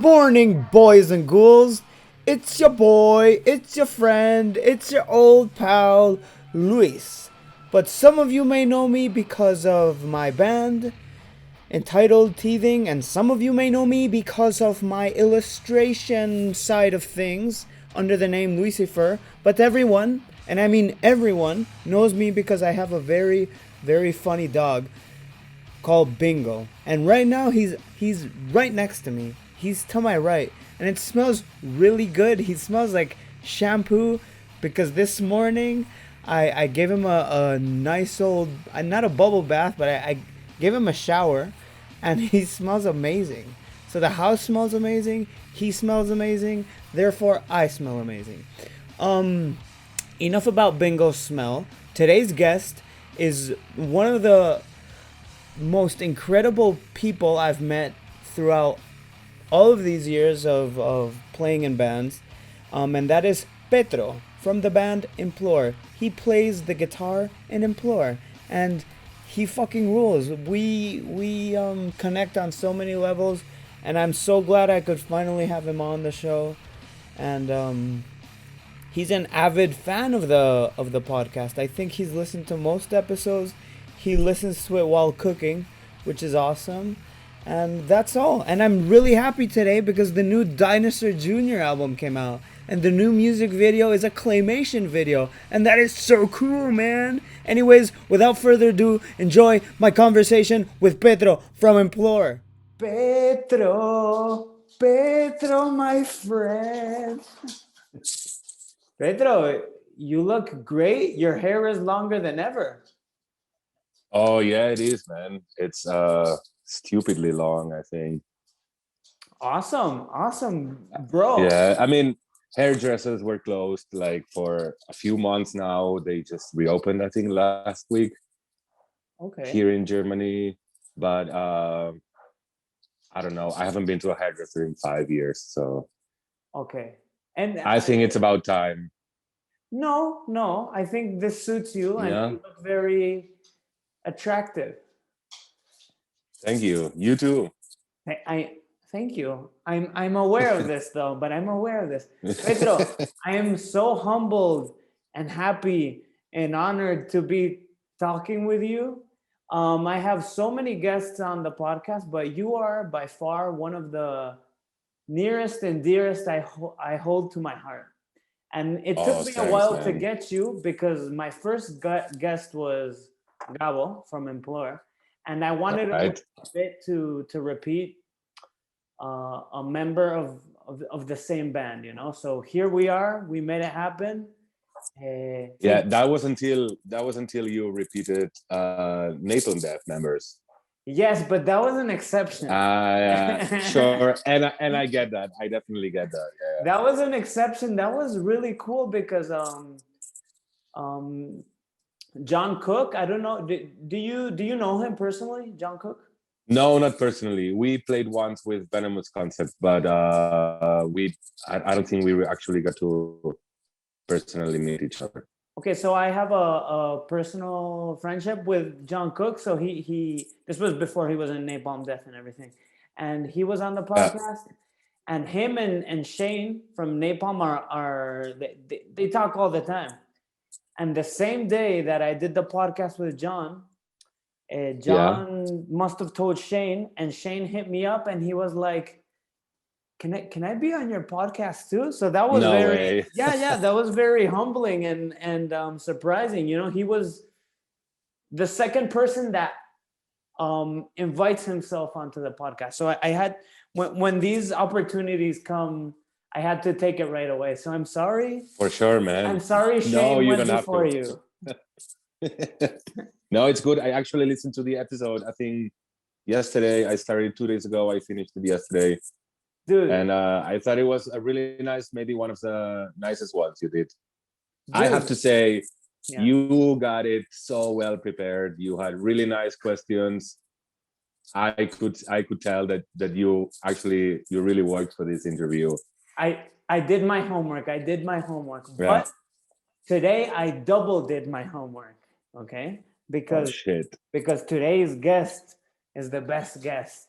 morning, boys and ghouls. It's your boy, it's your friend, it's your old pal, Luis. But some of you may know me because of my band, Entitled Teething, and some of you may know me because of my illustration side of things under the name Luisifer. But everyone, and I mean everyone, knows me because I have a very, very funny dog called Bingo. And right now he's right next to me. He's to my right. And it smells really good. He smells like shampoo because this morning I gave him a nice old, not a bubble bath, but I gave him a shower and he smells amazing. So the house smells amazing. He smells amazing. Therefore, I smell amazing. Enough about Bingo's smell. Today's guest is one of the most incredible people I've met throughout all of these years of playing in bands, and that is Petro from the band Implore. He plays the guitar in Implore, and he fucking rules. We connect on so many levels, and I'm so glad I could finally have him on the show. And he's an avid fan of the podcast. I think he's listened to most episodes. He listens to it while cooking, which is awesome. And that's all. And I'm really happy today because the new Dinosaur Jr. album came out. And the new music video is a claymation video. And that is so cool, man. Anyways, without further ado, enjoy my conversation with Petro from Implore. Petro, my friend. Petro, you look great. Your hair is longer than ever. Oh yeah, it is, man. It's stupidly long, I think. Awesome, bro. Yeah, I mean, hairdressers were closed like for a few months now. They just reopened, I think, last week. Okay. Here in Germany, but I don't know. I haven't been to a hairdresser in 5 years, so okay. And I think it's about time. No, I think this suits you, and Yeah. you look very attractive. Thank you. You too. I thank you. I'm aware of this though, but I'm aware of this. Pedro, I am so humbled and happy and honored to be talking with you. I have so many guests on the podcast, but you are by far one of the nearest and dearest I hold to my heart. And it took me a Thanks, while to man. get you because my first guest was Gabo from Implore, and I wanted a bit to repeat a member of the same band, you know. So here we are. We made it happen. Yeah, that was until you repeated Nathan Death members. Yes, but that was an exception. Sure, and I get that. I definitely get that. Yeah. That was an exception. That was really cool because John Cook. I don't know. Do you know him personally, John Cook? No, not personally. We played once with Venomous Concept, but I don't think we actually got to personally meet each other. Okay, so I have a personal friendship with John Cook. So he this was before he was in Napalm Death and everything, and he was on the podcast. Yeah. And him and Shane from Napalm are they talk all the time. And the same day that I did the podcast with John, John must have told Shane, and Shane hit me up, and he was like, Can I be on your podcast too? So that was that was very humbling and surprising. You know, he was the second person that invites himself onto the podcast. So I had when these opportunities come, I had to take it right away. So I'm sorry. For sure, man. I'm sorry, Shane went before you. No, it's good. I actually listened to the episode. I think yesterday. I started 2 days ago. I finished it yesterday. Dude. And I thought it was a really nice, maybe one of the nicest ones you did. Dude. I have to say, you got it so well prepared. You had really nice questions. I could tell that you really worked for this interview. I did my homework. But today I double did my homework. Okay, because today's guest is the best guest.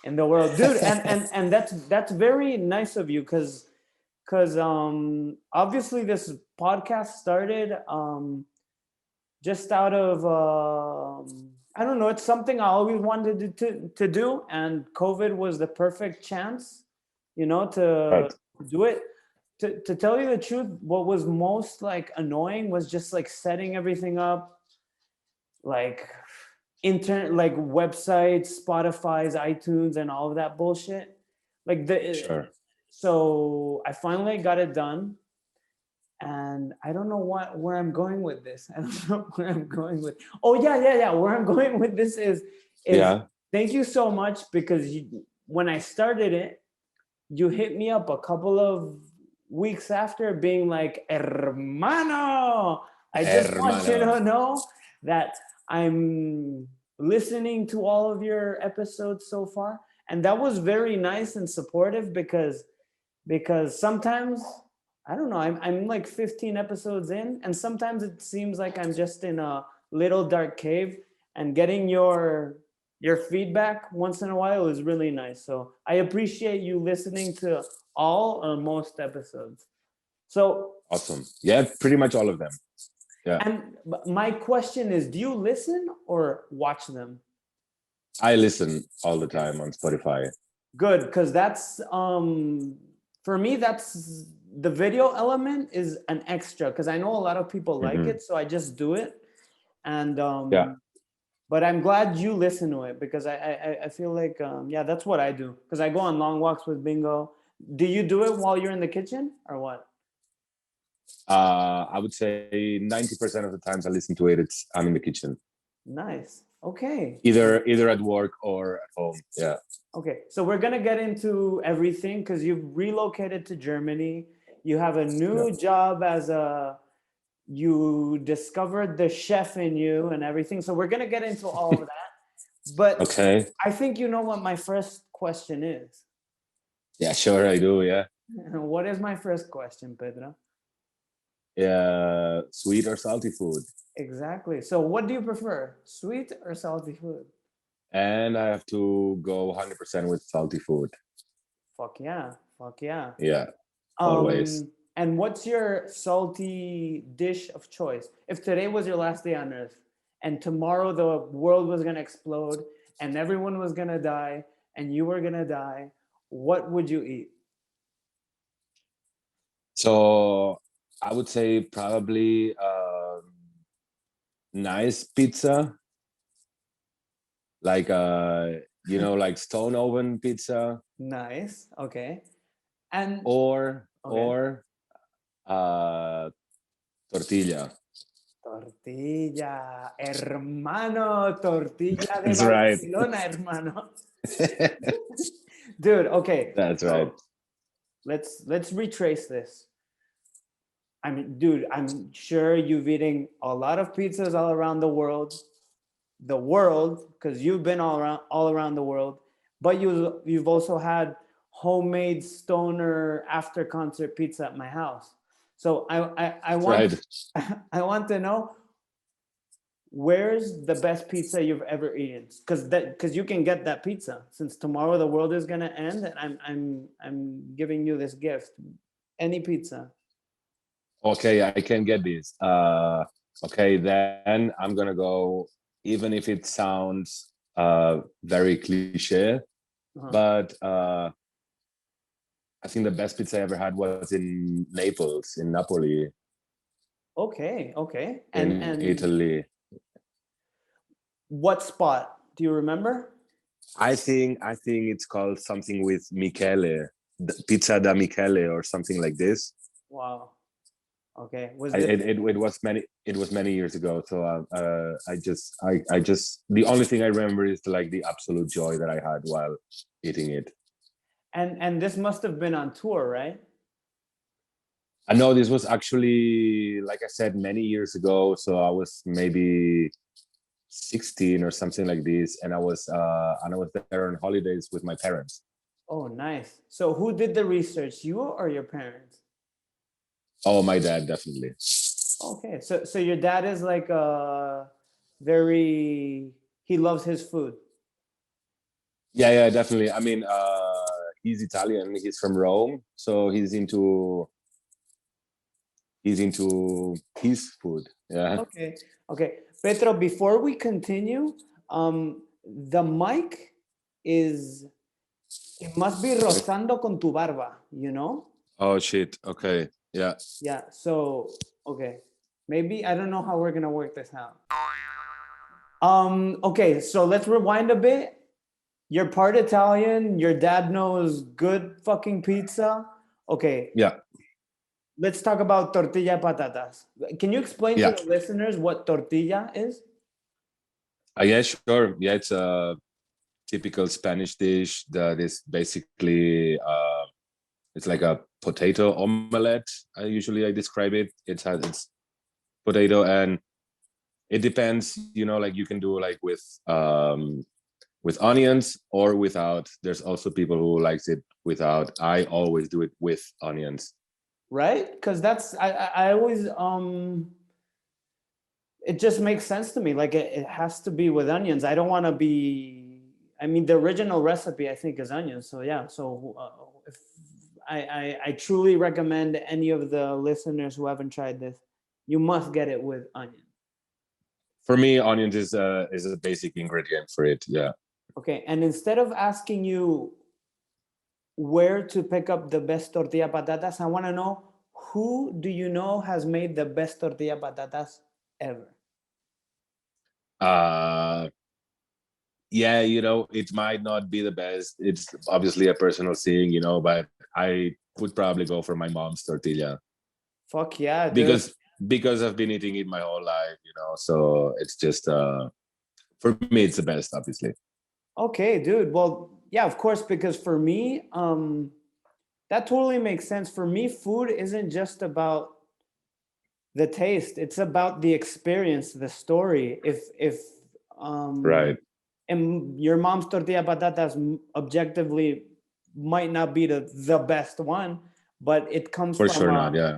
in the world, dude. And that's very nice of you, because obviously this podcast started just out of I don't know, it's something I always wanted to do, and COVID was the perfect chance, to Right. do it. To tell you the truth, what was most like annoying was just like setting everything up, like internet, like websites, Spotify's, iTunes, and all of that bullshit. Like Sure. so I finally got it done, and I don't know where I'm going with this. I don't know where I'm going with. Oh yeah. Where I'm going with this is Yeah. thank you so much, because when I started it, you hit me up a couple of weeks after, being like, hermano, I just want you Hermano. to know that I'm listening to all of your episodes so far. And that was very nice and supportive, because sometimes, I don't know, I'm like 15 episodes in, and sometimes it seems like I'm just in a little dark cave, and getting your feedback once in a while is really nice. So I appreciate you listening to all or most episodes. So, Awesome. Yeah, pretty much all of them. Yeah. and my question is, do you listen or watch them? I listen all the time on Spotify. Good, because that's for me, that's the video element is an extra, because I know a lot of people like Mhm. it, so I just do it. And Yeah. but I'm glad you listen to it, because I feel like yeah, that's what I do, because I go on long walks with Bingo. Do you do it while you're in the kitchen or what? I would say 90% of the times I listen to it, I'm in the kitchen, Nice. Okay. either at work or at home. Yeah. Okay, so we're gonna get into everything, because you've relocated to Germany. You have a new job as you discovered the chef in you and everything. So we're gonna get into all of that. But Okay. I think you know what my first question is. Yeah, sure, I do. Yeah. What is my first question, Pedro? Yeah. Sweet or salty food? Exactly. So what do you prefer, sweet or salty food? And I have to go 100% with salty food. Fuck yeah. Fuck yeah. Yeah, always. And what's your salty dish of choice? If today was your last day on earth, and tomorrow the world was gonna explode, and everyone was gonna die, and you were gonna die, what would you eat? So I would say probably nice pizza, like like stone oven pizza, Nice. Okay. And or okay. uh tortilla. Tortilla, hermano, tortilla de That's right. Barcelona, hermano. Dude, okay. That's right. So let's retrace this. I mean, dude, I'm sure you've eaten a lot of pizzas all around the world. Because you've been all around the world, but you've also had homemade stoner after concert pizza at my house. So I want Right. I want to know, where's the best pizza you've ever eaten? Because you can get that pizza, since tomorrow the world is gonna end, and I'm giving you this gift. Any pizza. Okay, I can get this. Okay, then I'm gonna go, even if it sounds very cliche, Uh-huh. but I think the best pizza I ever had was in Naples, in Napoli, Okay, okay. in Italy. What spot? Do you remember? I think it's called something with Michele, Pizza da Michele or something like this. Wow. Okay. Was It was many years ago, so I just the only thing I remember is like the absolute joy that I had while eating it. and this must have been on tour, right? I know this was actually, like I said, many years ago, so I was maybe 16 or something like this, and I was there on holidays with my parents. Oh, nice. So who did the research, you or your parents? Oh, my dad, definitely. Okay. So your dad is like very, he loves his food. Yeah, definitely. I mean, he's Italian. He's from Rome, so he's into his food. Yeah. Okay. Petro, before we continue, the mic is, it must be rozando con tu barba, you know? Oh shit. Okay. Yeah. Yeah, so, okay. Maybe, I don't know how we're gonna work this out. Okay, so let's rewind a bit. You're part Italian, your dad knows good fucking pizza. Okay, Yeah. let's talk about tortilla patatas. Can you explain to Yeah. the listeners what tortilla is? Yeah. Sure. Yeah. It's a typical Spanish dish that is basically it's like a potato omelette. I describe it. It's potato, and it depends. Like you can do like with onions or without. There's also people who likes it without. I always do it with onions. Right? Because that's I always it just makes sense to me. Like it has to be with onions. I don't want to be. I mean, the original recipe I think is onions. So yeah. So if I truly recommend any of the listeners who haven't tried this, you must get it with onion. For me, onions is a basic ingredient for it. Yeah. Okay, and instead of asking you where to pick up the best tortilla patatas, I want to know, who do you know has made the best tortilla patatas ever? Uh, yeah, it might not be the best. It's obviously a personal thing, but I would probably go for my mom's tortilla Fuck yeah, dude. because I've been eating it my whole life, so it's just for me it's the best, obviously. Okay, dude. Well, yeah, of course, because for me, that totally makes sense. For me, food isn't just about the taste; it's about the experience, the story. If Right. and your mom's tortilla patatas objectively might not be the best one, but it comes For from sure not, yeah.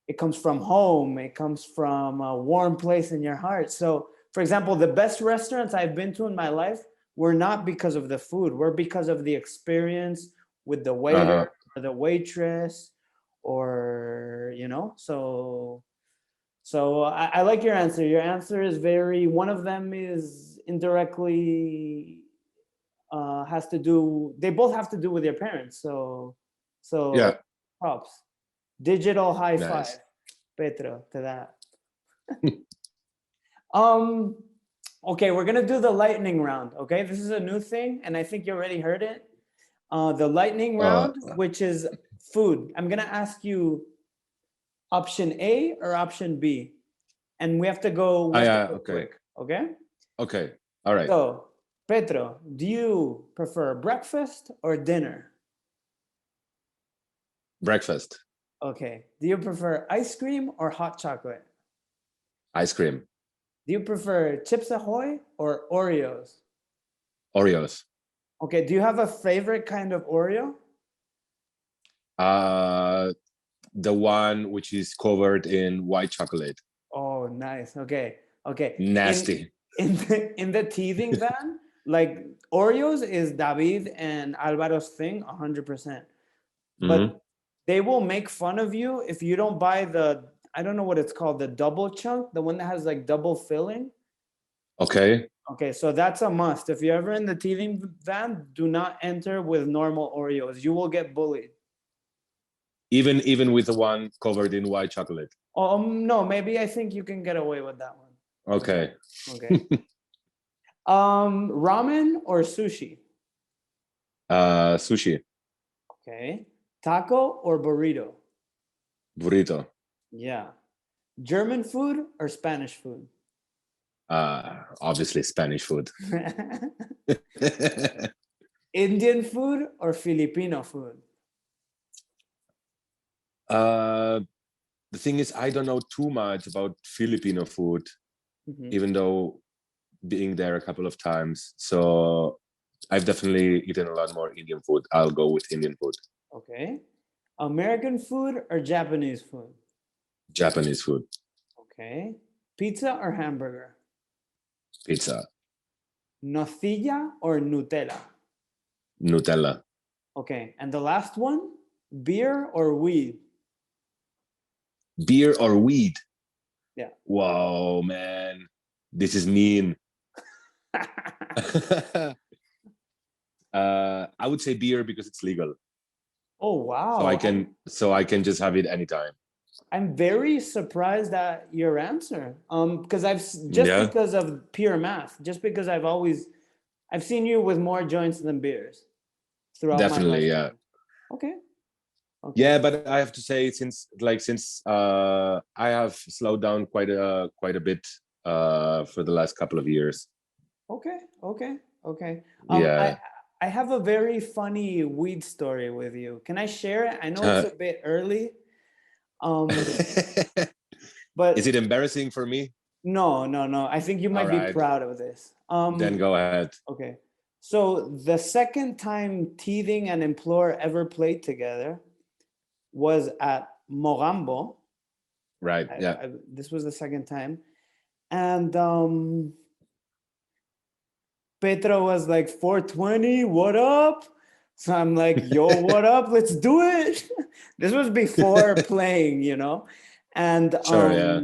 it comes from home. It comes from a warm place in your heart. So, for example, the best restaurants I've been to in my life were not because of the food, were because of the experience with the waiter or the waitress, or so I like your answer. Your answer is very, one of them is indirectly has to do, they both have to do with your parents. So Yeah. props. Digital high Nice. five, Petro, to that. Okay, we're gonna do the lightning round. Okay, this is a new thing, and I think you already heard it. The lightning round, which is food. I'm gonna ask you option A or option B, and we have to go Okay. quick. Okay. Okay. All right. So, Petro, do you prefer breakfast or dinner? Breakfast. Okay. Do you prefer ice cream or hot chocolate? Ice cream. Do you prefer Chips Ahoy or Oreos? Oreos. Okay. Do you have a favorite kind of Oreo? The one which is covered in white chocolate. Oh, nice. Okay. Nasty. In the teething van, like Oreos is David and Alvaro's thing, 100%. But they will make fun of you if you don't buy I don't know what it's called, the double chunk, the one that has like double filling. Okay. Okay, so that's a must. If you're ever in the teething van, do not enter with normal Oreos. You will get bullied. Even with the one covered in white chocolate. No, maybe I think you can get away with that one. Okay. Ramen or sushi? Sushi. Okay. Taco or burrito? Burrito. Yeah. German food or Spanish food? Obviously Spanish food. Indian food or Filipino food? The thing is, I don't know too much about Filipino food, even though being there a couple of times. So I've definitely eaten a lot more Indian food. I'll go with Indian food. Okay. American food or Japanese food? Japanese food. Okay. Pizza or hamburger? Pizza. Nocilla or Nutella? Nutella. Okay, and the last one, beer or weed? Beer or weed? Yeah. Whoa, man, this is mean. I would say beer because it's legal, Oh wow! so I can just have it anytime. I'm very surprised at your answer. Because just Yeah, because of pure math, just because I've seen you with more joints than beers throughout my definitely. Yeah, lifetime. Okay. Okay. yeah, but I have to say, since I have slowed down quite a bit for the last couple of years. Okay. Okay. Okay. Yeah. I have a very funny weed story with you. Can I share it? I know it's a bit early. But Is it embarrassing for me? no. I think you All might be right, proud of this. then go ahead. Okay. So the second time Teething and Implore ever played together was at Mogambo. Right. Yeah. This was the second time. And Petro was like, 420, what up? So I'm like, yo, what up? Let's do it. This was before playing, you know? And Sure. Yeah.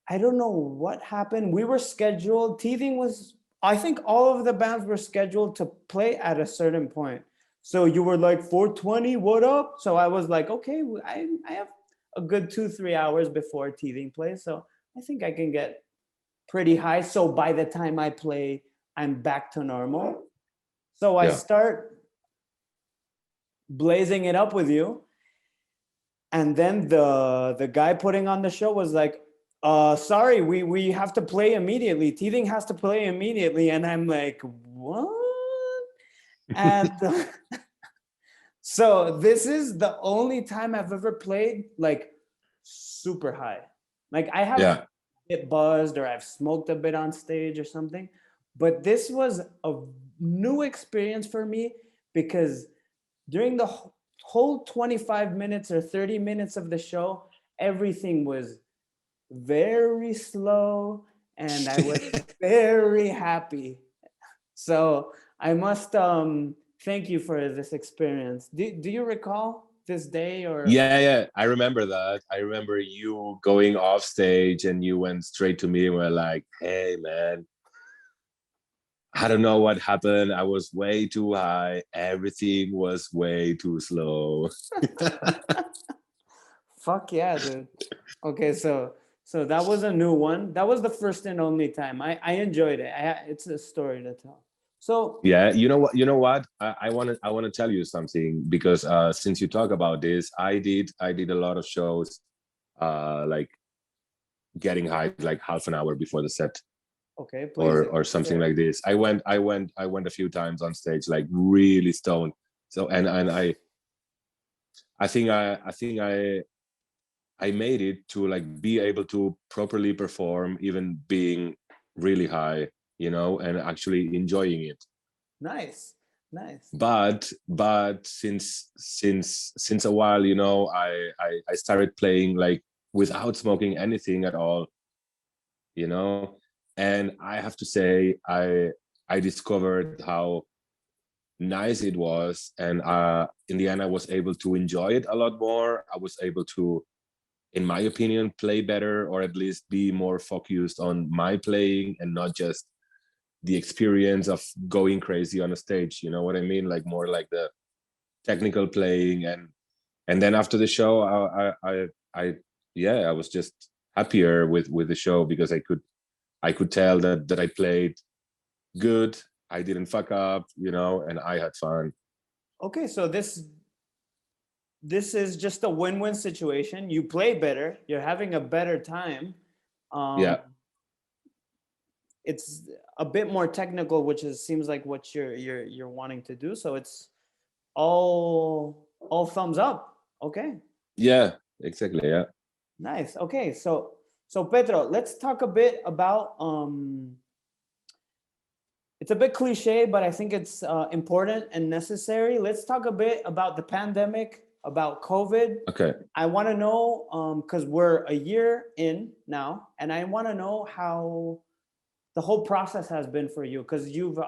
I don't know what happened. We were scheduled, Teething was, I think all of the bands were scheduled to play at a certain point. So you were like, 420, what up? So I was like, okay, I have a good 2-3 hours before Teething plays. So I think I can get pretty high. So by the time I play, I'm back to normal. So I start blazing it up with you. And then the guy putting on the show was like, sorry, we have to play immediately. Teething has to play immediately. And I'm like, what? And so this is the only time I've ever played like super high. Like I have a bit buzzed or I've smoked a bit on stage or something. But this was a new experience for me because during the whole 25 minutes or 30 minutes of the show, everything was very slow and I was very happy. So I must thank you for this experience. Do you recall this day or? Yeah. I remember that. I remember you going off stage and you went straight to me and were like, "Hey, man, I don't know what happened. I was way too high. Everything was way too slow." Fuck yeah, dude. Okay, so that was a new one. That was the first and only time. I enjoyed it. It's a story to tell. So Yeah, you know what? I want to tell you something because since you talk about this, I did a lot of shows, like getting high like half an hour before the set, okay, please or something like this. I went a few times on stage like really stoned. So and I think I made it to like be able to properly perform even being really high, you know, and actually enjoying it. nice. But since a while, you know, I started playing like without smoking anything at all, you know, and I have to say I discovered how nice it was, and in the end I was able to enjoy it a lot more. I was able to, in my opinion, play better, or at least be more focused on my playing and not just the experience of going crazy on a stage, you know what I mean? Like more like the technical playing. And then after the show, I yeah, I was just happier with the show because I could tell that I played good, I didn't fuck up, you know, and I had fun. Okay, so this is just a win-win situation. You play better, you're having a better time. Yeah, It's a bit more technical, which seems like what you're wanting to do. So it's all thumbs up. Okay. yeah, exactly. Yeah. Nice. Okay, so Pedro, let's talk a bit about it's a bit cliche, but I think it's important and necessary. Let's talk a bit about the pandemic, about COVID. Okay. I want to know because we're a year in now, and I want to know the whole process has been for you, because you've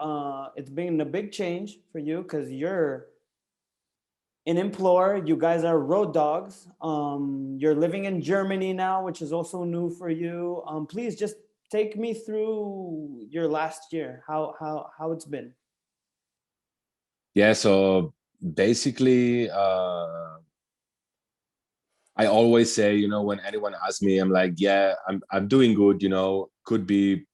it's been a big change for you, because you're in Implore. You guys are road dogs. You're living in Germany now, which is also new for you. Please just take me through your last year, how it's been. Yeah, so basically, I always say, you know, when anyone asks me, I'm like, yeah, I'm doing good, you know, could be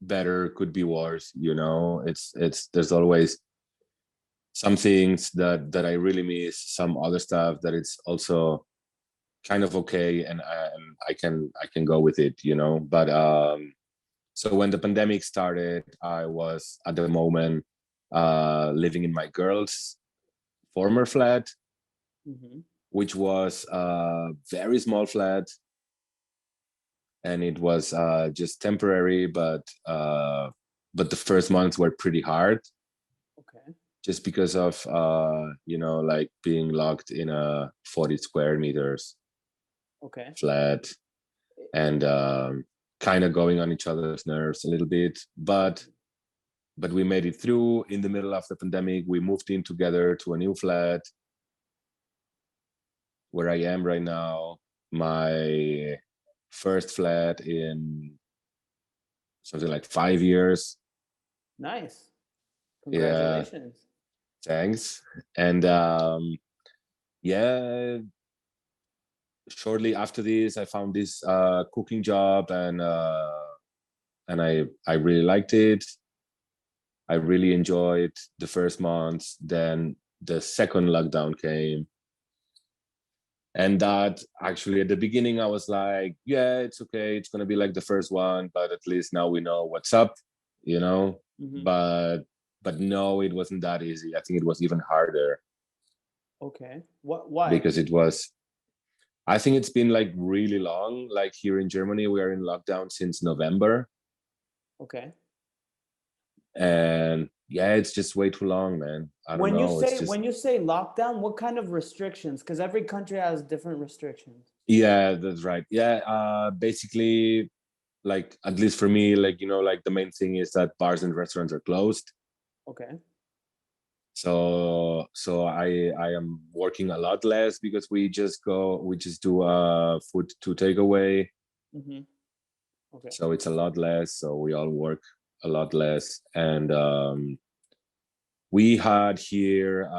better, could be worse, you know. It's there's always some things that I really miss, some other stuff that it's also kind of okay, and I can go with it, you know. But so when the pandemic started, I was at the moment living in my girl's former flat, Mm-hmm. which was a very small flat, and it was just temporary, but the first months were pretty hard, Okay. just because of you know, like being locked in a 40 square meters Okay. flat, and kind of going on each other's nerves a little bit, but we made it through. In the middle of the pandemic, we moved in together to a new flat where I am right now, my first flat in something like 5 years. Nice. Yeah, Congratulations. thanks. And yeah, shortly after this, I found this cooking job, and I really liked it. I really enjoyed the first months. Then the second lockdown came, and that actually at the beginning I was like, yeah, it's okay, it's gonna be like the first one, but at least now we know what's up, you know. Mm-hmm. But no, it wasn't that easy. I think it was even harder, Okay. Why? because it was, I think it's been like really long. Like here in Germany, we are in lockdown since November. Okay. And yeah, it's just way too long, man. I don't know. It's just, When you say lockdown, what kind of restrictions? Because every country has different restrictions. yeah, that's right. Yeah, basically, like at least for me, like, you know, like the main thing is that bars and restaurants are closed. Okay. So I am working a lot less, because we just do food to take away. Mm-hmm. Okay. So it's a lot less. So we all work a lot less. And we had here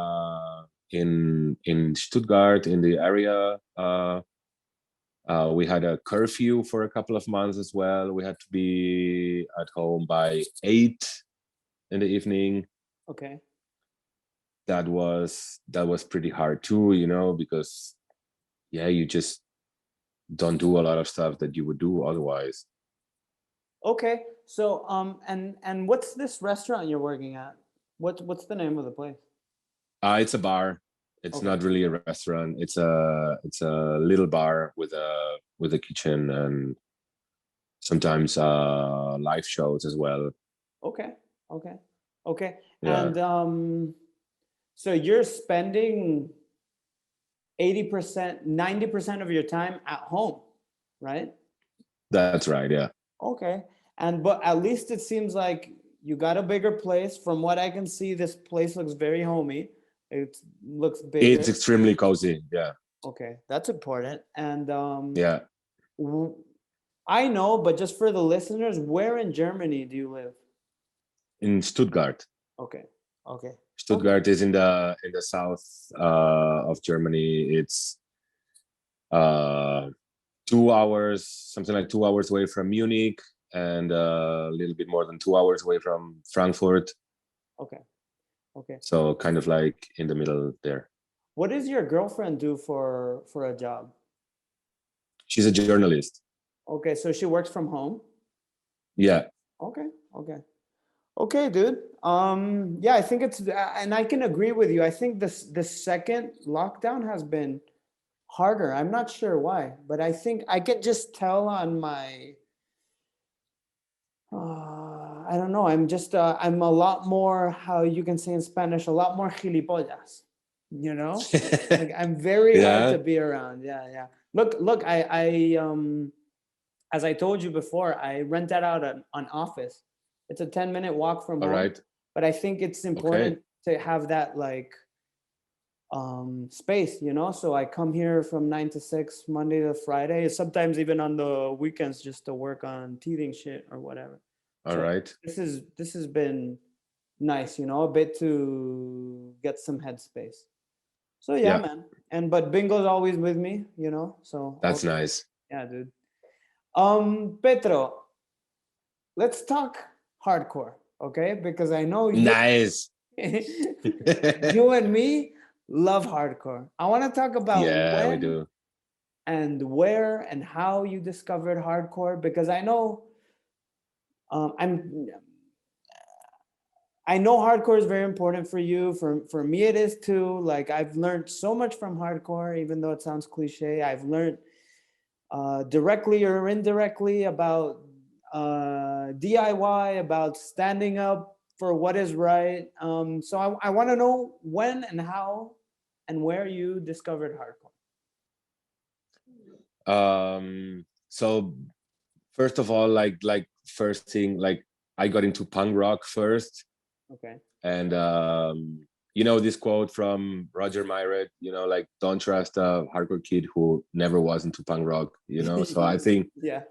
in Stuttgart, in the area, we had a curfew for a couple of months as well. We had to be at home by 8 in the evening. Okay. That was pretty hard too, you know, because yeah, you just don't do a lot of stuff that you would do otherwise. Okay. So and what's this restaurant you're working at? What's the name of the place? It's a bar. It's Okay. not really a restaurant. It's a little bar with a kitchen, and sometimes live shows as well. Okay. Okay. Okay. Yeah, And so you're spending 80%, 90% of your time at home, right? that's right. Yeah, Okay. And but at least it seems like you got a bigger place. From what I can see, this place looks very homey. It looks bigger. it's extremely cozy. Yeah, Okay, that's important. And yeah. w- I know, but just for the listeners, where in Germany do you live? In Stuttgart. Okay. Okay. Okay. Stuttgart is in the south of Germany. It's uh, 2 hours, something like 2 hours away from Munich, and a little bit more than 2 hours away from Frankfurt. Okay. Okay. So kind of like in the middle there. What does your girlfriend do for a job? She's a journalist. Okay, so she works from home. Yeah, Okay. Okay. Okay, dude. Yeah, I think it's, and I can agree with you. I think this second lockdown has been harder. I'm not sure why, but I think I can just tell on my. I don't know. I'm just. I'm a lot more. How you can say in Spanish, a lot more gilipollas. You know, like I'm very hard yeah, to be around. Yeah, yeah. Look. I as I told you before, I rented out an office. It's a 10-minute walk from All home. right. But I think it's important to have that like space, you know. So I come here from 9 to 6, Monday to Friday, sometimes even on the weekends just to work on teething shit or whatever. All So right. this has been nice, you know, a bit to get some headspace. So yeah, Yeah, man. And but bingo's always with me, you know. So that's nice. yeah, dude. Petro, let's talk hardcore, okay? Because I know you Nice. you and me love hardcore. I want to talk about Yeah, we when do. and where and how you discovered hardcore because I know um, I'm I know hardcore is very important for you. For me, it is too. Like I've learned so much from hardcore, even though it sounds cliche. I've learned directly or indirectly about DIY, about standing up for what is right. So I want to know when and how and where you discovered hardcore. So first of all, like first thing, like I got into punk rock first, Okay. and you know this quote from Roger Myret, you know, like don't trust a hardcore kid who never was into punk rock, you know. So Yeah.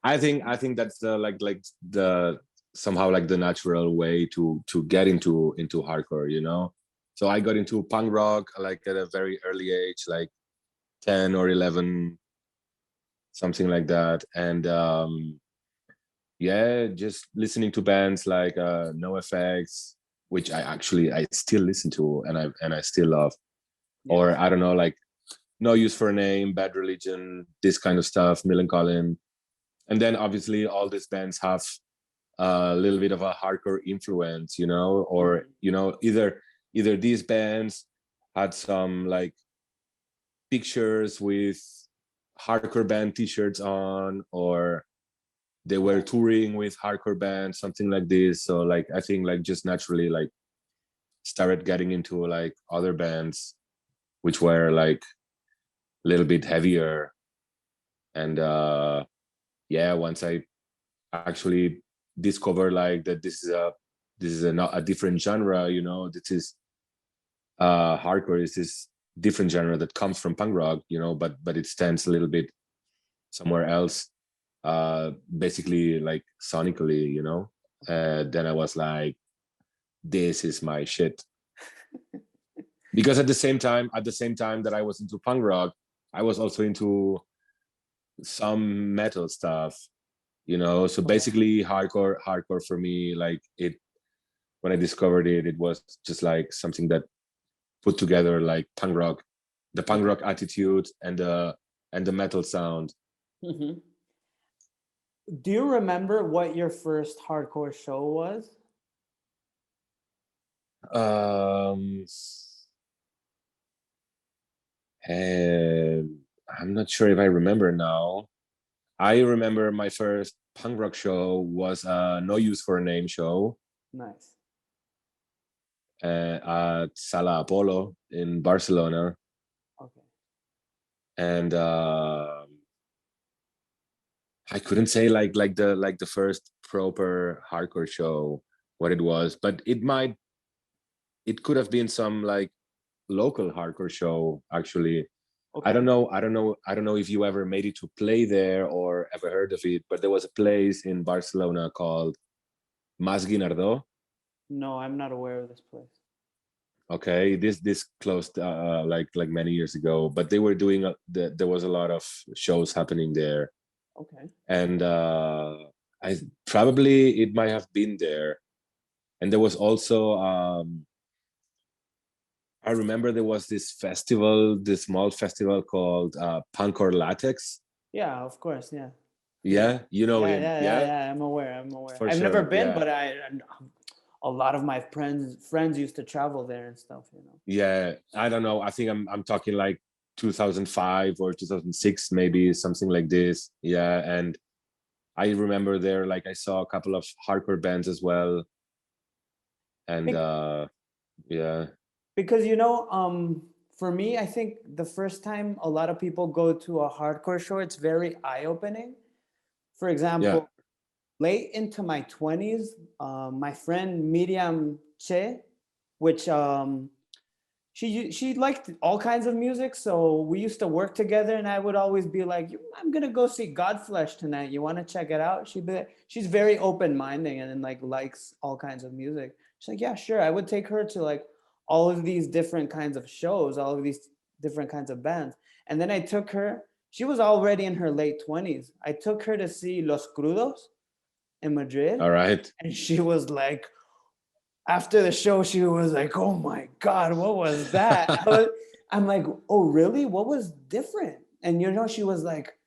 I think that's the like the somehow like the natural way to get into hardcore, you know. So I got into punk rock like at a very early age, like 10 or 11, something like that, and yeah, just listening to bands like No Effects, which I still listen to and I still love, or I don't know, like No Use for a Name, Bad Religion, this kind of stuff, Millencolin. And then obviously all these bands have a little bit of a hardcore influence, you know, or you know, either these bands had some like pictures with hardcore band t-shirts on, or they were touring with hardcore bands, something like this. So like I think like just naturally like started getting into like other bands which were like a little bit heavier. And yeah, once I actually discovered like that this is a different genre, you know, this is hardcore is this different genre that comes from punk rock, you know, but it stands a little bit somewhere else, basically like sonically, you know. Then I was like, this is my shit. Because at the same time that I was into punk rock, I was also into some metal stuff, you know. So basically hardcore for me, like it, when I discovered it, it was just like something that put together like punk rock, the punk rock attitude and the metal sound. Mm-hmm. Do you remember what your first hardcore show was? um and I'm not sure if I remember now. I remember my first punk rock show was a No Use for a Name show Nice. at Sala Apollo in Barcelona. Okay. And I couldn't say like the first proper hardcore show what it was, but it could have been some like local hardcore show actually. Okay. I don't know if you ever made it to play there or ever heard of it, but there was a place in Barcelona called Mas Guinardó. No, I'm not aware of this place. Okay, this closed like many years ago, but they were doing there was a lot of shows happening there. Okay. And I probably it might have been there. And there was also I remember there was this festival, this small festival called Punk or Latex. Yeah, of course. Yeah. Yeah, you know Yeah, him. yeah, yeah, Yeah, yeah. I'm aware. I'm aware. for I've never sure. been, Yeah, but a lot of my friends used to travel there and stuff. You know. yeah. I don't know. I think I'm talking like 2005 or 2006, maybe something like this. Yeah, and I remember there, like I saw a couple of hardcore bands as well, and yeah. Because you know, for me, I think the first time a lot of people go to a hardcore show, it's very eye-opening for example, late into my 20s, my friend Miriam Che, which she liked all kinds of music, so we used to work together, and I would always be like, I'm gonna go see Godflesh tonight, you want to check it out? She's very open-minded and like likes all kinds of music. She's like, yeah, sure. I would take her to like all of these different kinds of shows, all of these different kinds of bands. And then I took her, she was already in her late 20s, I took her to see Los Crudos in Madrid. All right. And she was like, after the show, she was like, oh my God, what was that? I'm like, oh, really? What was different? And she was like,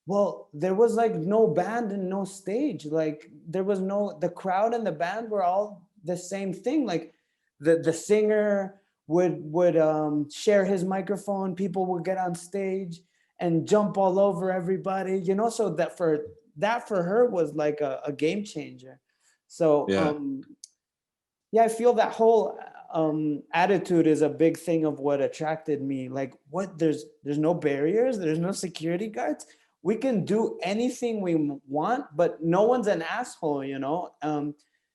well, there was like no band and no stage. Like there was the crowd and the band were all the same thing. Like the singer would share his microphone, people would get on stage and jump all over everybody, so that for her was like a game changer. So I feel that whole attitude is a big thing of what attracted me. Like, what? There's no barriers. There's no security guards. We can do anything we want, but no one's an asshole.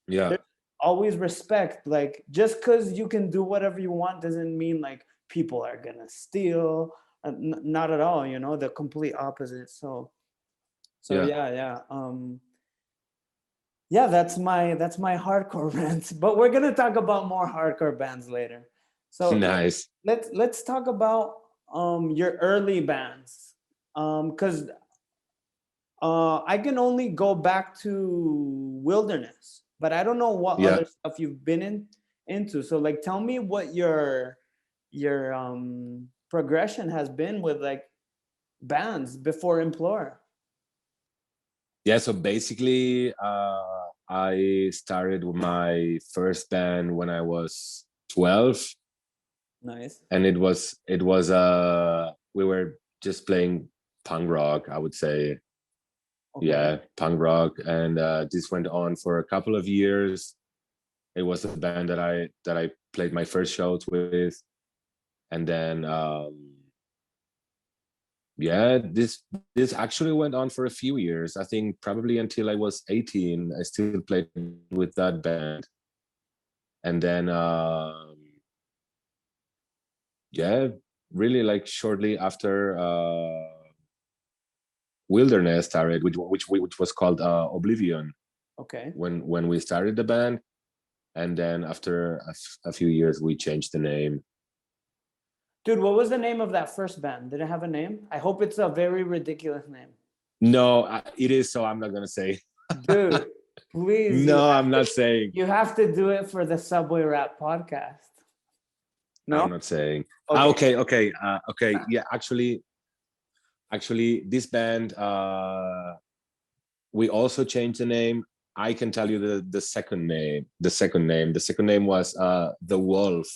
There's always respect. Like, just because you can do whatever you want doesn't mean like people are gonna steal. Not at all. The complete opposite. So yeah. Yeah, that's my hardcore rant, but we're gonna talk about more hardcore bands later. So nice. Let's talk about your early bands, because I can only go back to Wilderness, but I don't know what other stuff you've been into. So like, tell me what your progression has been with like bands before Implore. Yeah, so basically, I started with my first band when I was 12. Nice. And it was we were just playing punk rock, I would say. Okay. Yeah, punk rock, and this went on for a couple of years. It was a band that I played my first shows with, and then this actually went on for a few years. I think probably until I was 18, I still played with that band. And then, really like shortly after Wilderness started, which was called Oblivion. Okay. When we started the band. And then after a few years, we changed the name. Dude, what was the name of that first band? Did it have a name? I hope it's a very ridiculous name. No, it is, so I'm not going to say. Dude, please. No, I'm not saying. You have to do it for the Subway Rap podcast. No? I'm not saying. Okay. Okay. Yeah, actually, this band, we also changed the name. I can tell you the second name. The second name was The Wolf.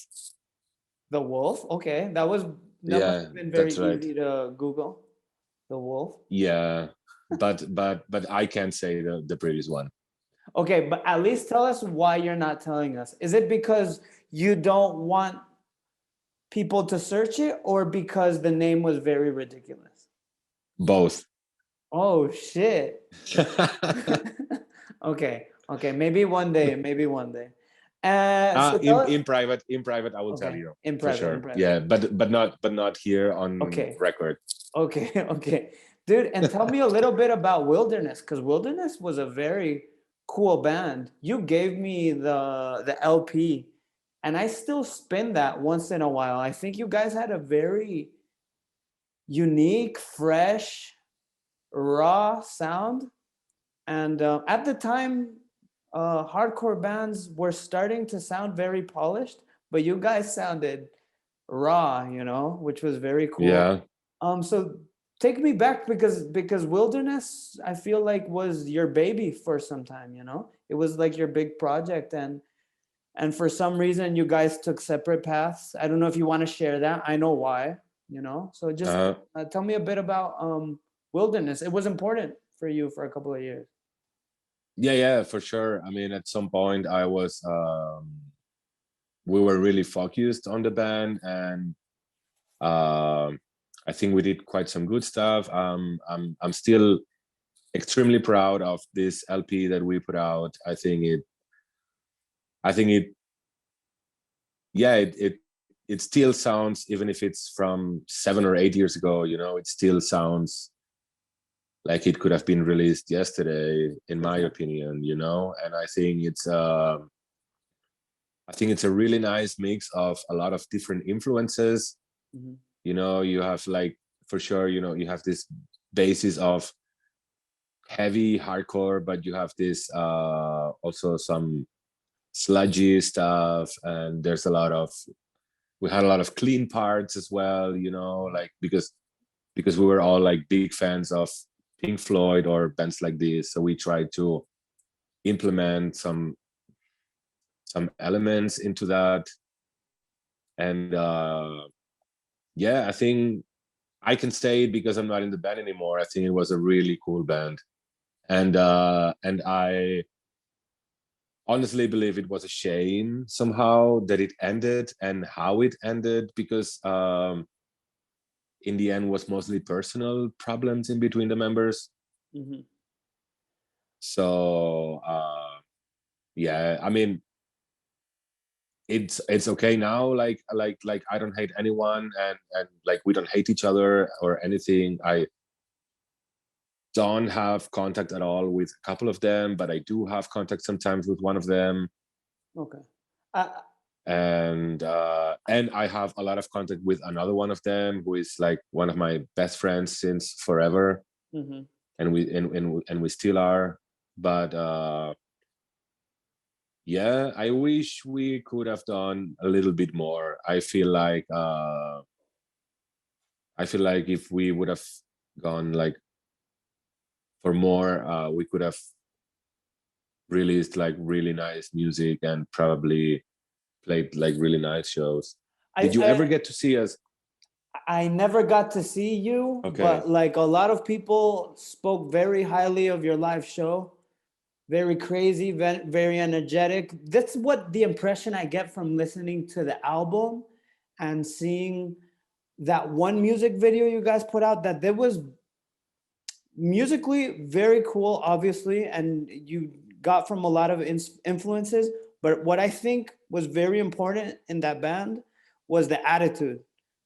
The Wolf? Okay. That must have been very easy to Google. The Wolf? Yeah. But I can't say the previous one. Okay, but at least tell us why you're not telling us. Is it because you don't want people to search it, or because the name was very ridiculous? Both. Oh shit. Okay. Maybe one day. In private, I will tell you. In private, for sure. In private. Yeah, but not here on record. Okay. Dude, and tell me a little bit about Wilderness, because Wilderness was a very cool band. You gave me the LP, and I still spin that once in a while. I think you guys had a very unique, fresh, raw sound. And at the time, hardcore bands were starting to sound very polished, but you guys sounded raw, which was very cool. Yeah. So take me back, because Wilderness, I feel like, was your baby for some time. It was like your big project, and for some reason you guys took separate paths. I don't know if you want to share that. I know why. So just tell me a bit about Wilderness. It was important for you for a couple of years. Yeah, for sure. I mean, at some point I was we were really focused on the band, and I think we did quite some good stuff. I'm still extremely proud of this LP that we put out. I think it yeah, it still sounds, even if it's from 7 or 8 years ago, you know, it still sounds like it could have been released yesterday, in my opinion, you know. And I think it's a really nice mix of a lot of different influences. Mm-hmm. You know, you have like, for sure, you know, you have this basis of heavy hardcore, but you have this also some sludgy stuff, and we had a lot of clean parts as well, you know, like because we were all like big fans of Pink Floyd or bands like this, so we tried to implement some elements into that. And yeah, I think I can say it because I'm not in the band anymore. I think it was a really cool band, and I honestly believe it was a shame somehow that it ended and how it ended, because in the end was mostly personal problems in between the members. Mm-hmm. So yeah, I mean, it's okay now. Like I don't hate anyone, and like we don't hate each other or anything. I don't have contact at all with a couple of them, but I do have contact sometimes with one of them. Okay. And I have a lot of contact with another one of them who is like one of my best friends since forever. Mm-hmm. And we still are. But yeah, I wish we could have done a little bit more. I feel like if we would have gone like for more, we could have released like really nice music and probably played like really nice shows. Did you ever get to see us? I never got to see you, Okay. but like a lot of people spoke very highly of your live show. Very crazy, very energetic. That's what the impression I get from listening to the album and seeing that one music video you guys put out, that there was musically very cool, obviously, and you got from a lot of influences. But what I think was very important in that band was the attitude,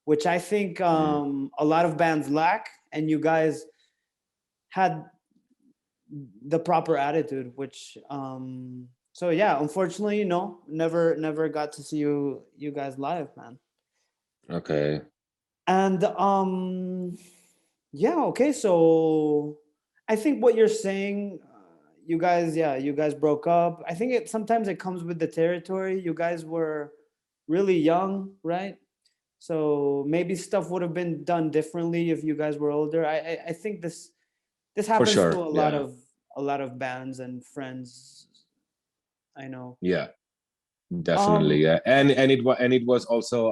which I think a lot of bands lack, and you guys had the proper attitude, which so yeah, unfortunately, no, never got to see you guys live, man. Okay. And yeah, okay, so I think what you're saying, you guys broke up. I think sometimes it comes with the territory. You guys were really young, right? So maybe stuff would have been done differently if you guys were older. I think this For happens sure. to a lot of bands and friends I know. Yeah, definitely. Yeah, and it was also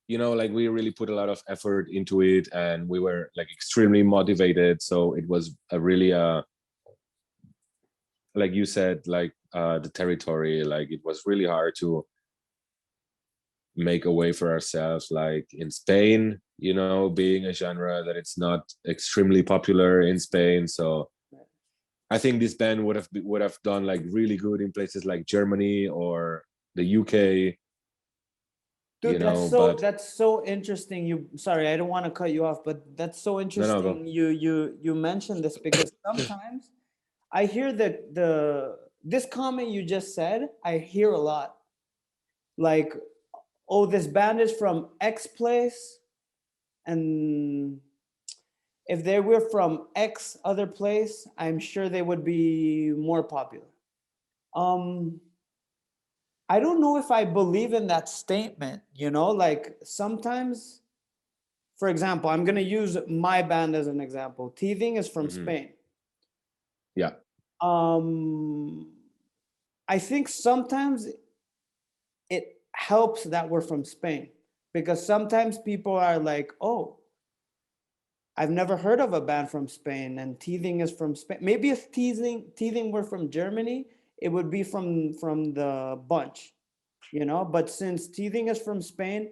you know, like we really put a lot of effort into it, and we were like extremely motivated. So it was a really like you said, like the territory, like it was really hard to make a way for ourselves, like in Spain, you know, being a genre that it's not extremely popular in Spain. So I think this band would have done like really good in places like Germany or the UK. Dude, You know, but that's so interesting. Sorry, I don't want to cut you off, but that's so no, go. interesting. You mentioned this because sometimes I hear that this comment you just said, I hear a lot. Like, oh, this band is from X place, and if they were from X other place, I'm sure they would be more popular. Um, I don't know if I believe in that statement, like sometimes, for example, I'm going to use my band as an example. Teething is from Spain. Yeah. I think sometimes it helps that we're from Spain, because sometimes people are like, oh, I've never heard of a band from Spain, and Teething is from Spain. Maybe if Teething were from Germany, it would be from the bunch, But since Teething is from Spain,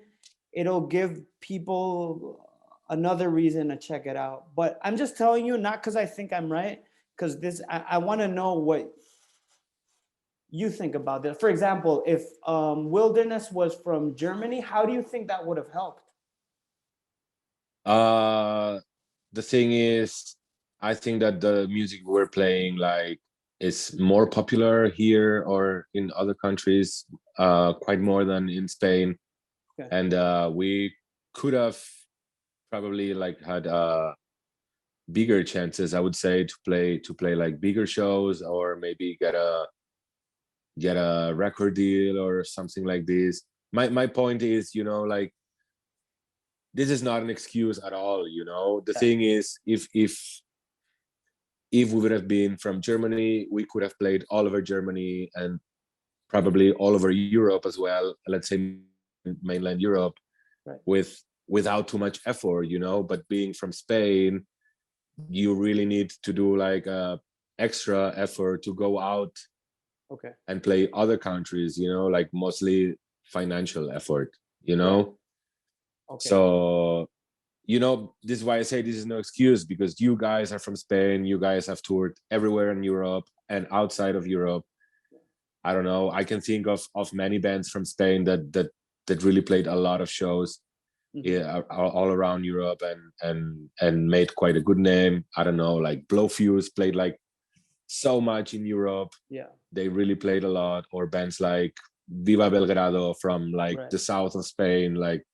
it'll give people another reason to check it out. But I'm just telling you, not because I think I'm right, because I want to know what you think about this. For example, if Wilderness was from Germany, how do you think that would have helped? The thing is, I think that the music we're playing like is more popular here or in other countries, quite more than in Spain. Okay. And we could have probably like had bigger chances, I would say, to play like bigger shows, or maybe get a record deal or something like this. My point is, you know, like, this is not an excuse at all, you know. The thing is, if we would have been from Germany, we could have played all over Germany and probably all over Europe as well, let's say mainland Europe, Right. without too much effort, you know. But being from Spain, you really need to do like a extra effort to go out Okay. and play other countries, you know, like mostly financial effort, you know. Right. Okay. So, you know, this is why I say this is no excuse, because you guys are from Spain, you guys have toured everywhere in Europe and outside of Europe. I don't know, I can think of many bands from Spain that really played a lot of shows, yeah, all around Europe, and made quite a good name. I don't know, like Blowfuse played like so much in Europe. Yeah. They really played a lot. Or bands like Viva Belgrado from like Right. the south of Spain, like,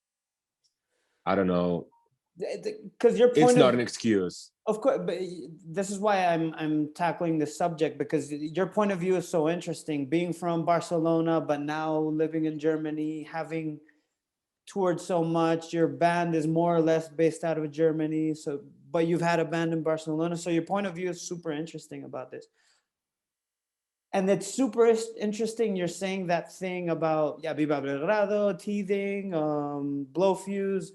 I don't know. Because your point It's not an excuse. of course, but this is why I'm tackling this subject, because your point of view is so interesting. Being from Barcelona, but now living in Germany, having toured so much, your band is more or less based out of Germany. So, but you've had a band in Barcelona, so your point of view is super interesting about this. And it's super interesting. You're saying that thing about Viva Belgrado, Teething, Blowfuse,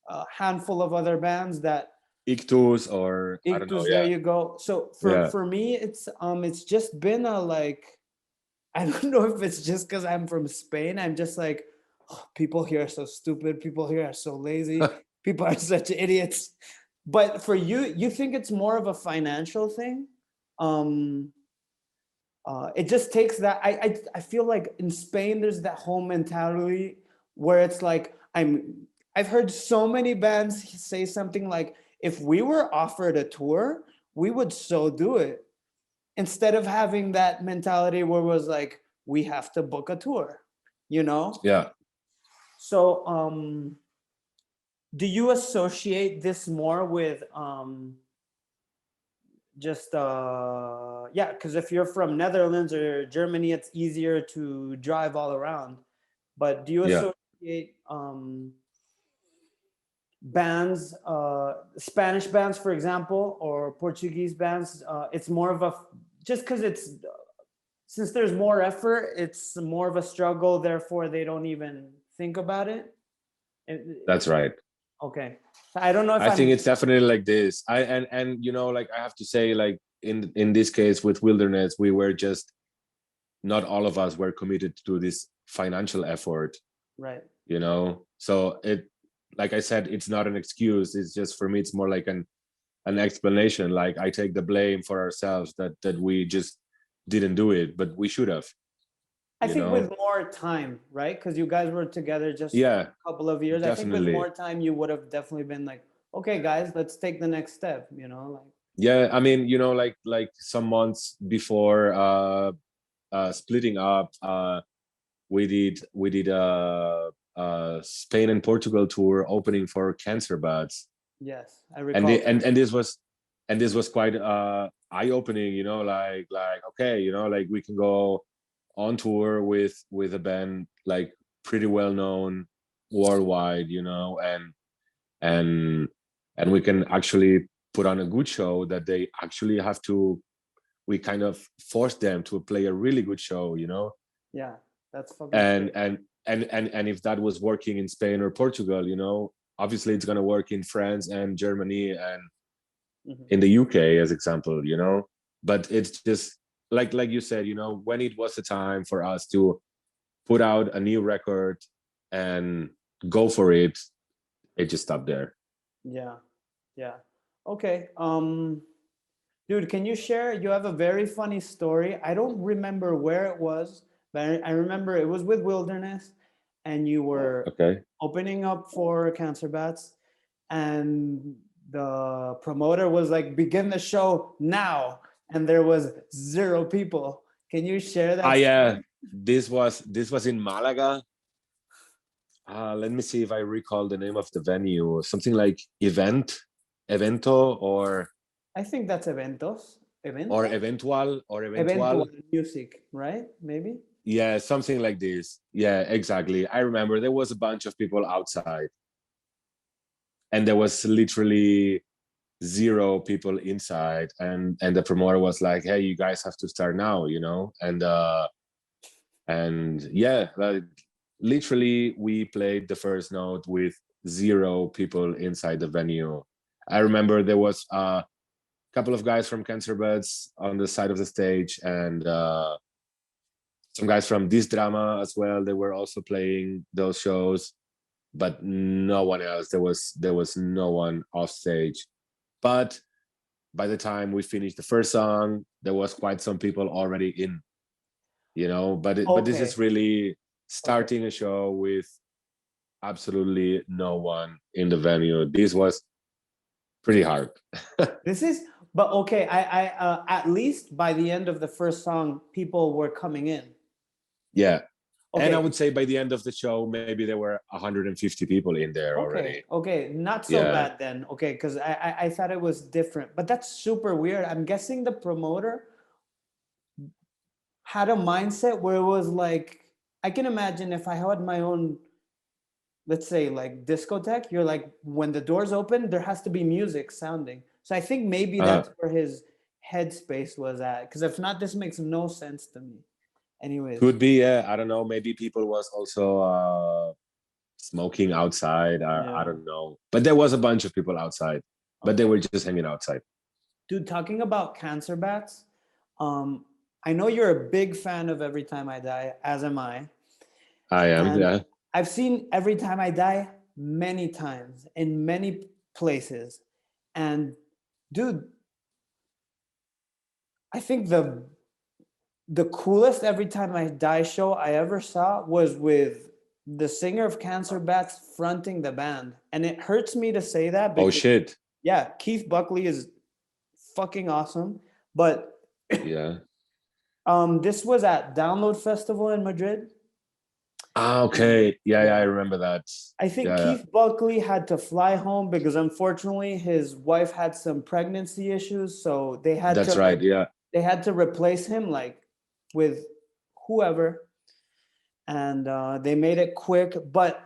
a handful of other bands that Ictus, or I don't know. Ictus, Yeah. there you go. So Yeah. for me, it's just been a like, I don't know if it's just because I'm from Spain. I'm just like, oh, people here are so stupid. People here are so lazy. People are such idiots. But for you, you think it's more of a financial thing. It just takes that. I feel like in Spain there's that whole mentality where it's like I've heard so many bands say something like, if we were offered a tour, we would so do it, instead of having that mentality where it was like, we have to book a tour, you know? Yeah. So do you associate this more with just because if you're from Netherlands or Germany, it's easier to drive all around, but do you associate bands, Spanish bands for example, or Portuguese bands, it's more of a, just because it's, since there's more effort, it's more of a struggle, therefore they don't even think about it? That's right. Okay. I don't know if I think it's definitely like this. And you know, like, I have to say, like, in this case with Wilderness, we were just, not all of us were committed to this financial effort, right, you know. So it, like I said, it's not an excuse. It's just, for me, it's more like an explanation. Like, I take the blame for ourselves that we just didn't do it, but we should have. I think with more time, right? Because you guys were together just a couple of years. Definitely. I think with more time, you would have definitely been like, okay, guys, let's take the next step, you know? Like, yeah, I mean, you know, like some months before splitting up, we did a Spain and Portugal tour opening for Cancer Bats. Yes, I recall. And this was quite eye-opening, you know, like okay, you know, like, we can go on tour with a band like pretty well known worldwide, you know, and we can actually put on a good show, that they actually have to, we kind of force them to play a really good show, you know. Yeah, that's fucking and if that was working in Spain or Portugal, you know, obviously it's going to work in France and Germany and in the UK, as example, you know. But it's just like you said, you know, when it was the time for us to put out a new record and go for it, it just stopped there. Yeah. Yeah. Okay. Dude, can you share? You have a very funny story. I don't remember where it was, but I remember it was with Wilderness, and you were Okay. opening up for Cancer Bats, and the promoter was like, "Begin the show now," and there was zero people. Can you share Ah, that yeah. story? This was in Malaga. Let me see if I recall the name of the venue. Something like Evento, I think that's eventos. or Evento? Eventual, or Evento Eventual. music, right? Maybe. Yeah, something like this. Yeah, exactly. I remember there was a bunch of people outside, and there was literally zero people inside, and the promoter was like, "Hey, you guys have to start now," and yeah, like literally we played the first note with zero people inside the venue. I remember there was a couple of guys from Cancer Beds on the side of the stage, and some guys from This Drama as well. They were also playing those shows, but no one else. There was no one off stage. But by the time we finished the first song, there was quite some people already in, but this is Okay. really Okay. starting a show with absolutely no one in the venue. This was pretty hard. This is, but okay. At least by the end of the first song, people were coming in. Yeah. And I Okay. would say by the end of the show, maybe there were 150 people in there Okay. already. Okay. Not so Yeah. bad then. Okay. Because I thought it was different, but that's super weird. I'm guessing the promoter had a mindset where it was like, I can imagine if I had my own, let's say like discotheque, you're like, when the doors open, there has to be music sounding. So I think maybe Uh, that's where his headspace was at. Because if not, this makes no sense to me. Anyways, could be, yeah. I don't know. Maybe people was also smoking outside. I yeah. don't know. But there was a bunch of people outside, but they Okay. were just hanging outside. Dude, talking about Cancer Bats, um, I know you're a big fan of Every Time I Die, as am I. I am, And yeah. I've seen Every Time I Die many times in many places. And dude, I think the coolest Every Time I Die show I ever saw was with the singer of Cancer Bats fronting the band. And it hurts me to say that Oh because shit. yeah, Keith Buckley is fucking awesome. But Yeah. this was at Download Festival in Madrid. Ah, And okay. Yeah, yeah, I yeah, remember that. I think Yeah, yeah. Keith Buckley had to fly home because unfortunately his wife had some pregnancy issues. So That's right. Yeah. they had to replace him like with whoever. And they made it quick. But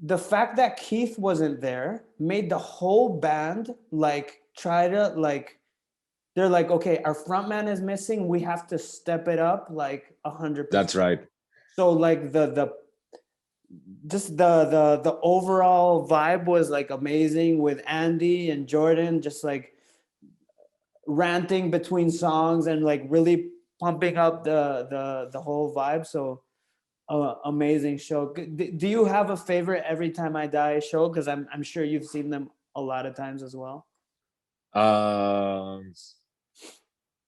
the fact that Keith wasn't there made the whole band like try to like they're like, okay, our front man is missing. We have to step it up like 100%. That's right. So like the just the overall vibe was like amazing with Andy and Jordan just like ranting between songs and like really pumping up the whole vibe. So amazing show. Do you have a favorite Every Time I Die show? Because I'm sure you've seen them a lot of times as well. Um,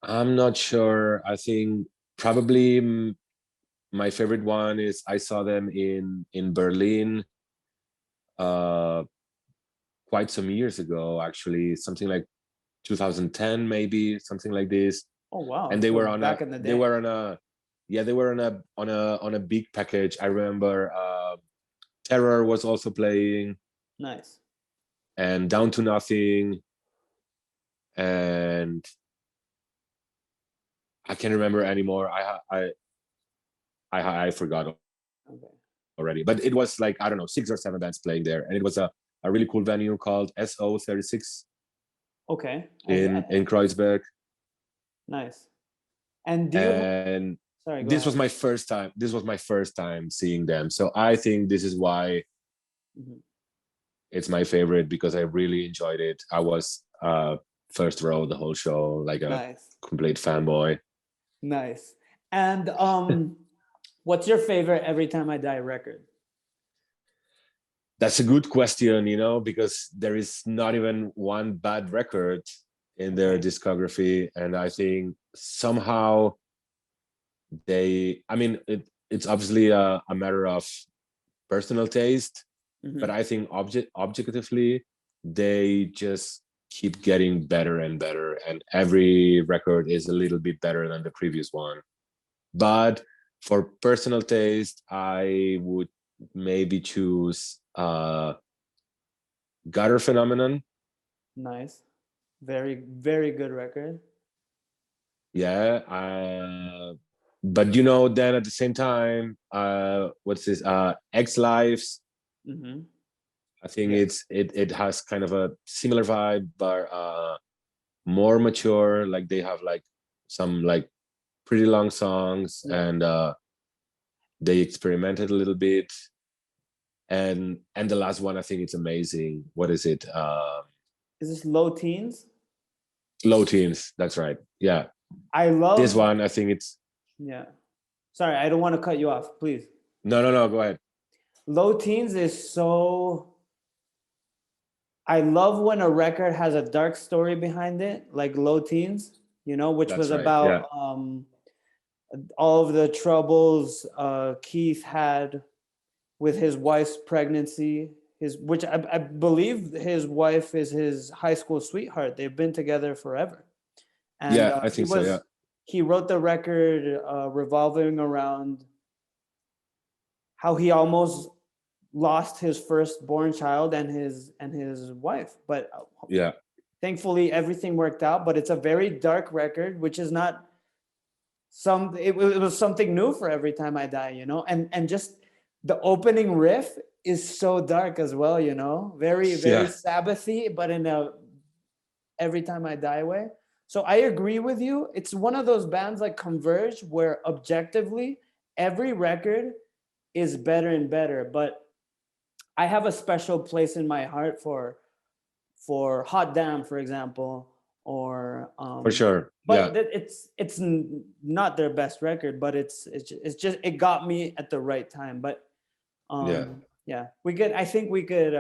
I'm not sure. I think probably my favorite one is I saw them in Berlin uh quite some years ago, actually, something like 2010, maybe something like this. Oh wow! And they So were on back a in the they day. were on a yeah, they were on a big package. I remember Terror was also playing, Nice. and Down to Nothing, and I can't remember anymore. I forgot Okay. already. But it was like, I don't know, 6 or 7 bands playing there, and it was a really cool venue called SO36 Okay. in Kreuzberg. Nice. And do you? And Sorry. Go this was ahead. my first time. This was my first time seeing them. So I think this is why Mhm. it's my favorite, because I really enjoyed it. I was first row the whole show, like a Nice. complete fanboy. Nice. And what's your favorite Every Time I Die record? That's a good question, because there is not even one bad record in their discography, and I think somehow it's obviously a matter of personal taste, but I think objectively they just keep getting better and better, and every record is a little bit better than the previous one. But for personal taste, I would maybe choose Gutter Phenomenon. Nice. Very, very good record. Yeah. But then at the same time, what's this? X Lives. I think it has kind of a similar vibe, but more mature. Like they have like some like pretty long songs, and they experimented a little bit. And the last one, I think it's amazing. What is it? Is this Low Teens? Low Teens. That's right. Yeah. I love this one. I think it's. Yeah. Sorry, I don't want to cut you off. Please. No. Go ahead. Low Teens is so. I love when a record has a dark story behind it, like Low Teens, which was about all of the troubles Keith had with his wife's pregnancy, which I believe his wife is his high school sweetheart. They've been together forever. And I think so. Yeah. He wrote the record revolving around how he almost lost his firstborn child and his wife, but thankfully everything worked out. But it's a very dark record, which is not it was something new for Every Time I Die, and just the opening riff is so dark as well, very Sabbathy, but in a Every Time I Die way. So I agree with you. It's one of those bands like Converge where objectively every record is better and better, but I have a special place in my heart for Hot Damn, for example, or for sure. But it's not their best record, but it's just it got me at the right time. But I think we could.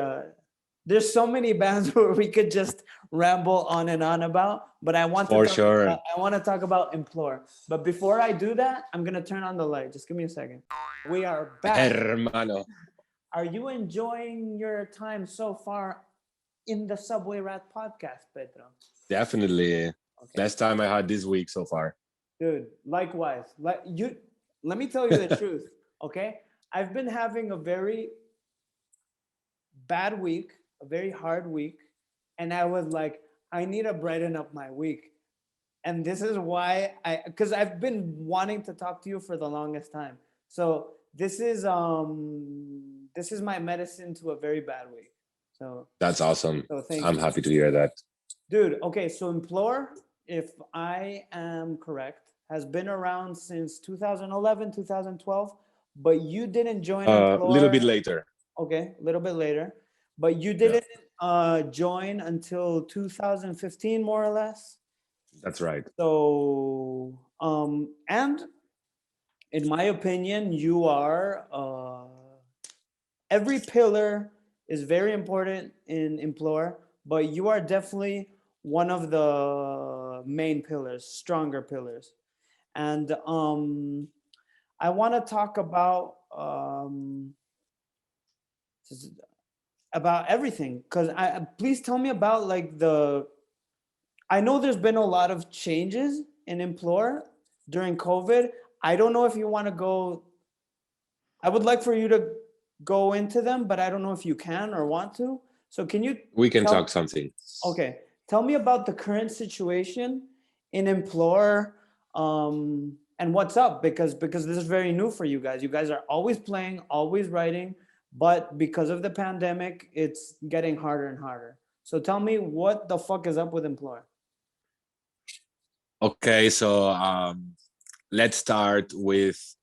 There's so many bands where we could just ramble on and on about, but I want to talk about Implore. But before I do that, I'm gonna turn on the light. Just give me a second. We are back. Hermano. Are you enjoying your time so far in the Subway Rat podcast, Petro? Definitely. Okay. Best time I had this week so far. Dude, likewise. Let me tell you the truth, okay? I've been having a very bad week, a very hard week, and I was like, I need to brighten up my week. And this is why because I've been wanting to talk to you for the longest time. So this is my medicine to a very bad week. So that's awesome. So I'm happy to hear that. Dude, okay, so Implore, if I am correct, has been around since 2011, 2012, but you didn't join Implore. A little bit later. Okay, a little bit later. But you didn't join until 2015, more or less. That's right. So, and in my opinion, you are, every pillar is very important in Implore, but you are definitely one of the main pillars, stronger pillars. And I want to talk about everything, because please tell me about like I know there's been a lot of changes in Implore during COVID. I don't know if you want to go. I would like for you to go into them, but I don't know if you can or want to. So can you? We can talk something. Okay. Tell me about the current situation in Implore and what's up, because this is very new for you guys. You guys are always playing, always writing, but because of the pandemic, it's getting harder and harder. So tell me what the fuck is up with Implore. Okay, so let's start with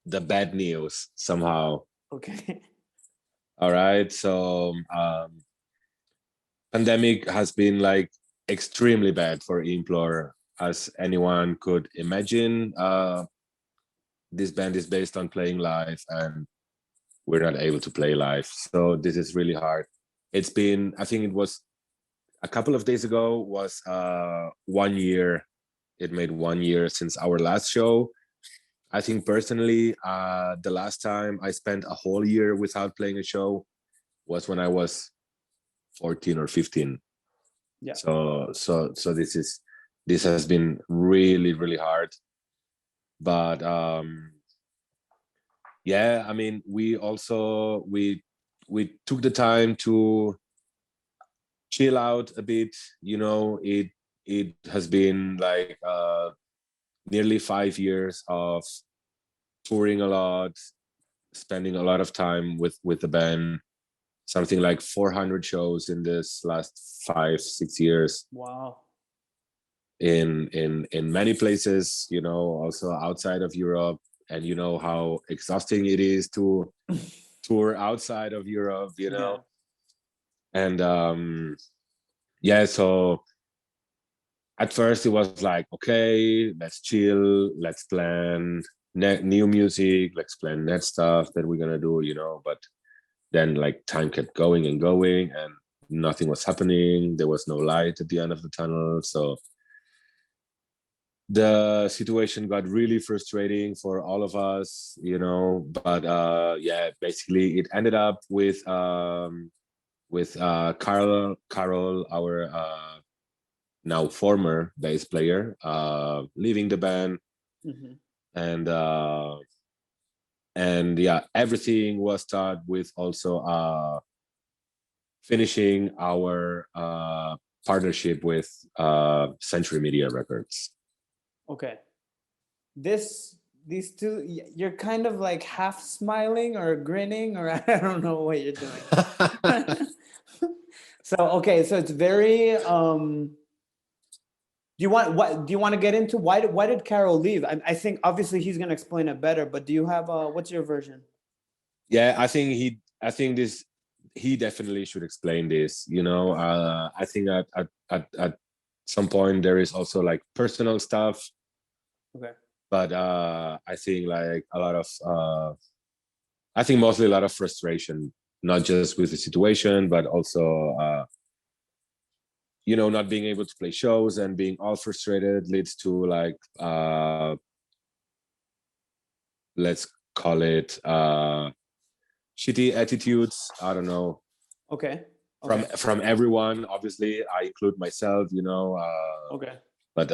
the bad news somehow. Okay. All right, so pandemic has been like extremely bad for Implore, as anyone could imagine. This band is based on playing live, and we're not able to play live. So this is really hard. It's been, I think it was a couple of days ago was 1 year. It made 1 year since our last show. I think personally, the last time I spent a whole year without playing a show was when I was 14 or 15. Yeah. So this has been really, really hard. But yeah, I mean, we took the time to chill out a bit. You know, it has been like nearly 5 years of touring a lot, spending a lot of time with the band, something like 400 shows in this last 5-6 years. Wow. In many places, you know, also outside of Europe, and you know how exhausting it is to tour outside of Europe, you know. And yeah, so at first it was like, okay, let's chill, let's plan new music, let's plan net stuff that we're gonna do, you know. But then like time kept going and going, and nothing was happening. There was no light at the end of the tunnel. So the situation got really frustrating for all of us, you know. But yeah, basically it ended up with Carol, our now former bass player, leaving the band. Mm-hmm. And yeah, everything was started with also finishing our partnership with Century Media Records. Okay. These two, you're kind of like half smiling or grinning, or I don't know what you're doing. So okay, so it's very do you want to get into why did Carol leave? I think obviously he's going to explain it better, but do you have what's your version? Yeah, I think he definitely should explain this, you know. I think at some point there is also like personal stuff. Okay. But I think like a lot of I think mostly a lot of frustration, not just with the situation, but also you know, not being able to play shows and being all frustrated leads to like let's call it shitty attitudes. I don't know. Okay. From everyone, obviously, I include myself, you know. Okay. But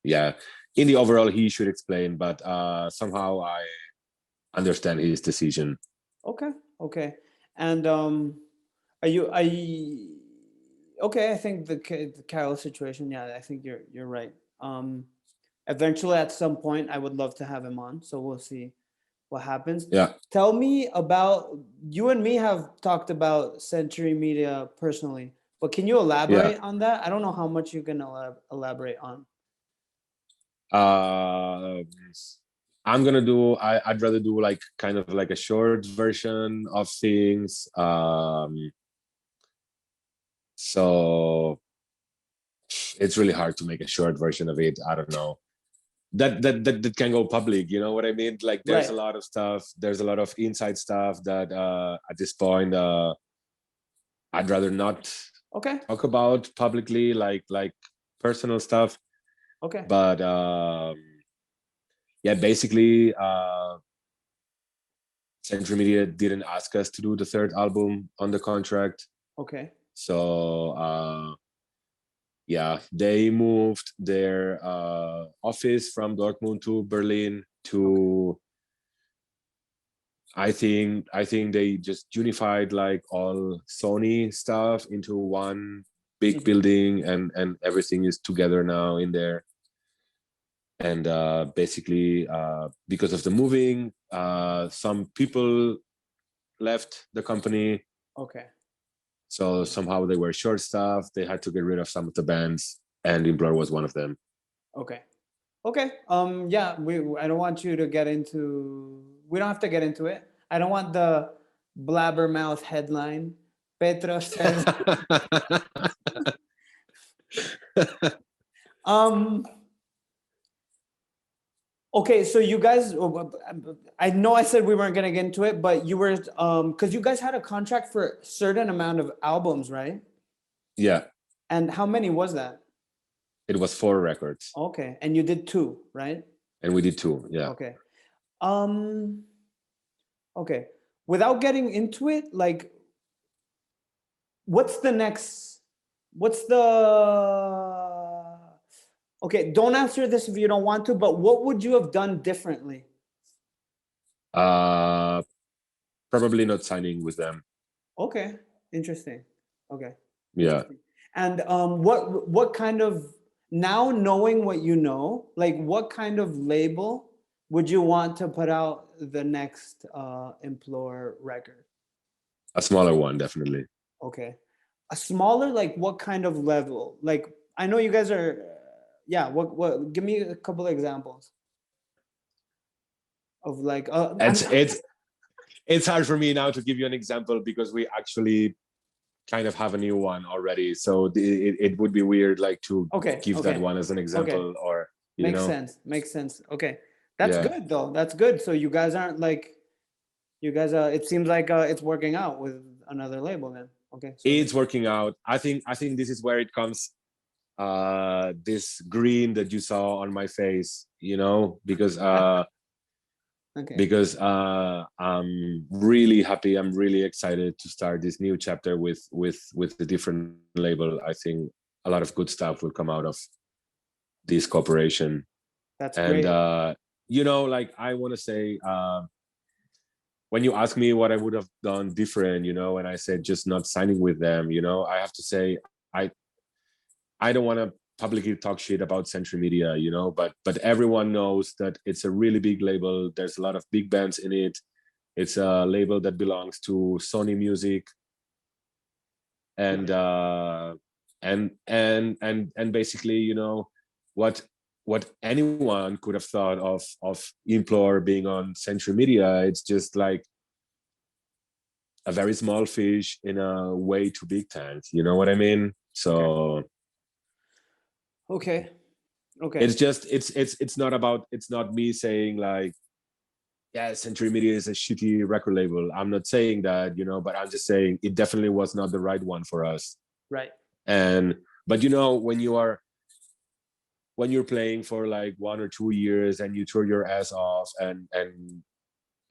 yeah, in the overall, he should explain. But somehow I understand his decision. Okay. And okay, I think the Carol situation, yeah, I think you're right. Eventually at some point I would love to have him on, so we'll see what happens. Yeah. Tell me about, you and me have talked about Century Media personally, but can you elaborate on that? I don't know how much you can elaborate on. I'm gonna do. I'd rather do like kind of like a short version of things. So it's really hard to make a short version of it. I don't know. That can go public. You know what I mean? Like there's a lot of stuff. There's a lot of inside stuff that at this point I'd rather not talk about publicly, like personal stuff. Okay. But yeah, basically Century Media didn't ask us to do the third album on the contract. Okay. So yeah, they moved their office from Dortmund to Berlin to I think they just unified like all Sony stuff into one big building, and everything is together now in there. And basically because of the moving, some people left the company. Okay. So somehow they were short staffed. They had to get rid of some of the bands, and Implore was one of them. Okay. Yeah, I don't want you to get into, we don't have to get into it. I don't want the blabbermouth headline. Petro says Okay, so you guys, I know I said we weren't gonna get into it, but you were, because you guys had a contract for a certain amount of albums, right? Yeah, And how many was that? it was 4 records, Okay, and you did 2, right? and we did 2. Yeah. Okay. Um, okay. Without getting into it, like, what's the next, what's the, okay, don't answer this if you don't want to, but what would you have done differently? Probably not signing with them. Okay, interesting. Okay. Yeah. And what kind of, now knowing what you know, like what kind of label would you want to put out the next Implore record? A smaller one, definitely. Okay. A smaller, like what kind of level? Like I know you guys are, yeah, what give me a couple of examples of like It's hard for me now to give you an example because we actually kind of have a new one already, so it would be weird like to give that one as an example, or makes sense. Okay, that's good though. That's good. So you guys aren't like, you guys it seems like it's working out with another label then. Okay, so it's working out. I think this is where it comes, this green that you saw on my face, because because I'm really happy, I'm really excited to start this new chapter with the different label. I think a lot of good stuff will come out of this cooperation. That's great. And like I want to say, when you ask me what I would have done different, and I said just not signing with them, I have to say I don't want to publicly talk shit about Century Media, but everyone knows that it's a really big label. There's a lot of big bands in it. It's a label that belongs to Sony Music, and basically, what anyone could have thought of Implore being on Century Media, it's just like a very small fish in a way too big tank. You know what I mean? So. Okay. It's just it's not me saying like, yeah, Century Media is a shitty record label. I'm not saying that, but I'm just saying it definitely was not the right one for us. Right. But when you're playing for like 1 or 2 years and you tour your ass off and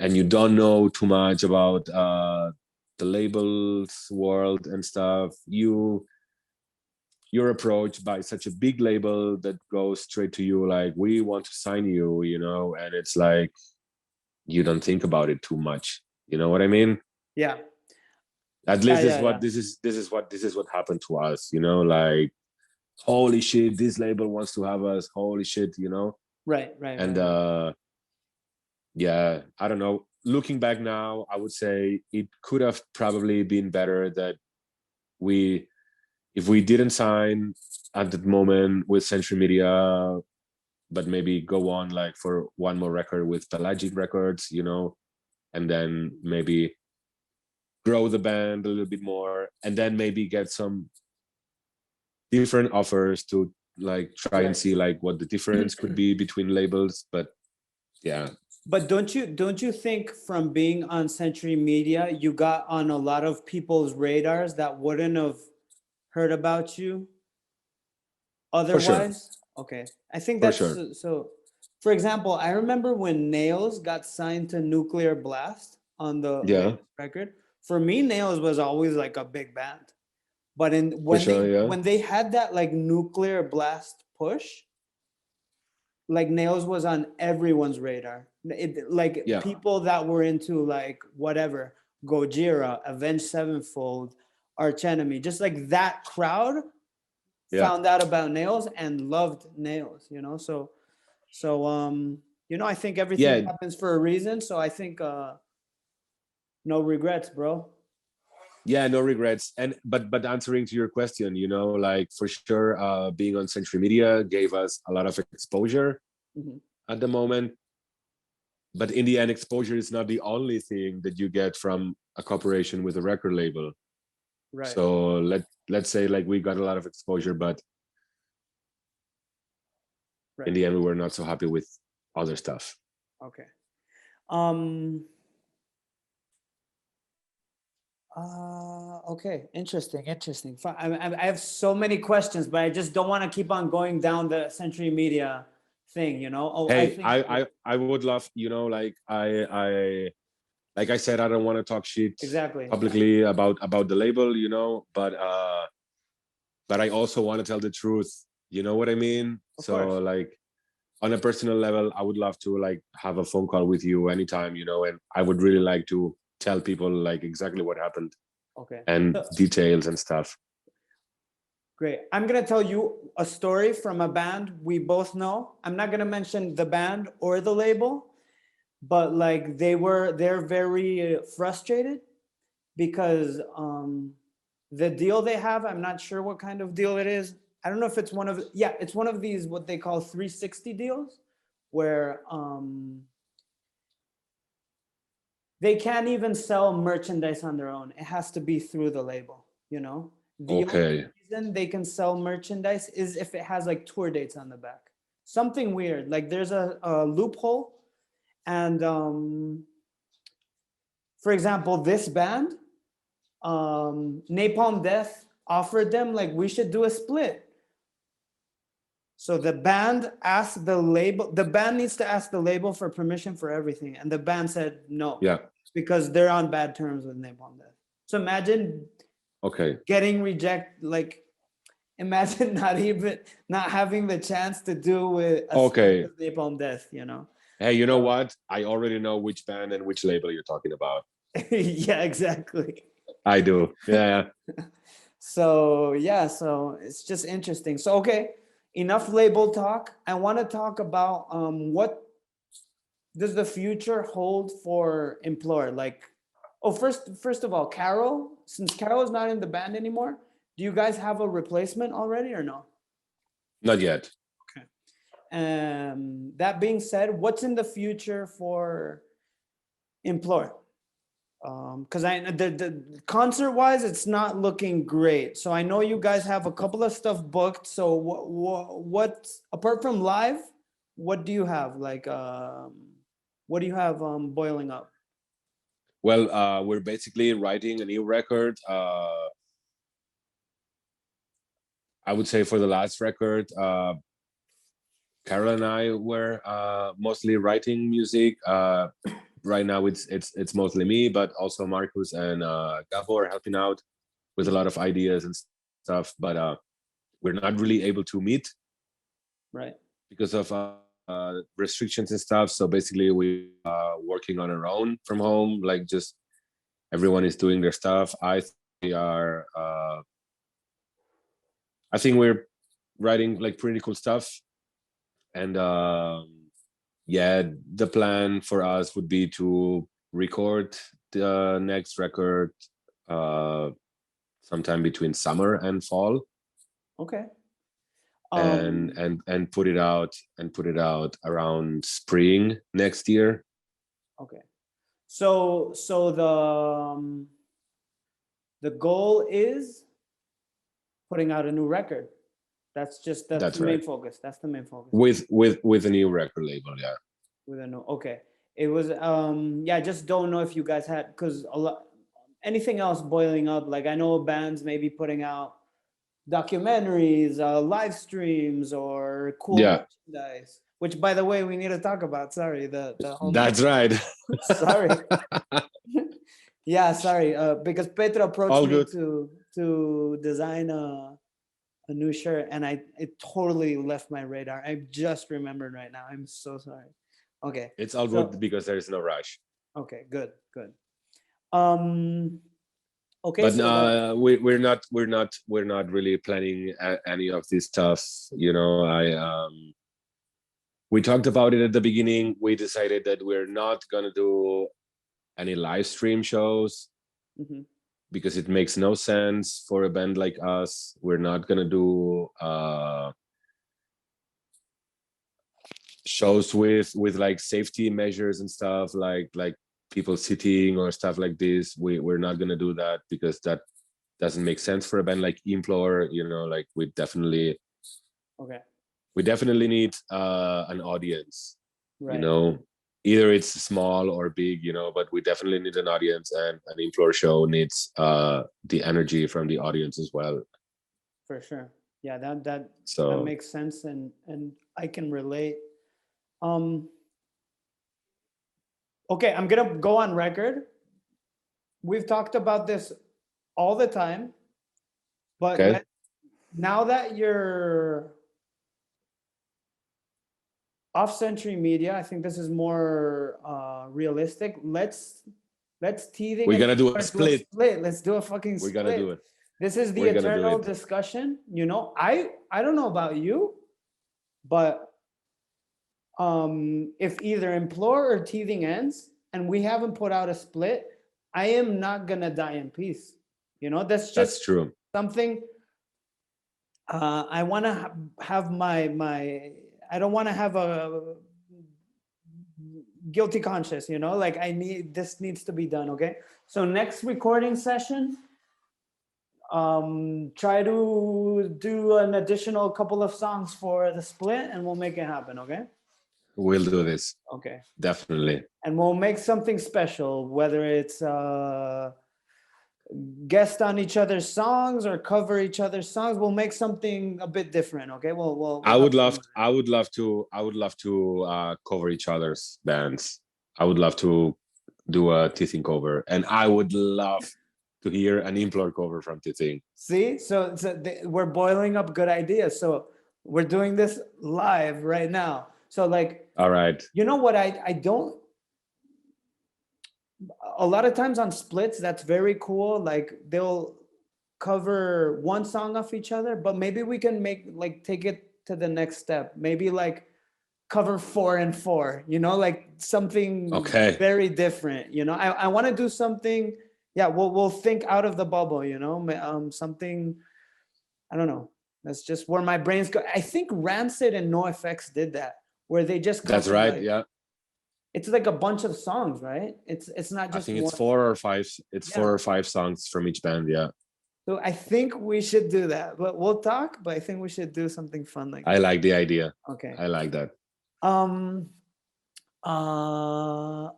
you don't know too much about the labels world and stuff, you're approached by such a big label that goes straight to you like, we want to sign you, and it's like you don't think about it too much. You know what I mean? Yeah. At least this is what happened to us, like, holy shit, this label wants to have us, holy shit, Right. And yeah, I don't know, looking back now, I would say it could have probably been better that if we didn't sign at that moment with Century Media, but maybe go on like for one more record with Pelagic Records, and then maybe grow the band a little bit more, and then maybe get some different offers to like try and see like what the difference could be between labels. But yeah. But don't you think from being on Century Media, you got on a lot of people's radars that wouldn't have heard about you otherwise? For sure. Okay, I think that's so. For example, I remember when Nails got signed to Nuclear Blast on the record. For me, Nails was always like a big band, but when they had that like Nuclear Blast push, like Nails was on everyone's radar. People that were into like whatever, Gojira, Avenged Sevenfold, Arch Enemy, just like that crowd found out about Nails and loved Nails, So I think everything happens for a reason. So I think no regrets, bro. Yeah, no regrets. And but answering to your question, like for sure, being on Century Media gave us a lot of exposure at the moment. But in the end, exposure is not the only thing that you get from a cooperation with a record label. Right. So let's say like we got a lot of exposure, but in the end we were not so happy with other stuff. Okay. Okay. Interesting. I have so many questions, but I just don't want to keep on going down the Century Media thing, you know. Oh, Hey, I would love, you know, like I said, I don't want to talk shit exactly publicly about the label, you know, but I also want to tell the truth. You know what I mean? Of So course. like on a personal level, I would love to like have a phone call with you anytime, you know, and I would really like to tell people like exactly what happened. Okay. And details and stuff. Great. I'm going to tell you a story from a band we both know. I'm not going to mention the band or the label, but like they're very frustrated because the deal they have, I'm not sure what kind of deal it is. I don't know if it's it's one of these, what they call 360 deals, where they can't even sell merchandise on their own. It has to be through the label, you know? The only reason they can sell merchandise is if it has like tour dates on the back. Something weird. Like there's a loophole. And for example, this band, Napalm Death offered them like, we should do a split. So the band asked the label, the band needs to ask the label for permission for everything. And the band said no. Yeah. Because they're on bad terms with Napalm Death. So imagine getting rejected, like imagine not having the chance to do with Napalm Death, you know. Hey, you know what? I already know which band and which label you're talking about. Yeah, exactly. I do. Yeah. So it's just interesting. So okay, enough label talk. I want to talk about what does the future hold for Implore? Like, first of all, Carol, since Carol is not in the band anymore, do you guys have a replacement already or no? Not yet. Okay. That being said, what's in the future for Implore? Because the concert wise, it's not looking great. So I know you guys have a couple of stuff booked. So what apart from live, what do you have? Like, what do you have boiling up? Well, we're basically writing a new record. I would say for the last record, Carol and I were mostly writing music. Right now, it's mostly me, but also Marcus and Gabo are helping out with a lot of ideas and stuff. But we're not really able to meet, right? Because of restrictions and stuff. So basically, we are working on our own from home. Like just everyone is doing their stuff. I think we're writing like pretty cool stuff. And the plan for us would be to record the next record sometime between summer and fall. Okay. And put it out around spring next year. Okay. So the goal is putting out a new record. That's the main focus. That's the main focus. With a new record label, yeah. With a new, okay. It was I just don't know if you guys had, because anything else boiling up. Like I know bands maybe putting out documentaries, live streams, or cool merchandise. Which, by the way, we need to talk about. Sorry, the whole. That's right. Sorry. Yeah, sorry. Because Petro approached me to design a new shirt, and it totally left my radar. I just remembered right now. I'm so sorry. Okay. It's all good because there is no rush. Okay, good. Okay, but we're not really planning any of this stuff. You know, we talked about it at the beginning. We decided that we're not gonna do any live stream shows. Mm-hmm. Because it makes no sense for a band like us. We're not gonna do shows with like safety measures and stuff, like people sitting or stuff like this. We're not gonna do that because that doesn't make sense for a band like Implore. You know, like we definitely need an audience. Right. Either it's small or big, but we definitely need an audience, and an Implore show needs the energy from the audience as well. For sure. Yeah, that So makes sense, and I can relate. Um okay, I'm gonna go on record. We've talked about this all the time, but okay, now that you're off-century media, I think this is more realistic. Let's teething we're and gonna do a do a split. split. Let's do a fucking We're gonna split. do it. This is the We're gonna do eternal it. discussion. I don't know about you, but if either Implore or teething ends and we haven't put out a split, I am not gonna die in peace. That's That's just true. something. I want to have my I don't want to have a guilty conscience. Like this needs to be done. Okay, so next recording session, try to do an additional couple of songs for the split, and we'll make it happen. Okay. We'll do this. Okay. Definitely. And we'll make something special, whether it's guest on each other's songs or cover each other's songs. We'll make something a bit different. Okay. We'll I would love to cover each other's bands. I would love to do a Teething cover, and I would love to hear an Implore cover from Teething. See, so we're boiling up good ideas. So we're doing this live right now. So all right, you know what? I don't. A lot of times on splits, that's very cool. Like they'll cover one song off each other, but maybe we can take it to the next step. Maybe cover 4 and 4, like something very different. I want to do something. Yeah, we'll think out of the bubble, something, I don't know. That's just where my brain's go. I think Rancid and NoFX did that, where they just covered, that's right. Yeah, it's like a bunch of songs, right? It's not just I think it's one. 4 or 5. It's 4 or 5 songs from each band. Yeah. So I think we should do that, but we'll talk. But I think we should do something fun like that. I like the idea. Okay. I like that.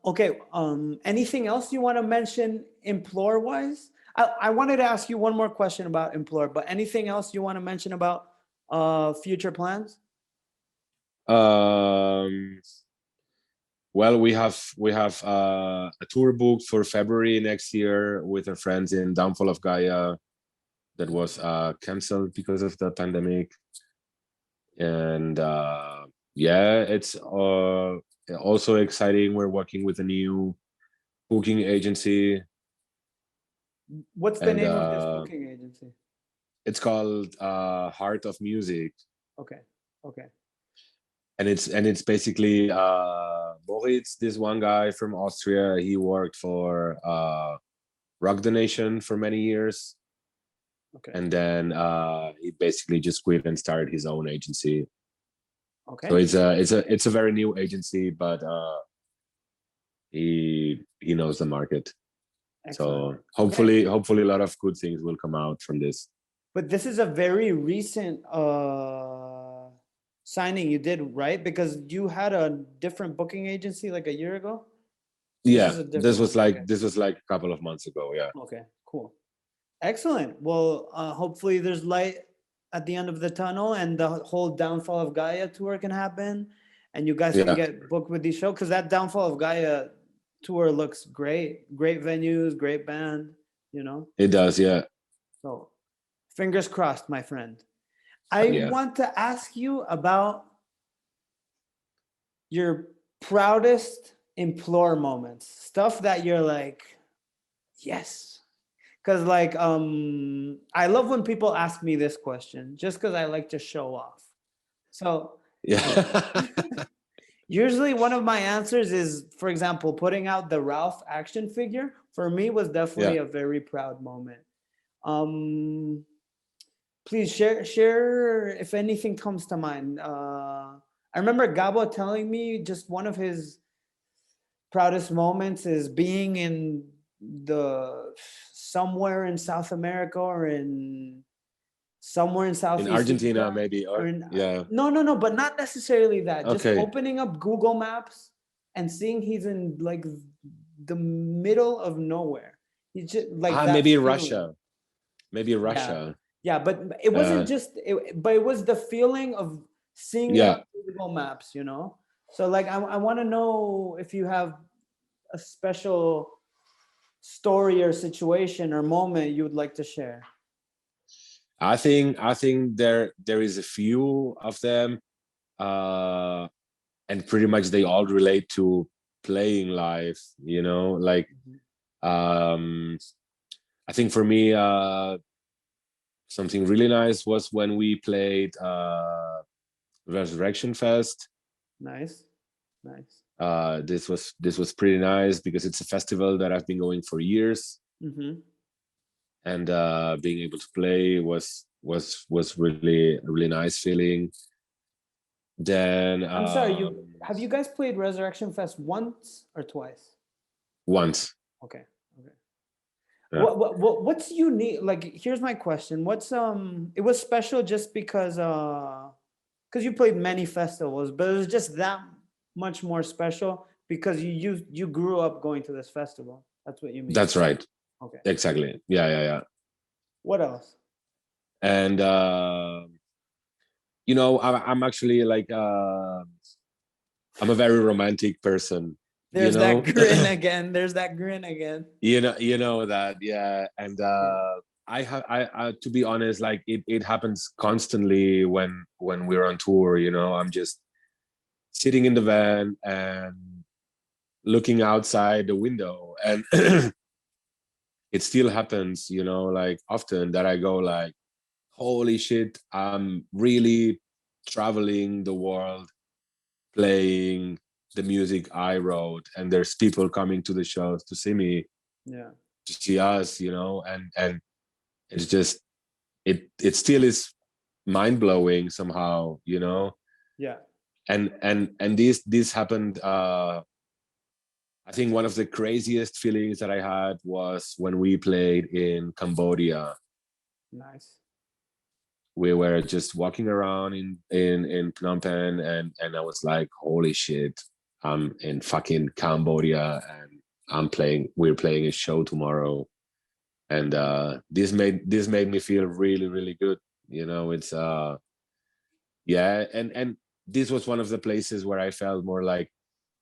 Okay. Anything else you want to mention Implore wise? I wanted to ask you one more question about Implore, but anything else you want to mention about future plans? Well, we have a tour booked for February next year with our friends in Downfall of Gaia that was canceled because of the pandemic. And yeah, it's also exciting. We're working with a new booking agency. What's the name of this booking agency? It's called Heart of Music. Okay. And it's basically Moritz, this one guy from Austria. He worked for Rock Donation for many years. Okay. And then he basically just quit and started his own agency. Okay. So it's a very new agency, but he knows the market. Excellent. So hopefully a lot of good things will come out from this. But this is a very recent signing you did, right? Because you had a different booking agency like a year ago. This was like a couple of months ago. Yeah. Okay, cool. Excellent. Well, hopefully there's light at the end of the tunnel, and the whole Downfall of Gaia tour can happen, and you guys can get booked with these shows, because that Downfall of Gaia tour looks great. Great venues, great band, It does, yeah. So fingers crossed, my friend. I want to ask you about your proudest Implore moments, stuff that you're like, yes. Because I love when people ask me this question, just because I like to show off. So usually one of my answers is, for example, putting out the Ralph action figure for me was definitely a very proud moment. Please share if anything comes to mind. I remember Gabo telling me just one of his proudest moments is being in somewhere in South America or in somewhere in In Southeast Argentina, Asia, maybe, or or in, yeah. no, but not necessarily that. Just Okay. opening up Google Maps and seeing he's in like the middle of nowhere. He's just like that Maybe feeling. Russia. Maybe Yeah, Russia. yeah, but it wasn't just. But it was the feeling of seeing it on Yeah. Google Maps. You know, so like I want to know if you have a special story or situation or moment you would like to share. I think there is a few of them, and pretty much they all relate to playing live. You know, like I think for me, something really nice was when we played Resurrection Fest. Nice. This was pretty nice because it's a festival that I've been going for years, and being able to play was really really nice feeling. Then I'm sorry, have you guys played Resurrection Fest once or twice? Once. Okay. Yeah. What's unique? Like, here's my question. What's it was special just because you played many festivals, but it was just that much more special because you grew up going to this festival. That's what you mean. That's right. Okay. Exactly. Yeah. What else? And you know, I'm actually like I'm a very romantic person. There's you know? that grin again. There's that grin again. You know that, yeah. And I to be honest, like it happens constantly when we're on tour. You know, I'm just sitting in the van and looking outside the window, and it still happens. You know, like often that I go like, holy shit, I'm really traveling the world playing the music I wrote, and there's people coming to the shows to see me, to see us, you know, and it's just it still is mind-blowing somehow, you know. And this happened. I think one of the craziest feelings that I had was when we played in Cambodia. Nice. We were just walking around in Phnom Penh, and I was like, holy shit, I'm in fucking Cambodia, and we're playing a show tomorrow. And this made me feel really, really good. You know, it's yeah, and this was one of the places where I felt more like,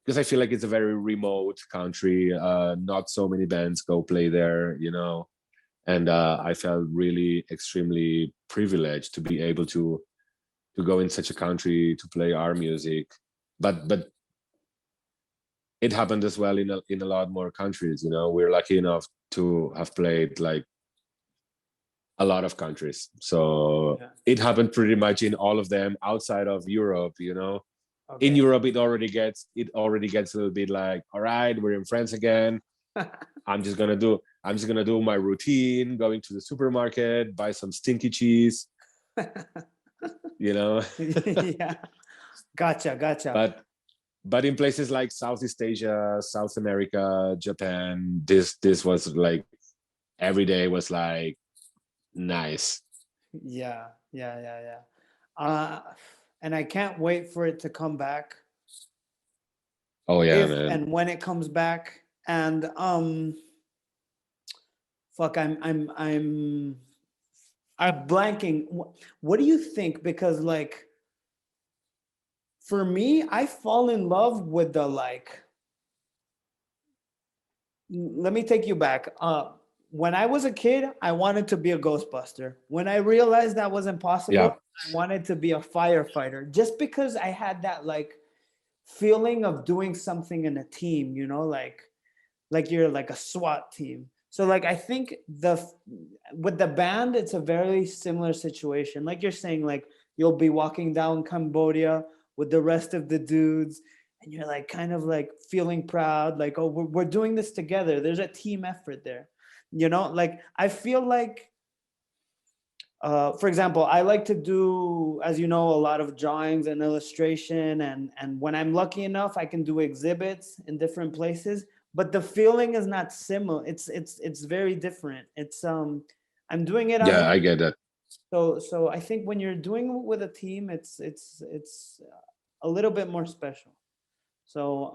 because I feel like it's a very remote country, not so many bands go play there, you know. And I felt really extremely privileged to be able to go in such a country to play our music. But it happened as well in a lot more countries. You know, we're lucky enough to have played like a lot of countries. So it happened pretty much in all of them outside of Europe. You know, in Europe it already gets a little bit like, all right, we're in France again. I'm just gonna do my routine, going to the supermarket, buy some stinky cheese, you know. Yeah, gotcha. But in places like Southeast Asia, South America, Japan, this was like every day was like nice. Yeah. And I can't wait for it to come back. Oh yeah, if man. And when it comes back. And fuck, I'm blanking. What do you think? Because like, for me, I fall in love with the like. Let me take you back. When I was a kid, I wanted to be a Ghostbuster. When I realized that was impossible, I wanted to be a firefighter. Just because I had that like feeling of doing something in a team, you know, like you're like a SWAT team. So like I think with the band, it's a very similar situation. Like you're saying, like you'll be walking down Cambodia with the rest of the dudes, and you're like kind of like feeling proud, like, oh, we're doing this together. There's a team effort there, you know. Like I feel like, for example, I like to do, as you know, a lot of drawings and illustration, and when I'm lucky enough, I can do exhibits in different places. But the feeling is not similar. It's very different. It's I'm doing it. Yeah, I get that. So I think when you're doing it with a team, it's a little bit more special. So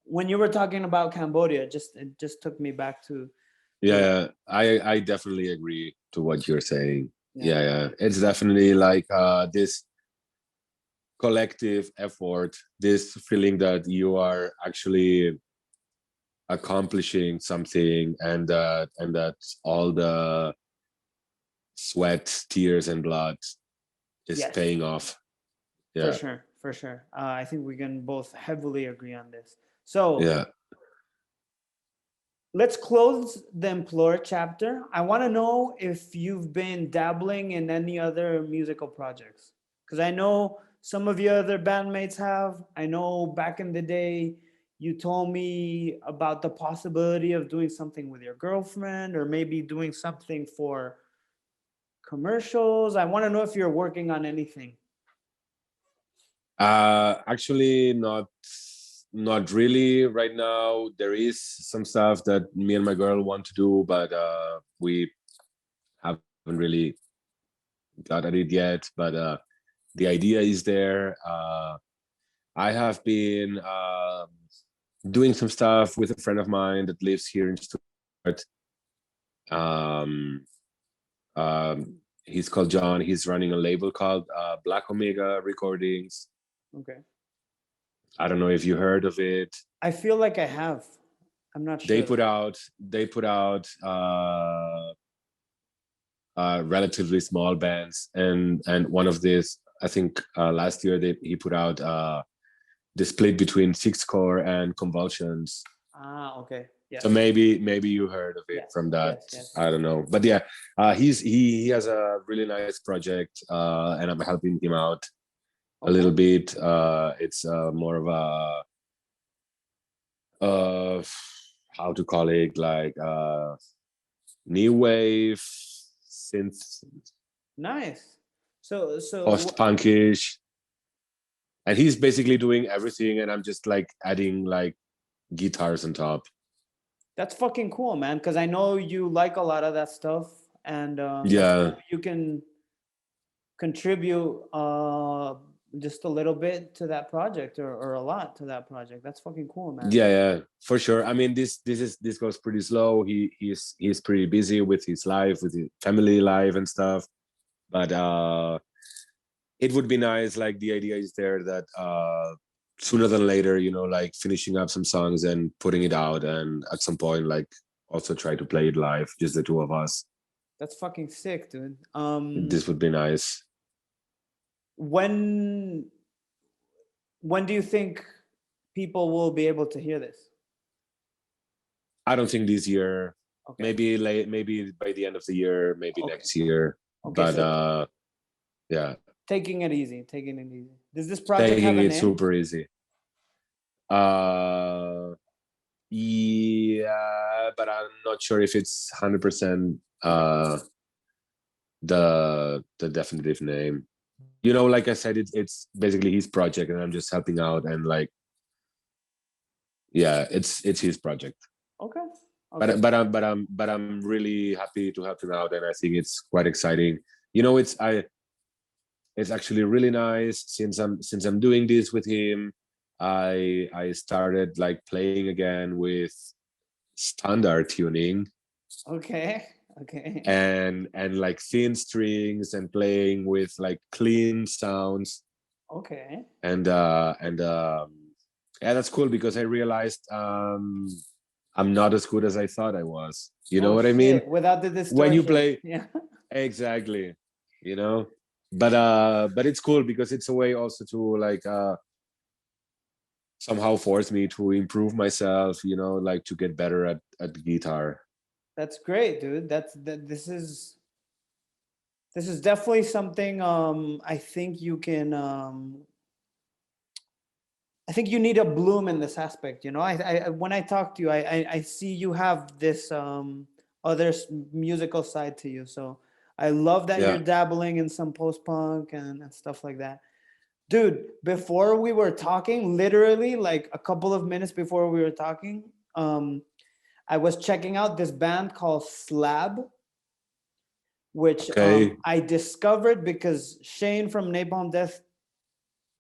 when you were talking about Cambodia, it just took me back to Yeah, I definitely agree to what you're saying. Yeah. Yeah, it's definitely like this collective effort, this feeling that you are actually accomplishing something, and that all the sweat, tears, and blood is Yes. paying off. For Yeah, sure, for sure. I think we can both heavily agree on this. So yeah. let's close the Implore chapter. I want to know if you've been dabbling in any other musical projects, because I know some of your other bandmates have. I know back in the day you told me about the possibility of doing something with your girlfriend, or maybe doing something for commercials. I want to know if you're working on anything. Actually, not really right now. There is some stuff that me and my girl want to do, but we haven't really got at it yet. But the idea is there. I have been doing some stuff with a friend of mine that lives here in Stuttgart. Um, he's called John. He's running a label called Black Omega Recordings. Okay. I don't know if you heard of it. I feel like I have. I'm not sure. They put out relatively small bands, and one of these, I think last year he put out the split between Six Core and Convulsions. Okay. Yes. So maybe you heard of it from that. Yes. I don't know, but yeah, he has a really nice project, and I'm helping him out a little bit. It's more of a how to call it, like new wave synth, Nice. So post-punkish, and he's basically doing everything, and I'm just like adding like guitars on top. that's fucking cool, man, because I know you like a lot of that stuff, and Yeah, you can contribute just a little bit to that project, or a lot to that project. That's fucking cool, man. yeah, for sure. I mean, this goes pretty slow. He's pretty busy with his life, with his family life and stuff, but it would be nice. Like, the idea is there that sooner than later, like finishing up some songs and putting it out, and at some point, like, also try to play it live, just the two of us. That's fucking sick, dude. This would be nice. When do you think people will be able to hear this? I don't think this year. Okay. Maybe late, maybe by the end of the year, maybe next year. Okay, But so yeah, taking it easy. Does this project taking have a it name? super easy. Yeah, but I'm not sure if it's 100% the definitive name. Like I said, it's basically his project, and I'm just helping out, and like, yeah, it's his project. Okay. But I'm really happy to help him out, and I think it's quite exciting. It's actually really nice since I'm doing this with him. I started like playing again with standard tuning. Okay. And like thin strings, and playing with like clean sounds. Okay. And yeah, that's cool, because I realized I'm not as good as I thought I was. You know what I mean? Without the distortion. When you play, yeah. exactly. But it's cool, because it's a way also to like somehow force me to improve myself, like to get better at the guitar. That's great, dude. This is definitely something I think you can I think you need a bloom in this aspect, I when I talk to you, I see you have this other musical side to you. So I love that you're dabbling in some post-punk and stuff like that. Dude, before we were talking, literally like a couple of minutes before we were talking, I was checking out this band called Slab. which Okay. I discovered because Shane from Napalm Death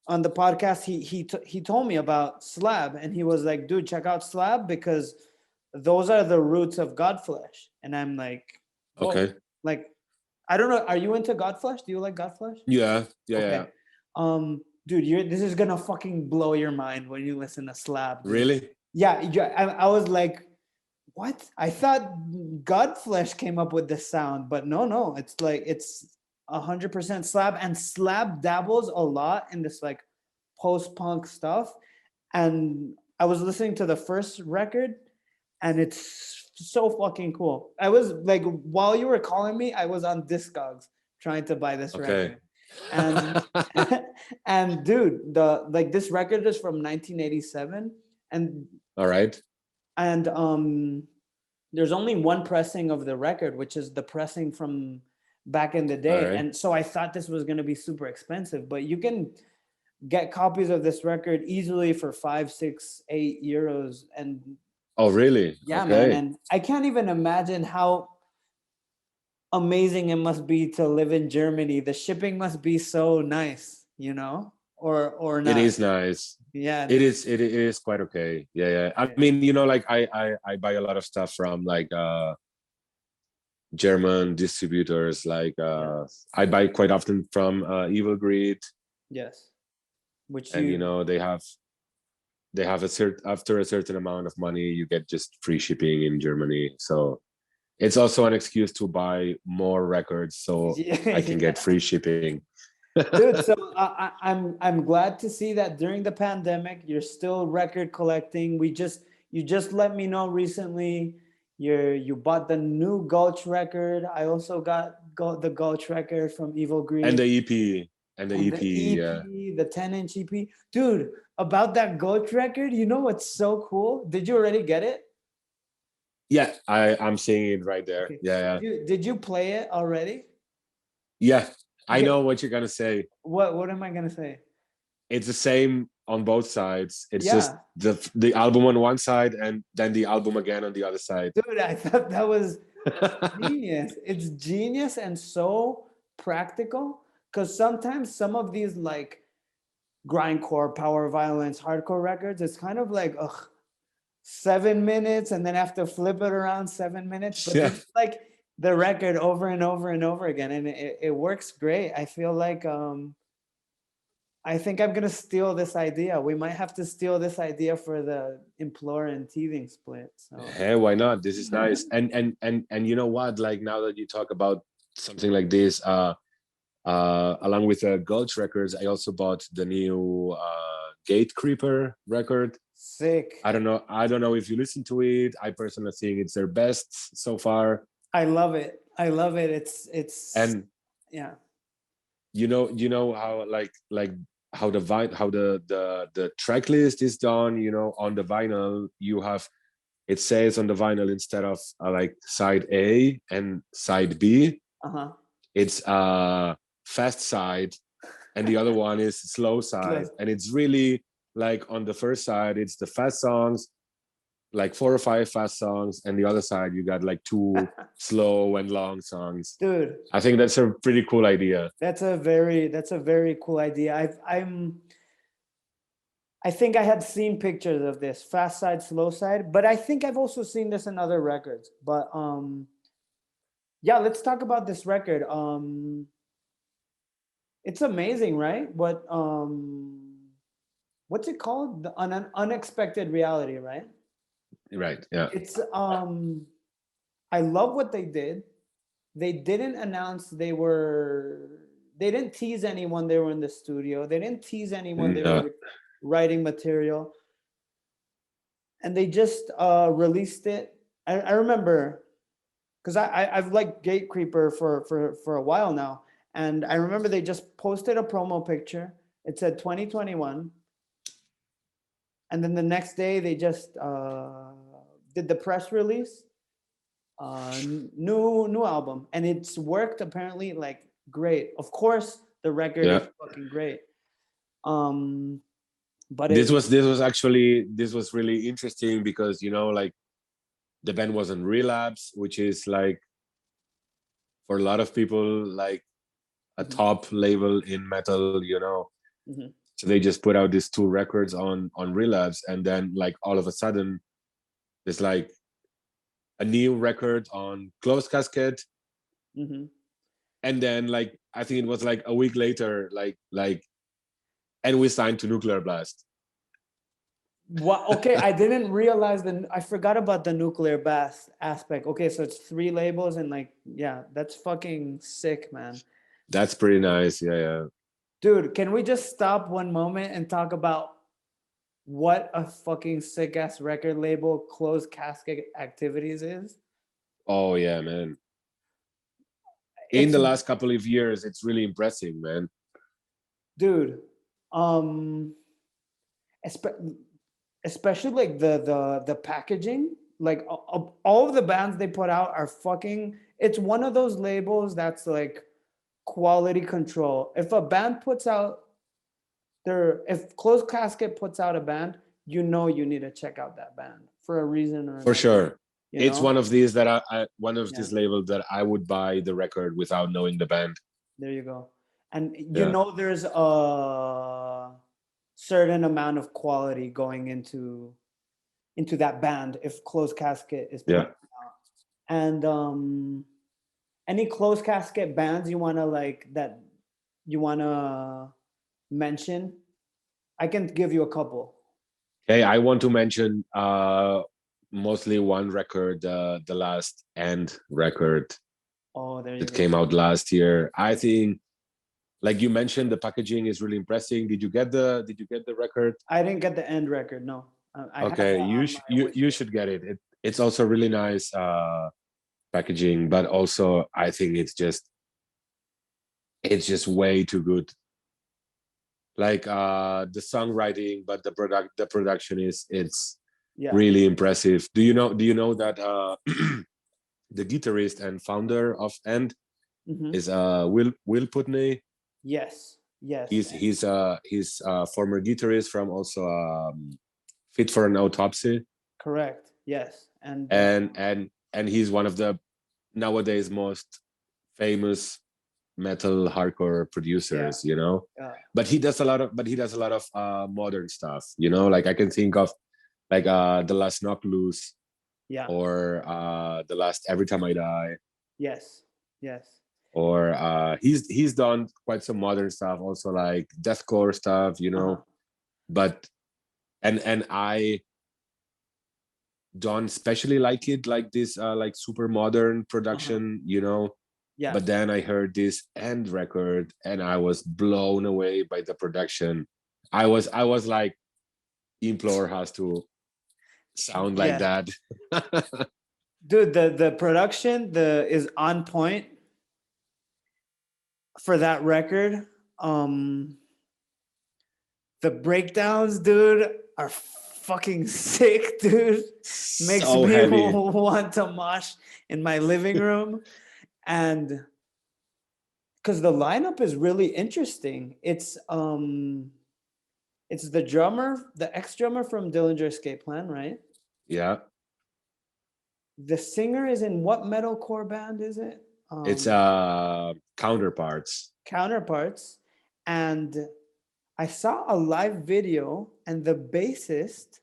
on the podcast, he told me about Slab, and he was like, dude, check out Slab because those are the roots of Godflesh. And I'm like, whoa. Okay. Like, I don't know, are you into Godflesh? Do you like Godflesh? Yeah. Okay. Dude, this is gonna fucking blow your mind when you listen to Slab, dude. Really? Yeah, I was like, what? I thought Godflesh came up with this sound, but no, it's like it's 100% Slab, and Slab dabbles a lot in this like post-punk stuff. And I was listening to the first record, and it's so fucking cool. I was like, while you were calling me, I was on Discogs trying to buy this record. And and dude, this record is from 1987, and all right. And there's only one pressing of the record, which is the pressing from back in the day. Right. And so I thought this was going to be super expensive, but you can get copies of this record easily for 5, 6, 8 euros. And oh, really? yeah, okay. man. And I can't even imagine how amazing it must be to live in Germany. The shipping must be so nice, you know, or not. It is nice. Yeah, it is quite okay. Yeah. I mean, you know, like I buy a lot of stuff from like German distributors. Like I buy quite often from Evil Greed. Yes. Which and you know they have after a certain amount of money you get just free shipping in Germany. So it's also an excuse to buy more records so I can get free shipping. Dude, so I'm glad to see that during the pandemic you're still record collecting. You just let me know recently you bought the new Gulch record. I also got the Gulch record from Evil Greed. And the EP. Yeah. The 10-inch EP. Dude, about that Gulch record, you know what's so cool? Did you already get it? Yeah, I'm seeing it right there. Okay. Yeah. Did you play it already? Yeah. I know what you're gonna say. What am I gonna say? It's the same on both sides. It's just the album on one side and then the album again on the other side. Dude, I thought that was genius. It's genius and so practical, because sometimes some of these like grindcore, power violence, hardcore records, it's kind of like 7 minutes and then have to flip it around 7 minutes. But it's like the record over and over and over again, and it works great. I feel like I think I'm gonna steal this idea. We might have to steal this idea for the Implore and Teething split. So. Hey, why not? This is nice. And you know what? Like now that you talk about something like this, along with Gulch Records, I also bought the new Gate Creeper record. Sick. I don't know if you listen to it. I personally think it's their best so far. I love it. It's and yeah. You know how like how the track list is done. You know, on the vinyl you have, it says on the vinyl, instead of like side A and side B, it's fast side, and the other one is slow side. And it's really like on the first side it's the fast songs, like 4 or 5 fast songs, and the other side you got like 2 slow and long songs. Dude, I think that's a pretty cool idea. That's a very cool idea. I think I had seen pictures of this fast side, slow side, but I think I've also seen this in other records. But yeah, let's talk about this record. It's amazing, right? What's it called? An Unexpected Reality, right? Right. Yeah. It's I love what they did. They didn't announce they didn't tease anyone they were in the studio. They didn't tease anyone they were writing material. And they just released it. I remember, because I've liked Gate Creeper for a while now. And I remember they just posted a promo picture. It said 2021. And then the next day they just did the press release. New album, and it's worked apparently like great. Of course, the record is fucking great. But this was really interesting because, you know, like the band was on Relapse, which is like, for a lot of people like a top label in metal, you know. Mhm. So they just put out these 2 records on Relapse, and then like all of a sudden there's like a new record on Closed Casket, Mhm. and then like I think it was like a week later, and we signed to Nuclear Blast. What? Okay, I didn't realize I forgot about the Nuclear Blast aspect. Okay, so it's 3 labels and like, yeah, that's fucking sick, man. That's pretty nice. Yeah. Dude, can we just stop one moment and talk about what a fucking sick ass record label Closed Casket Activities is? Oh yeah, man. In It's, the last couple of years, it's really impressive, man. dude, um, especially like the packaging, like all of the bands they put out are fucking. It's one of those labels that's like quality control. If a band puts out if Closed Casket puts out a band, you know you need to check out that band for a reason or For another. sure. You It's know? one of these that one of Yeah. these labels that I would buy the record without knowing the band. There you go. And you Yeah. know there's a certain amount of quality going into that band if Closed Casket is putting Yeah. it out. And any Closed Casket bands you wanna mention? I can give you a couple. Hey, I want to mention mostly one record, the last End record Oh, there you that go. came out last year. I think, like you mentioned, the packaging is really impressive. Did you get the record? I didn't get the End record, no. I have Okay, that on my wish you list. should get it. It's also really nice packaging, but also I think it's just way too good. Like the songwriting, but the production it's Yeah. really impressive. Do you know that the guitarist and founder of End Mhm. is Will Putney? Yes. He's former guitarist from also Fit for an Autopsy, Correct. Yes. And and he's one of the nowadays most famous metal hardcore producers, you know. But he does a lot of modern stuff, you know. Like I can think of like the last Knock Loose, yeah. or the last Every Time I Die, Yes. or he's done quite some modern stuff also, like deathcore stuff, you know. Uh-huh. But and I don't especially like it, like this like super modern production, you know. Yeah. But then I heard this End record and I was blown away by the production. I was like, Implore has to sound like Yeah. that. Dude, the production is on point for that record. The breakdowns, dude, are fucking sick, dude. Makes So me heavy. want to mosh in my living room. And because the lineup is really interesting. It's the drummer, the ex-drummer from Dillinger Escape Plan, right? Yeah. The singer is in what metalcore band is it? It's Counterparts. Counterparts. And I saw a live video, and the bassist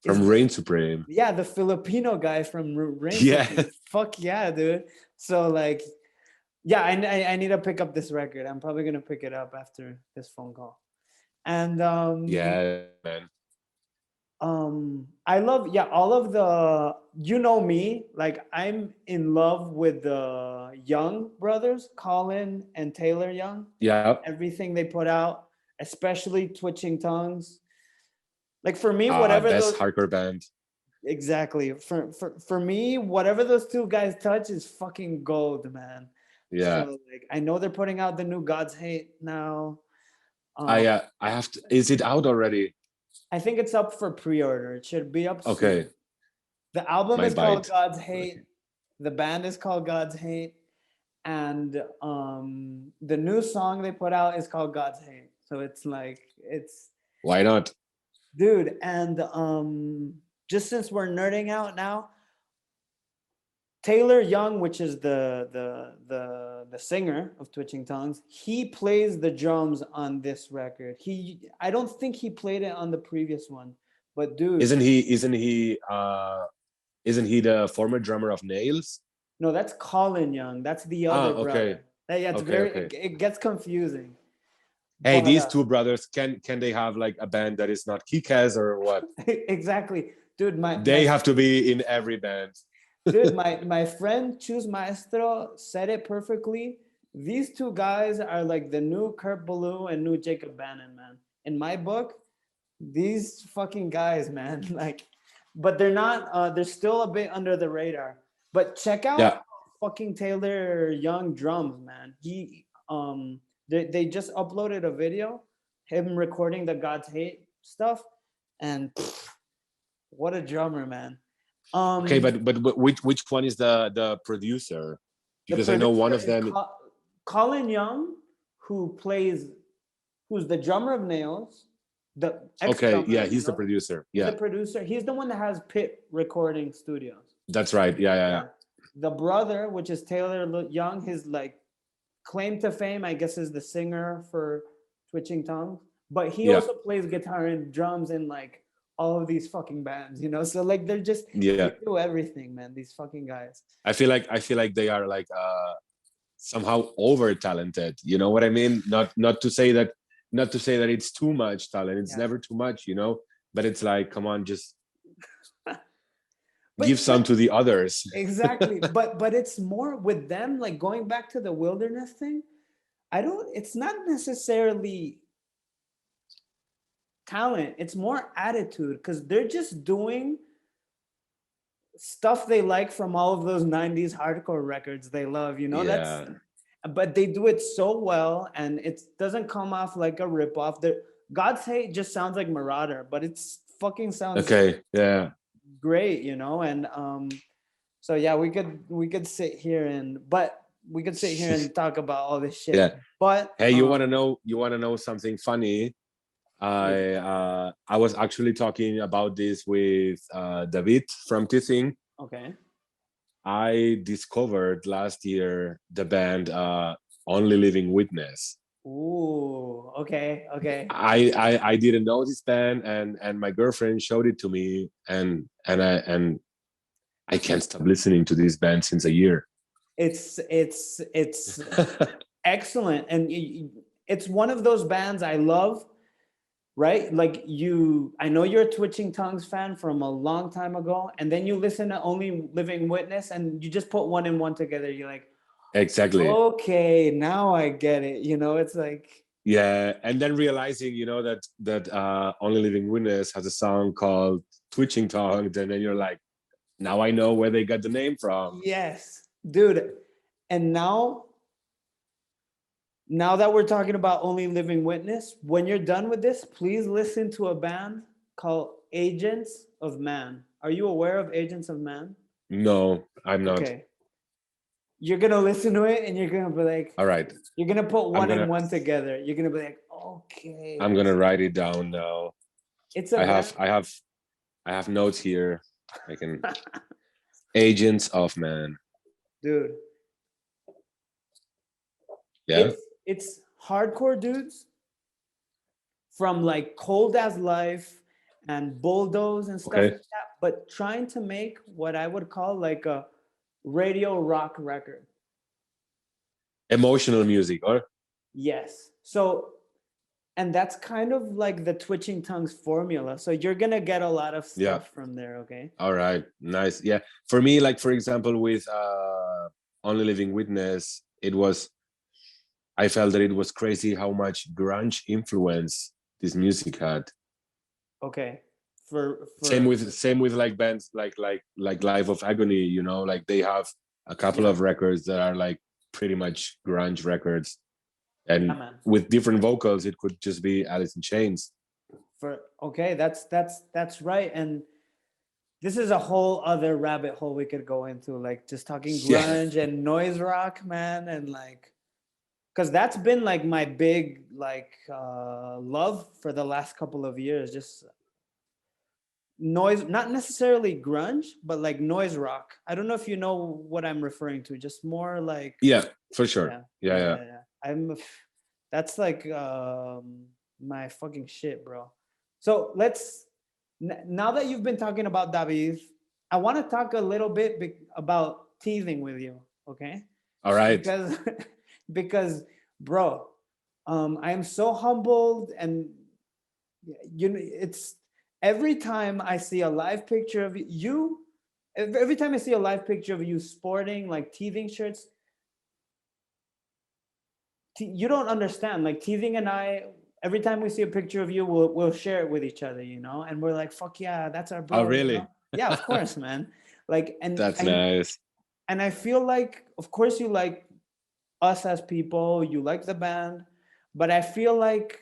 From Reign Supreme. Yeah, the Filipino guy from Rain. Yeah. Fuck yeah, dude. So like, yeah, I need to pick up this record. I'm probably gonna pick it up after this phone call. And Yeah, man. I love, yeah, all of the, you know me, like I'm in love with the Young brothers, Colin and Taylor Young. Yeah. Everything they put out, especially Twitching Tongues. Like for me, whatever best those hardcore band. Exactly. For me, whatever those two guys touch is fucking gold, man. Yeah. So like I know they're putting out the new God's Hate now. I have to. Is it out already? I think it's up for pre-order. It should be up soon. Okay. The album Might is buy called it. God's Hate. The band is called God's Hate. And the new song they put out is called God's Hate. So it's like Why not? dude, and just since we're nerding out now, Taylor Young, which is the singer of Twitching Tongues, he plays the drums on this record. I don't think he played it on the previous one, but dude, isn't he the former drummer of Nails? no, that's Colin Young. That's the other Okay. brother. Yeah, it's Okay. it gets confusing. Hey, But, these two brothers, can they have like a band that is not Kick-Ass or what? exactly, dude. They have to be in every band. Dude, my friend Chus Maestro said it perfectly. These two guys are like the new Kurt Ballou and new Jacob Bannon, man. In my book, these fucking guys, man. Like, but they're not. They're still a bit under the radar. But check out fucking Taylor Young drums, man. They just uploaded a video, him recording the God's Hate stuff, and what a drummer, man. Okay, but which one is the producer? Because I know one of them. Colin Young, who's the drummer of Nails. Okay, yeah, he's the producer. He's the producer. He's the one that has Pit Recording Studios. That's right. Yeah. The brother, which is Taylor Young, his like claim to fame, I guess, is the singer for Twitching Tongues. But he also plays guitar and drums in like all of these fucking bands, you know. So like they do everything, man. These fucking guys. I feel like they are like somehow over talented. You know what I mean? Not to say that it's too much talent. It's never too much, you know. But it's like, come on, just give some to the others. Exactly. But it's more with them, like going back to the wilderness thing. It's not necessarily talent, it's more attitude, because they're just doing stuff they like from all of those 90s hardcore records they love, you know. But they do it so well, and it doesn't come off like a ripoff. God's Hate just sounds like Marauder, but it's fucking sounds great, you know. And so yeah, we could sit here and talk about all this shit. Yeah. But hey, you want to know something funny? I was actually talking about this with David from Tithing. Okay. I discovered last year the band Only Living Witness. Ooh, okay. I didn't know this band, and my girlfriend showed it to me, and I can't stop listening to this band since a year. It's excellent, and it's one of those bands I love. Right? Like I know you're a Twitching Tongues fan from a long time ago, and then you listen to Only Living Witness and you just put one and one together. You're like, exactly. Okay, now I get it. You know, it's like, yeah. And then realizing, you know, that Only Living Witness has a song called Twitching Tongues, and then you're like, now I know where they got the name from. Yes, dude. And now that we're talking about Only Living Witness, when you're done with this, please listen to a band called Agents of Man. Are you aware of Agents of Man? No, I'm not. Okay. You're going to listen to it and you're going to be like, all right. You're going to put one and one together. You're going to be like, okay. I'm going to write it down now. I have notes here. I can Agents of Man. Dude. Yeah. It's hardcore dudes from like Cold as Life and Bulldoze and stuff like that, but trying to make what I would call like a radio rock record. Emotional music, or? Yes. So, and that's kind of like the Twitching Tongues formula. So you're going to get a lot of stuff from there, okay? All right. Nice. Yeah. For me, like, for example, with Only Living Witness, I felt that it was crazy how much grunge influence this music had. Okay. Same with like bands like Life of Agony, you know, like they have a couple of records that are like pretty much grunge records, and with different vocals, it could just be Alice in Chains. That's right. And this is a whole other rabbit hole we could go into, like just talking grunge and noise rock, man, and like, because that's been like my big like love for the last couple of years. Just noise, not necessarily grunge, but like noise rock. I don't know if you know what I'm referring to. Just more like Yeah, for sure. Yeah. That's like my fucking shit, bro. So let's now that you've been talking about David, I want to talk a little bit about teasing with you, okay? All right. Because bro, I am so humbled, and you know, it's every time I see a live picture of you, every time I see a live picture of you sporting like teething shirts, you don't understand. Like teething and I, every time we see a picture of you, we'll share it with each other, you know, and we're like, fuck yeah, that's our bro. Oh, really? You know? Yeah, of course, man. Like, and that's nice. And I feel like, of course, you like us as people, you like the band, but I feel like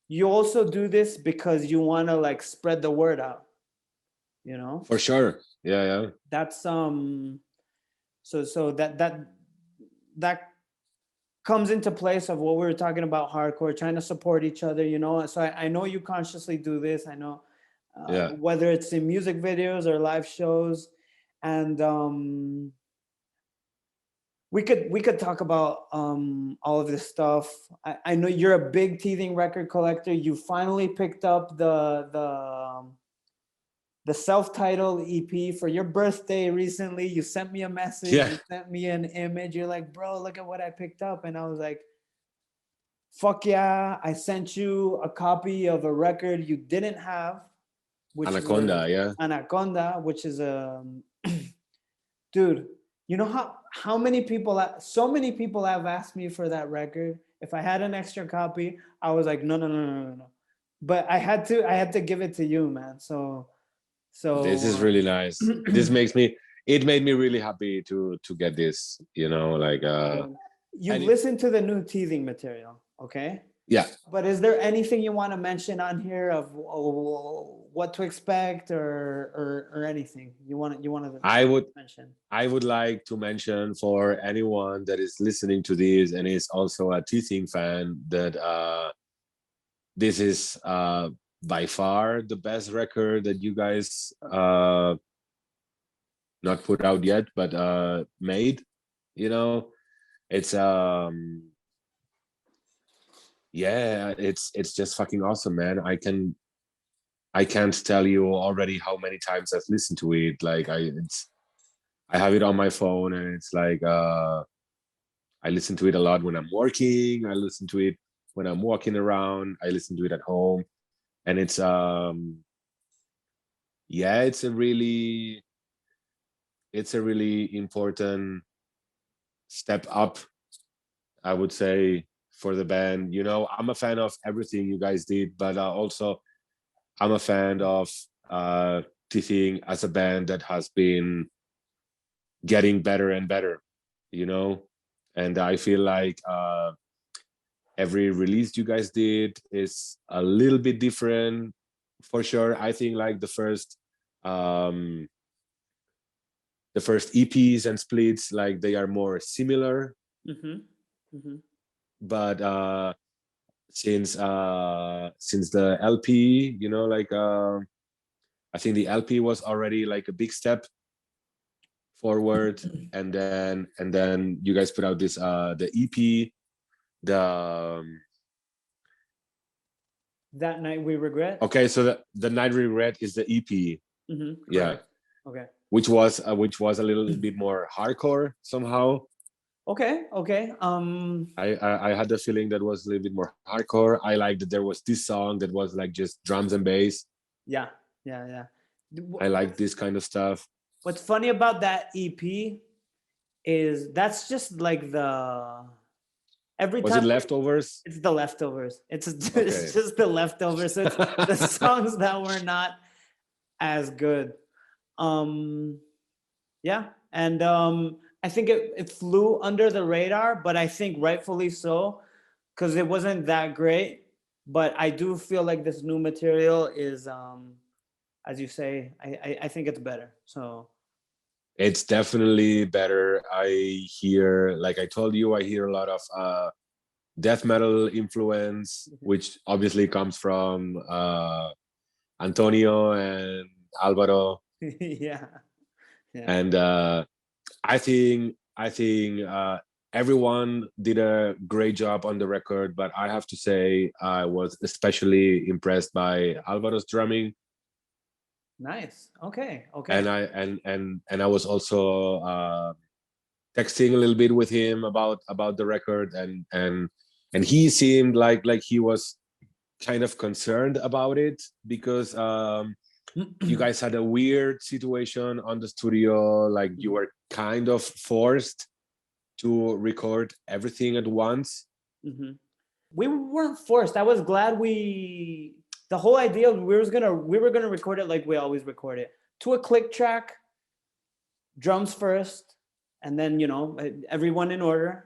you also do this because you want to like spread the word out, you know? For sure. Yeah. That's so that comes into place of what we were talking about, hardcore, trying to support each other, you know? So I know you consciously do this. I know whether it's in music videos or live shows, and we could talk about all of this stuff. I know you're a big teething record collector. You finally picked up the self-titled EP for your birthday recently. You sent me a message. Yeah. You sent me an image. You're like, bro, look at what I picked up. And I was like, fuck yeah. I sent you a copy of a record you didn't have. Which Anaconda, which is a... Dude, you know how many people, so many people have asked me for that record. If I had an extra copy, I was like, no. But I had to give it to you, man. So this is really nice. It made me really happy to get this, you know, like you've listened to the new teething material, okay? Yeah. But is there anything you want to mention on here of what to expect or anything you want to mention? I would like to mention for anyone that is listening to this and is also a teething fan that this is by far the best record that you guys not put out yet, but made, you know. It's yeah, it's just fucking awesome, man. I can't tell you already how many times I've listened to it. Like I have it on my phone, and it's like I listen to it a lot when I'm working. I listen to it when I'm walking around. I listen to it at home, and it's yeah, it's a really important step up, I would say, for the band. You know, I'm a fan of everything you guys did, but also I'm a fan of teething as a band that has been getting better and better, you know. And I feel like every release you guys did is a little bit different, for sure. I think like the first EPs and splits, like they are more similar. But since the LP, you know, like I think the LP was already like a big step forward, and then you guys put out this the EP, That Night We Regret. Okay, so the Night We Regret is the EP. Yeah. Okay. Which was a little bit more hardcore somehow. Okay. I had the feeling that was a little bit more hardcore. I liked that there was this song that was like just drums and bass. Yeah. I like this kind of stuff. What's funny about that EP is that's just like the Was it Leftovers? It's the Leftovers. It's just the Leftovers. So it's the songs that were not as good. Yeah, and I think it flew under the radar, but I think rightfully so, because it wasn't that great. But I do feel like this new material is, as you say, I think it's better. So it's definitely better. I hear, like I told you, I hear a lot of death metal influence, which obviously comes from Antonio and Alvaro. Yeah. And I think everyone did a great job on the record, but I have to say I was especially impressed by Alvaro's drumming. Nice. Okay. And I was also texting a little bit with him about the record, and he seemed like he was kind of concerned about it because you guys had a weird situation on the studio, like you were kind of forced to record everything at once. Mm-hmm. We weren't forced. I was glad the whole idea we were gonna record it like we always record it, to a click track, drums first, and then everyone in order.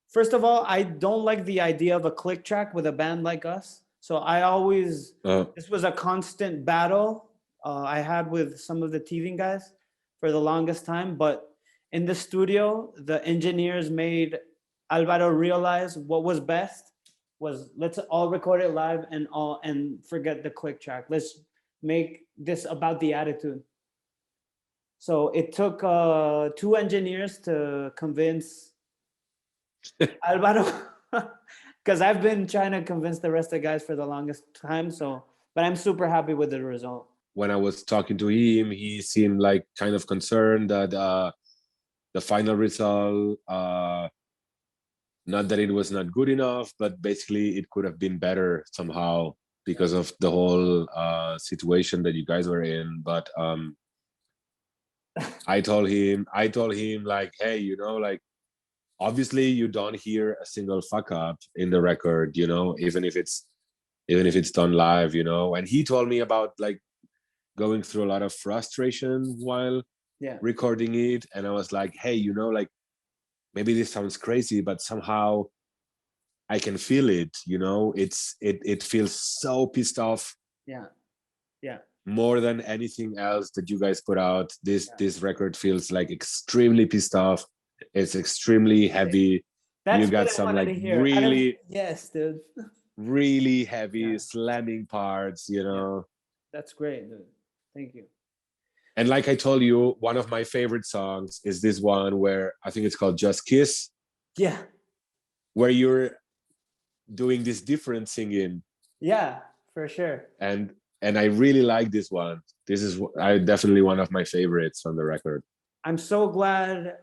First of all, I don't like the idea of a click track with a band like us. So I always this was a constant battle I had with some of the teething guys for the longest time. But in the studio, the engineers made Alvaro realize what was best was, let's all record it live and forget the click track. Let's make this about the attitude. So it took 2 engineers to convince Alvaro, because I've been trying to convince the rest of the guys for the longest time. But I'm super happy with the result. When I was talking to him, he seemed like kind of concerned that the final result, not that it was not good enough, but basically it could have been better somehow because of the whole situation that you guys were in. But I told him like, hey, like, obviously you don't hear a single fuck up in the record, even if it's done live, and he told me about like going through a lot of frustration while recording it, and I was like, hey, like, maybe this sounds crazy, but somehow I can feel it, it feels so pissed off. Yeah More than anything else that you guys put out, this record feels like extremely pissed off. It's extremely heavy. That's you got some like really yes, dude. really heavy slamming parts, That's great, dude. Thank you. And like I told you, one of my favorite songs is this one where I think it's called Just Kiss. Yeah. Where you're doing this different singing. Yeah, for sure. And I really like this one. This is definitely one of my favorites on the record. I'm so glad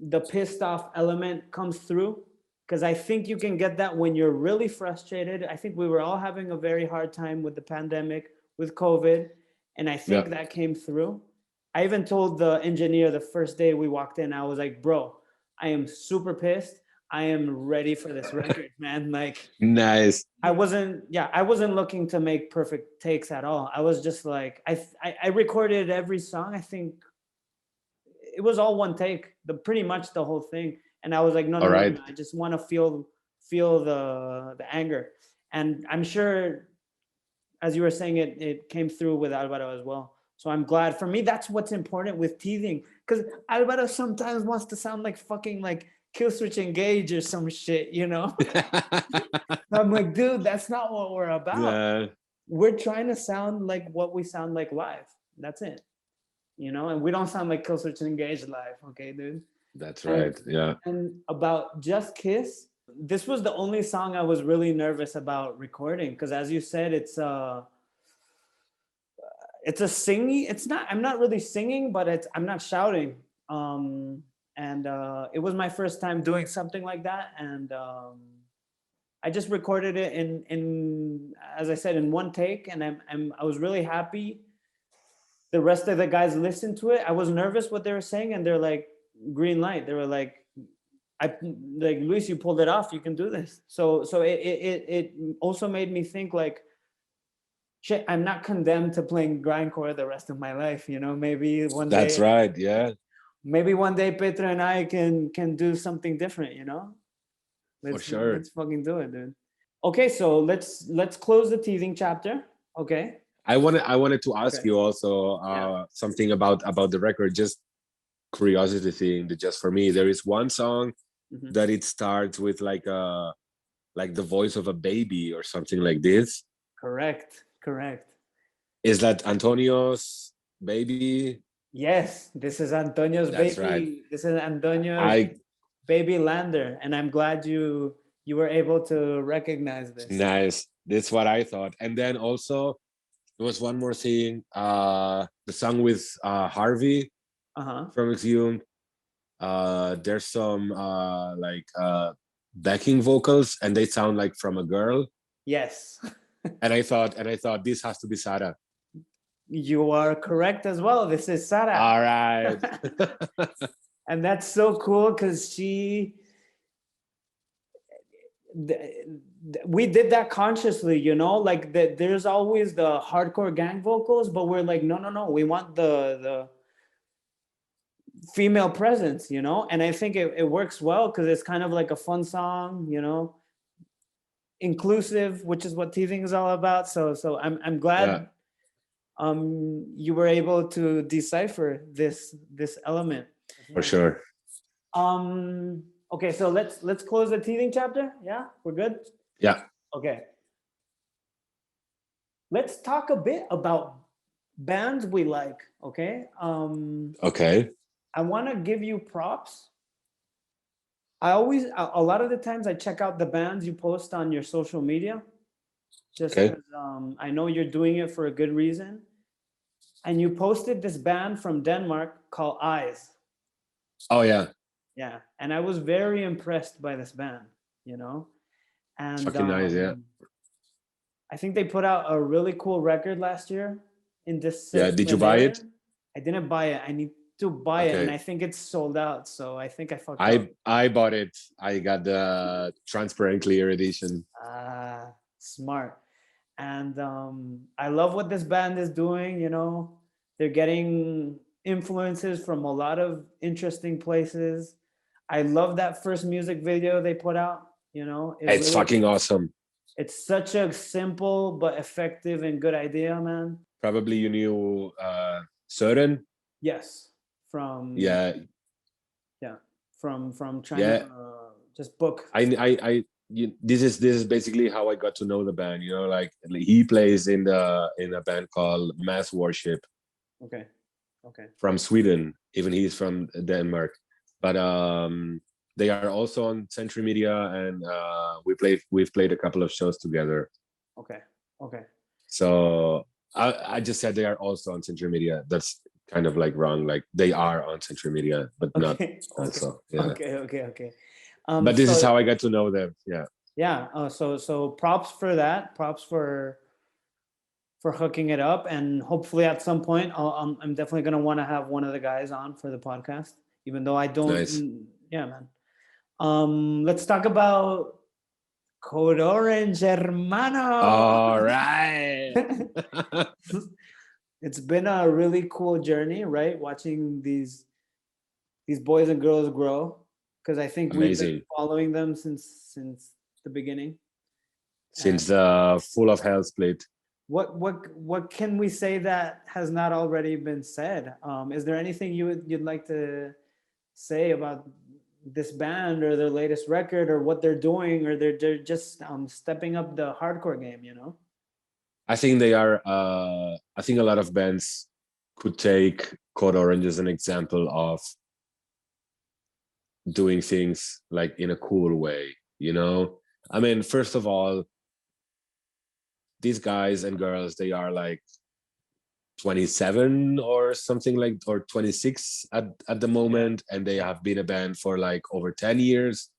the pissed off element comes through, because I think you can get that when you're really frustrated. I think we were all having a very hard time with the pandemic, with COVID, and I think that came through. I even told the engineer the first day we walked in, I was like, bro, I am super pissed. I am ready for this record, man. Like, nice. I wasn't looking to make perfect takes at all. I was just like, I recorded every song. I think it was all one take, pretty much the whole thing. And I was like, no, I just want to feel the anger. And I'm sure, as you were saying, it came through with Alvaro as well. So I'm glad. For me, that's what's important with teething, because Alvaro sometimes wants to sound like fucking like Killswitch Engage or some shit, I'm like, dude, that's not what we're about. Yeah. We're trying to sound like what we sound like live. That's it. And we don't sound like Killswitch Engage live, okay, dude? That's right. Yeah. And about Just Kiss, this was the only song I was really nervous about recording, because as you said, it's a singing. I'm not really singing, but I'm not shouting. And it was my first time doing something like that, and I just recorded it in as I said, in one take, and I was really happy. The rest of the guys listened to it. I was nervous what they were saying, and they're like, green light. They were like, Luis, you pulled it off. You can do this. So it also made me think like, shit, I'm not condemned to playing grindcore the rest of my life. Maybe one day. That's right. Yeah. Maybe one day Petro and I can do something different. For sure. Let's fucking do it, dude. Okay, so let's close the teething chapter. Okay. I wanted to ask you also something about the record, just curiosity thing. Just for me, there is one song that it starts with like the voice of a baby or something like this. Correct. Is that Antonio's baby? Yes, this is Antonio's That's baby. right. This is Antonio's baby lander, and I'm glad you were able to recognize this. Nice. That's what I thought. And then also there was one more thing. The song with Harvey from Exhumed. There's some backing vocals, and they sound like from a girl. Yes. and I thought this has to be Sarah. You are correct as well. This is Sarah. All right. And that's so cool because we did that consciously, you know, like there's always the hardcore gang vocals, but we're like, no, we want the female presence, you know. And I think it works well because it's kind of like a fun song, you know, inclusive, which is what teasing is all about. So I'm glad you were able to decipher this element. For sure. Okay, so let's close the teething chapter. Yeah, we're good. Yeah. Okay. Let's talk a bit about bands we like. Okay. Okay. I want to give you props. A lot of the times I check out the bands you post on your social media, just because I know you're doing it for a good reason. And you posted this band from Denmark called Eyes. Oh yeah. Yeah, and I was very impressed by this band, you know. And fucking nice, yeah. I think they put out a really cool record last year in this. Yeah, did you buy it? I didn't buy it. I need to buy it, and I think it's sold out. So I think I fucked up. I bought it. I got the transparent clear edition. Smart. And I love what this band is doing. You know, they're getting influences from a lot of interesting places. I love that first music video they put out. You know, it's really fucking awesome. It's such a simple but effective and good idea, man. Probably you knew Søren. Yes, from from China. Yeah. Just book. This is basically how I got to know the band. You know, like he plays in a band called Mass Worship. Okay. From Sweden, even he's from Denmark, but they are also on Century Media, and we've played a couple of shows together. Okay. So I just said they are also on Century Media. That's kind of like wrong. Like they are on Century Media, but not also. Yeah. Okay. But this is how I got to know them. Yeah. Yeah. So props for that. Props for hooking it up, and hopefully at some point I'm definitely gonna want to have one of the guys on for the podcast, even though I don't. Nice. Yeah, man. Let's talk about Code Orange, hermano. All right. It's been a really cool journey, right? Watching these boys and girls grow, because I think we've been following them since the beginning. Since the Full of Hell split. What can we say that has not already been said? Is there anything you'd like to say about this band or their latest record or what they're doing, or they're just stepping up the hardcore game? You know, I think they are. I think a lot of bands could take Code Orange as an example of doing things like in a cool way. You know, I mean, first of all, these guys and girls, they are like 27 or something, like, or 26 at the moment, and they have been a band for like over 10 years.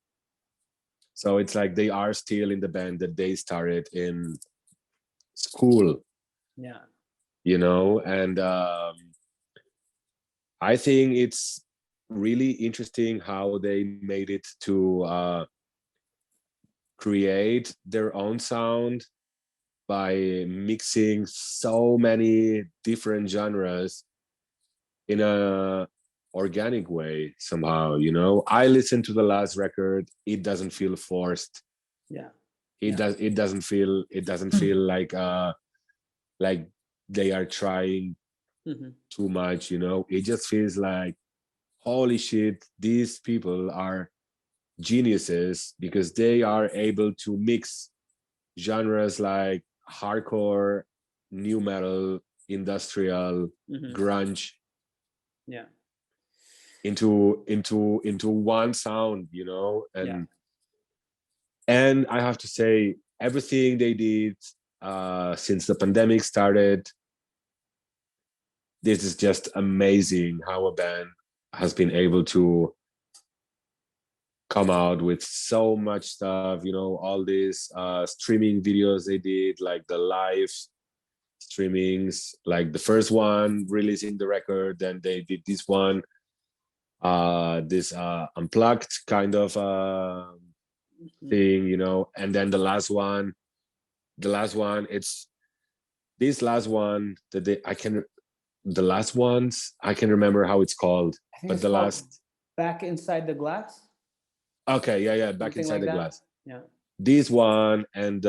So it's like they are still in the band that they started in school. Yeah. You know, and I think it's really interesting how they made it to create their own sound by mixing so many different genres in a organic way somehow. You know, I listened to the last record. It doesn't feel forced. Yeah. It doesn't feel like they are trying too much. You know, it just feels like, holy shit, these people are geniuses, because they are able to mix genres like hardcore, new metal, industrial grunge Yeah. into one sound, you know. And I have to say, everything they did since the pandemic started, this is just amazing how a band has been able to come out with so much stuff, you know, all these streaming videos they did, like the live streamings, like the first one releasing the record, then they did this one, this unplugged kind of thing, you know, and then the last one, it's this last one that the last ones I can remember how it's called, but the last Back Inside the Glass. Okay, yeah, Back Something Inside like the that? Glass. Yeah. This one and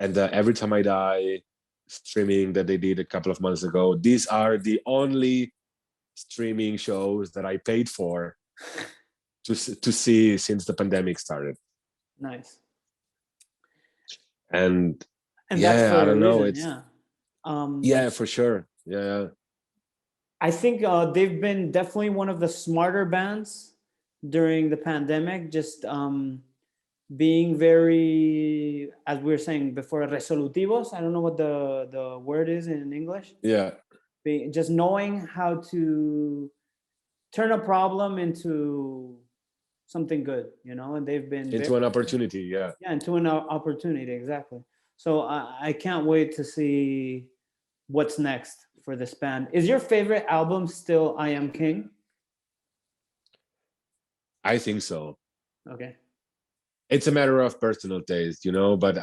Every Time I Die streaming that they did a couple of months ago. These are the only streaming shows that I paid for to see since the pandemic started. Nice. And yeah, that's for I don't know. reason, Yeah, for sure. Yeah. I think they've been definitely one of the smarter bands during the pandemic, just being very, as we were saying before, resolutivos. I don't know what the word is in English. Yeah. Just knowing how to turn a problem into something good, you know, and they've been into an opportunity. Yeah, into an opportunity, exactly. So I can't wait to see what's next for this band. Is your favorite album still I Am King? I think so. Okay. It's a matter of personal taste, you know, but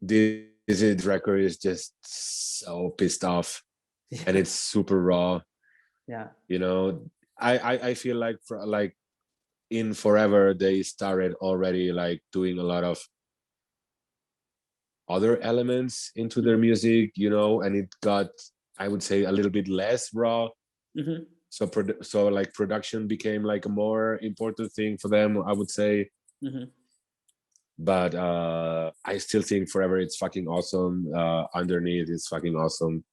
this record is just so pissed off. Yeah. And it's super raw. Yeah. You know, I feel like in Forever they started already like doing a lot of other elements into their music, you know, and it got, I would say, a little bit less raw. So like production became like a more important thing for them, I would say. But I still think Forever it's fucking awesome. Underneath it's fucking awesome.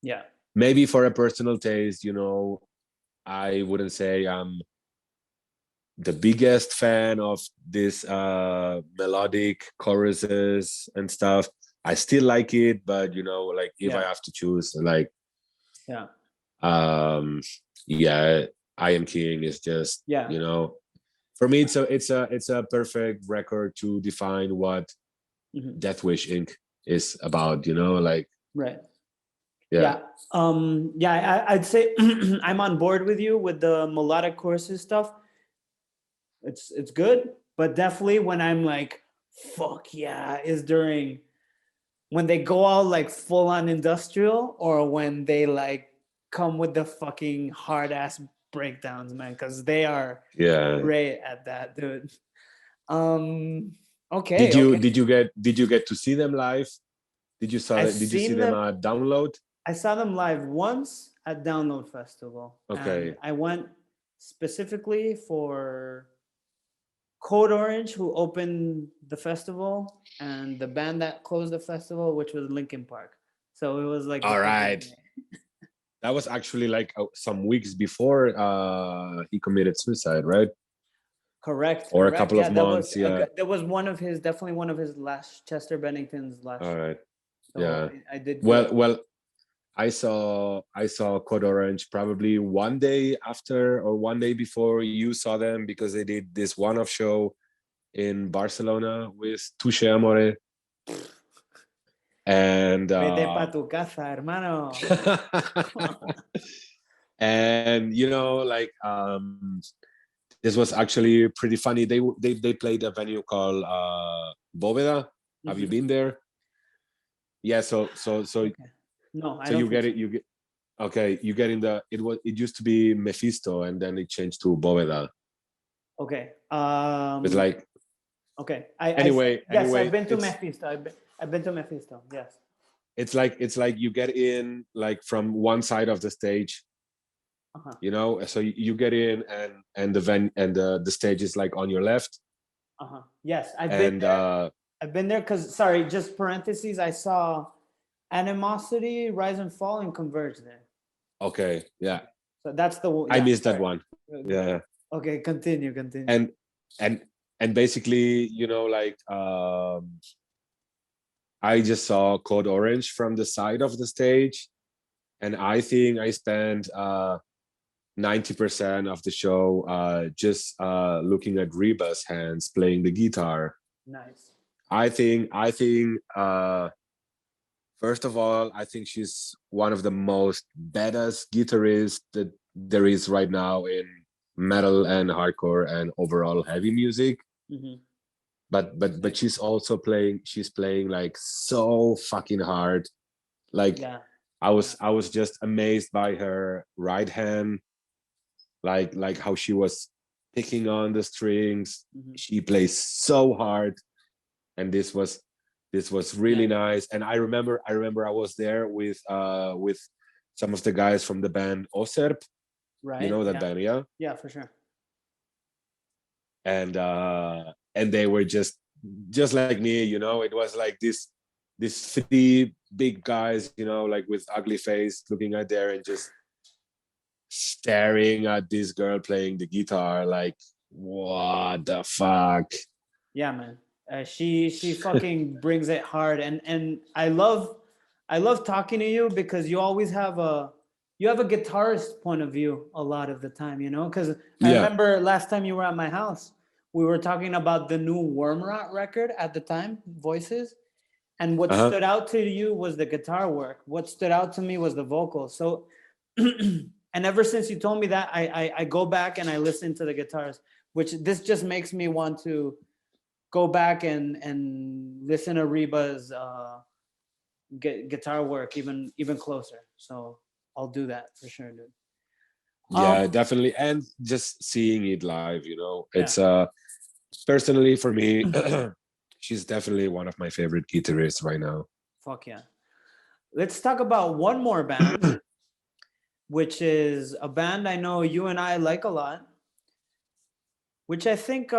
Yeah. Maybe for a personal taste, you know, I wouldn't say I'm the biggest fan of this melodic choruses and stuff. I still like it, but you know, like if I have to choose, like I Am King is just you know, for me it's a perfect record to define what Death Wish Inc. is about, you know, like right. I'd say I'm on board with you with the melodic choruses stuff. It's good, but definitely when I'm like, fuck yeah, is during when they go out like full on industrial, or when they like come with the fucking hard ass breakdowns, man, because they are great at that, dude. Okay. Did you get to see them live? Did you see them at Download? I saw them live once at Download Festival. Okay. And I went specifically for Code Orange, who opened the festival, and the band that closed the festival, which was Linkin Park. So it was like, all right. That was actually like some weeks before he committed suicide, right? Correct. Or a couple of months. That was definitely one of his last, Chester Bennington's last. All right. So yeah. I did. Well, I saw Code Orange probably one day after or one day before you saw them, because they did this one-off show in Barcelona with Touche Amore. And Vete pa tu casa, hermano. And you know, like this was actually pretty funny. They played a venue called Bóveda. Have you been there? Yeah, so okay. No, I so you get it. You get okay. You get in the. It used to be Mephisto, and then it changed to Bóveda. Okay. It's like. Okay. Anyway, I've been to Mephisto. I've been to Mephisto. Yes. It's like you get in like from one side of the stage. You know, so you get in, and the stage is like on your left. Yes, I've been there. I've been there because, sorry, just parentheses. I saw Animosity, Rise and Fall, and Converge there. Okay, yeah. So that's the I missed that sorry. one. Yeah. Okay, continue. And and and basically, like I just saw Code Orange from the side of the stage, and I think I spent 90% of the show just looking at Reba's hands playing the guitar. Nice. I think first of all, I think she's one of the most badass guitarists that there is right now in metal and hardcore and overall heavy music. Mm-hmm. But she's also playing like so fucking hard. Like Yeah. I was just amazed by her right hand, like how she was picking on the strings. Mm-hmm. She plays so hard, and this was really nice. And I remember I was there with some of the guys from the band Oserp. Right. You know that band, yeah? Yeah, for sure. And they were just like me, it was like these three big guys, like with ugly face looking out there and just staring at this girl playing the guitar like, what the fuck? Yeah, man. She fucking brings it hard, and I love talking to you because you always have a guitarist point of view a lot of the time, because I remember last time you were at my house, we were talking about the new Wormrot record at the time, Voices, and what stood out to you was the guitar work. What stood out to me was the vocals. So and ever since you told me that, I go back and I listen to the guitars, which this just makes me want to go back and listen to Reba's guitar work even closer. So I'll do that for sure, dude. Yeah, definitely. And just seeing it live, it's personally for me, she's definitely one of my favorite guitarists right now. Fuck yeah. Let's talk about one more band, which is a band I know you and I like a lot, which I think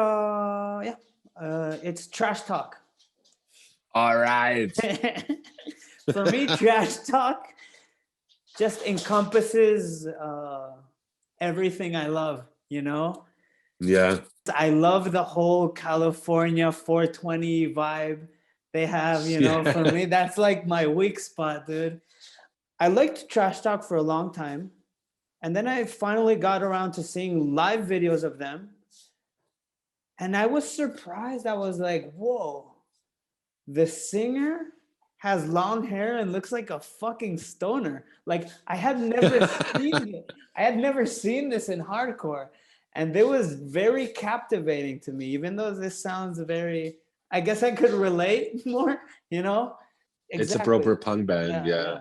it's Trash Talk. All right. For me, Trash Talk just encompasses everything I love, Yeah. I love the whole California 420 vibe they have, for me. That's like my weak spot, dude. I liked Trash Talk for a long time. And then I finally got around to seeing live videos of them. And I was surprised. I was like, whoa, the singer has long hair and looks like a fucking stoner. Like I had never seen it. I had never seen this in hardcore. And it was very captivating to me, even though this sounds very, I guess I could relate more, Exactly. It's a proper punk band, yeah.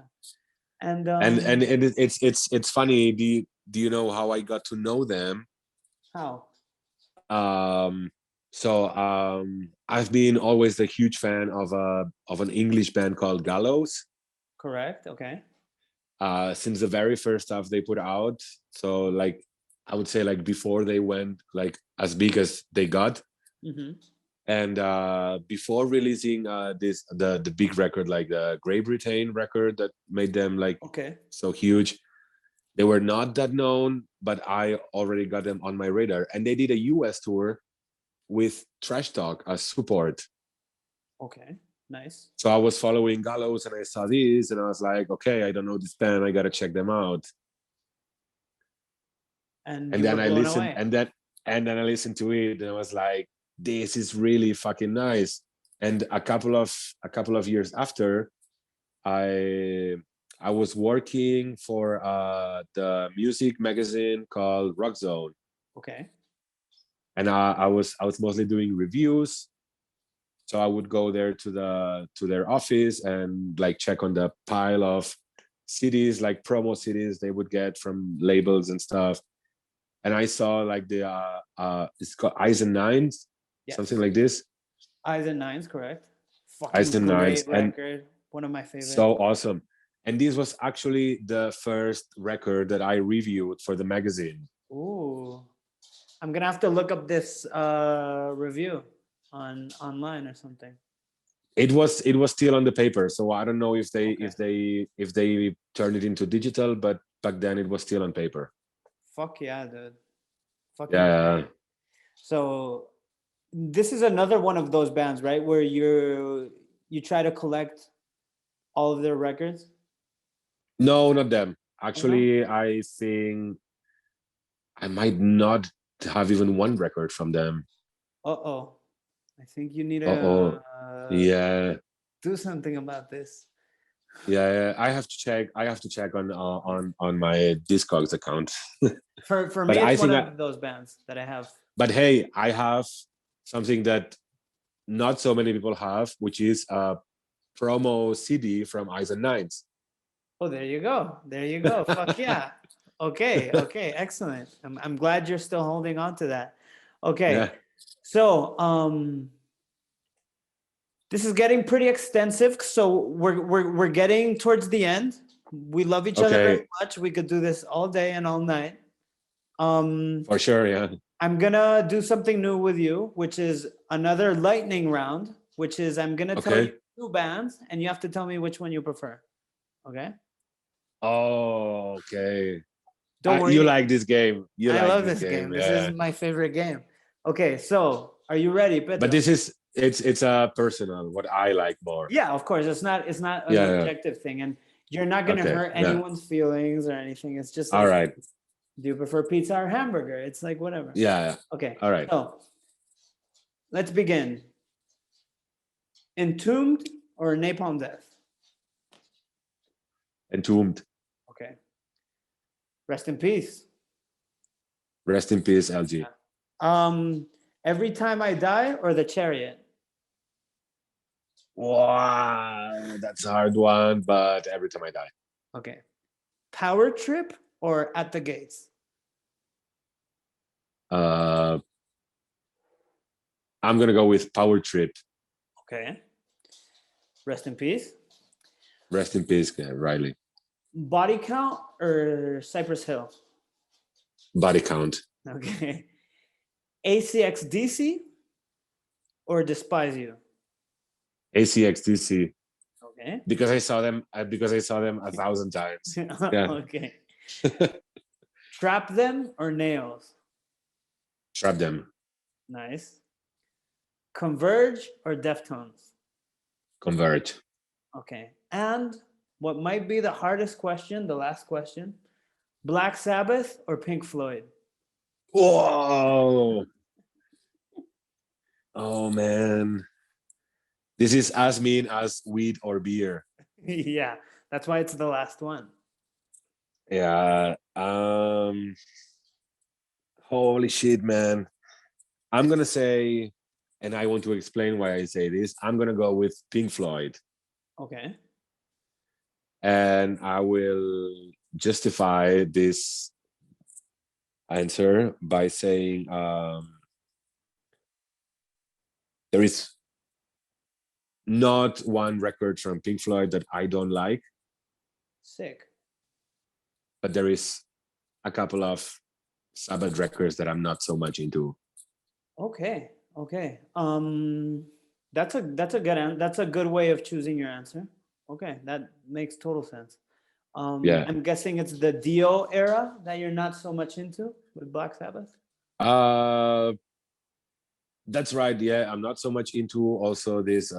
And it's funny. Do you know how I got to know them? How? I've been always a huge fan of an English band called Gallows. Correct. Okay. Since the very first stuff they put out, so like I would say like before they went like as big as they got, and before releasing the big record like the Great Britain record that made them like so huge, they were not that known, but I already got them on my radar, and they did a US tour with Trash Talk as support. Okay, nice. So I was following Gallows and I saw this and I was like, okay, I don't know this band, I gotta check them out. And then I listened and then I listened to it and I was like, this is really fucking nice. And a couple of years after, I was working for the music magazine called Rock Zone. Okay. And I was mostly doing reviews. So I would go there to their office and like check on the pile of CDs, like promo CDs they would get from labels and stuff. And I saw like the it's called Eyes and Nines, something like this. Eyes and Nines, correct? Fucking Eyes and Nines, record, one of my favorites. So awesome. And this was actually the first record that I reviewed for the magazine. Ooh, I'm gonna have to look up this review online or something. It was still on the paper, so I don't know if they turned it into digital, but back then it was still on paper. Fuck yeah, dude. Fucking Yeah. great. So this is another one of those bands, right? Where you try to collect all of their records? No, not them. Actually, I think I might not have even one record from them. Uh-oh. I think you need Uh-oh. to Yeah. do something about this. Yeah, I have to check. I have to check on my Discogs account. For But me, I it's one think of those bands that I have. But hey, I have something that not so many people have, which is a promo CD from Eyes and Nines. Oh, there you go. There you go. Fuck yeah. Okay. Okay. Excellent. I'm glad you're still holding on to that. Okay. Yeah. So this is getting pretty extensive. So we're getting towards the end. We love each other very much. We could do this all day and all night. For sure, yeah. I'm gonna do something new with you, which is another lightning round, which is I'm gonna tell you two bands and you have to tell me which one you prefer. Okay? Oh, okay. Don't worry. You like this game. I love this game. Yeah. This is my favorite game. Okay, so are you ready, Petro? But this is it's a personal what I like more. Yeah, of course. It's not an objective thing, and you're not gonna hurt anyone's feelings or anything. It's just like, all right. Do you prefer pizza or hamburger? It's like whatever. Yeah. Okay. All right. So let's begin. Entombed or Napalm Death? Entombed. Okay. Rest in peace. Rest in peace, LG. Every Time I Die or The Chariot? Wow, that's a hard one, but Every Time I Die. Okay. Power Trip or At the Gates? I'm gonna go with Power Trip. Okay. Rest in peace. Rest in peace, Riley. Body Count or Cypress Hill? Body Count. Okay. ACXDC or Despise You? ACXDC. Okay. Because I saw them 1,000 times. Yeah. Okay. Trap Them or Nails? Trap Them. Nice. Converge or Deftones? Converge. Okay. And what might be the hardest question, the last question, Black Sabbath or Pink Floyd? Whoa. Oh, man. This is as mean as weed or beer. Yeah, that's why it's the last one. Yeah. Holy shit, man. I'm going to say, and I want to explain why I say this, I'm going to go with Pink Floyd. Okay. And I will justify this answer by saying there is not one record from Pink Floyd that I don't like. Sick. But there is a couple of Sabbath records that I'm not so much into. Okay. Okay. That's a good way of choosing your answer. Okay, that makes total sense. Yeah. I'm guessing it's the Dio era that you're not so much into with Black Sabbath. That's right. Yeah, I'm not so much into also this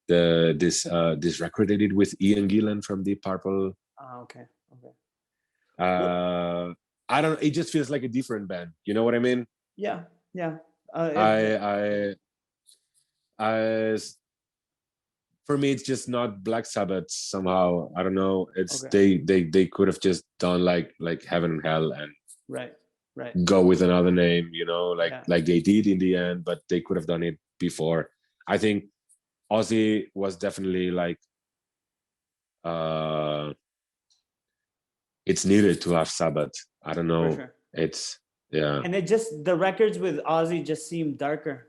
this record they did with Ian Gillan from Deep Purple. Okay. Okay. I don't. It just feels like a different band. You know what I mean? Yeah. Yeah. For me, it's just not Black Sabbath somehow. I don't know. It's they could have just done like Heaven and Hell and right. Go with another name, you know, like they did in the end, but they could have done it before. I think Ozzy was definitely like it's needed to have Sabbath. I don't know. Sure. It's and it just the records with Ozzy just seem darker,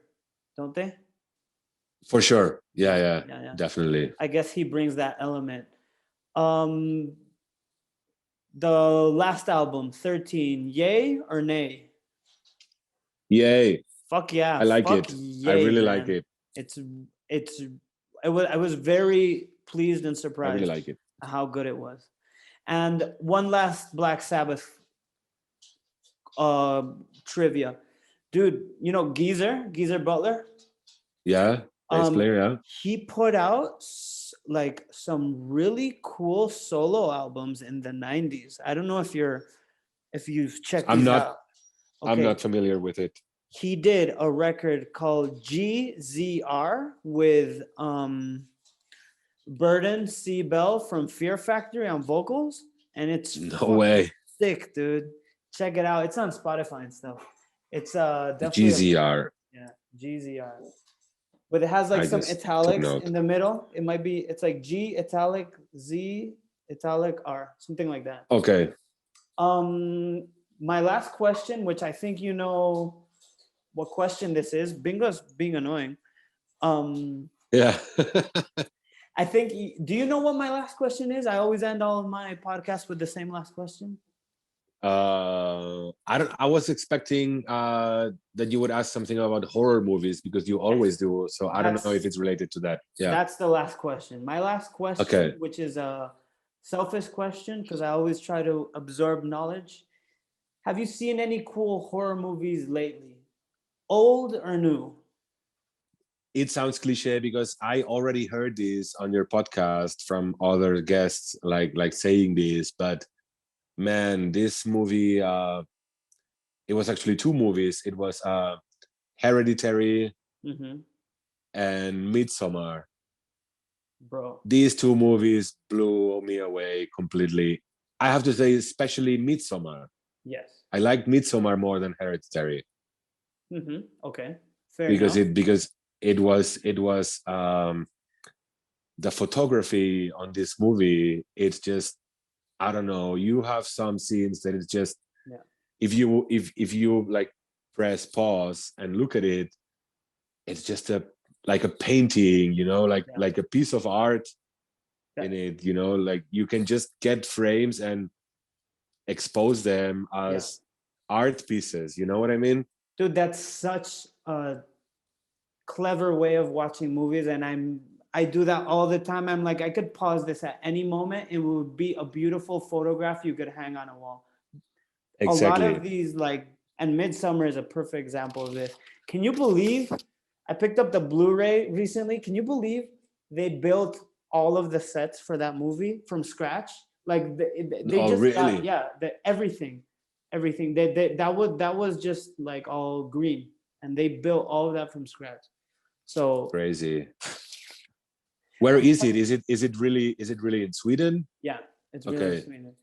don't they? For sure. Yeah, definitely. I guess he brings that element. The last album, 13, yay or nay? Yay. Fuck yeah. I like it. Yay, I really man. like it. It's I was very pleased and I surprised really like it. how good it was. And one last Black Sabbath trivia, dude. You know Geezer Butler. Yeah, bass player. Yeah. He put out like some really cool solo albums in the 90s. I don't know if you've checked I'm these not. out. I'm Okay. not familiar with it. He did a record called GZR with Burden C. Bell from Fear Factory on vocals, and it's No fucking way. sick, dude. Check it out. It's on Spotify and stuff. It's definitely GZR. yeah, GZR. But it has like I some just took italics note. in the middle. It's like G italic Z italic R, something like that. Okay. My last question, which I think you know what question this is. Bingo's being annoying. Yeah. I think. Do you know what my last question is? I always end all of my podcasts with the same last question. I was expecting that you would ask something about horror movies because you always do. So I don't know if it's related to that. Yeah. That's the last question. My last question, Okay. which is a selfish question because I always try to absorb knowledge. Have you seen any cool horror movies lately? Old or new? It sounds cliche because I already heard this on your podcast from other guests, like saying this. But man, this movie, it was actually two movies. It was Hereditary and Midsommar. Bro, These two movies blew me away completely. I have to say, especially Midsommar. yes. I like Midsommar more than Hereditary Okay, fair because enough. it was the photography on this movie. It's just, I don't know. You have some scenes that it's just if you like press pause and look at it, it's just like a painting, like a piece of art in it. Like you can just get frames and expose them as art pieces. You know what I mean? Dude, that's such a clever way of watching movies, and I do that all the time. I'm like, I could pause this at any moment. It would be a beautiful photograph you could hang on a wall. Exactly. A lot of these, like, and Midsummer is a perfect example of this. Can you believe I picked up the Blu-ray recently? Can you believe they built all of the sets for that movie from scratch? Like they just really? everything. That was just like all green, and they built all of that from scratch. So crazy. Where is it? Is it really in Sweden? Yeah, it's really Sweden.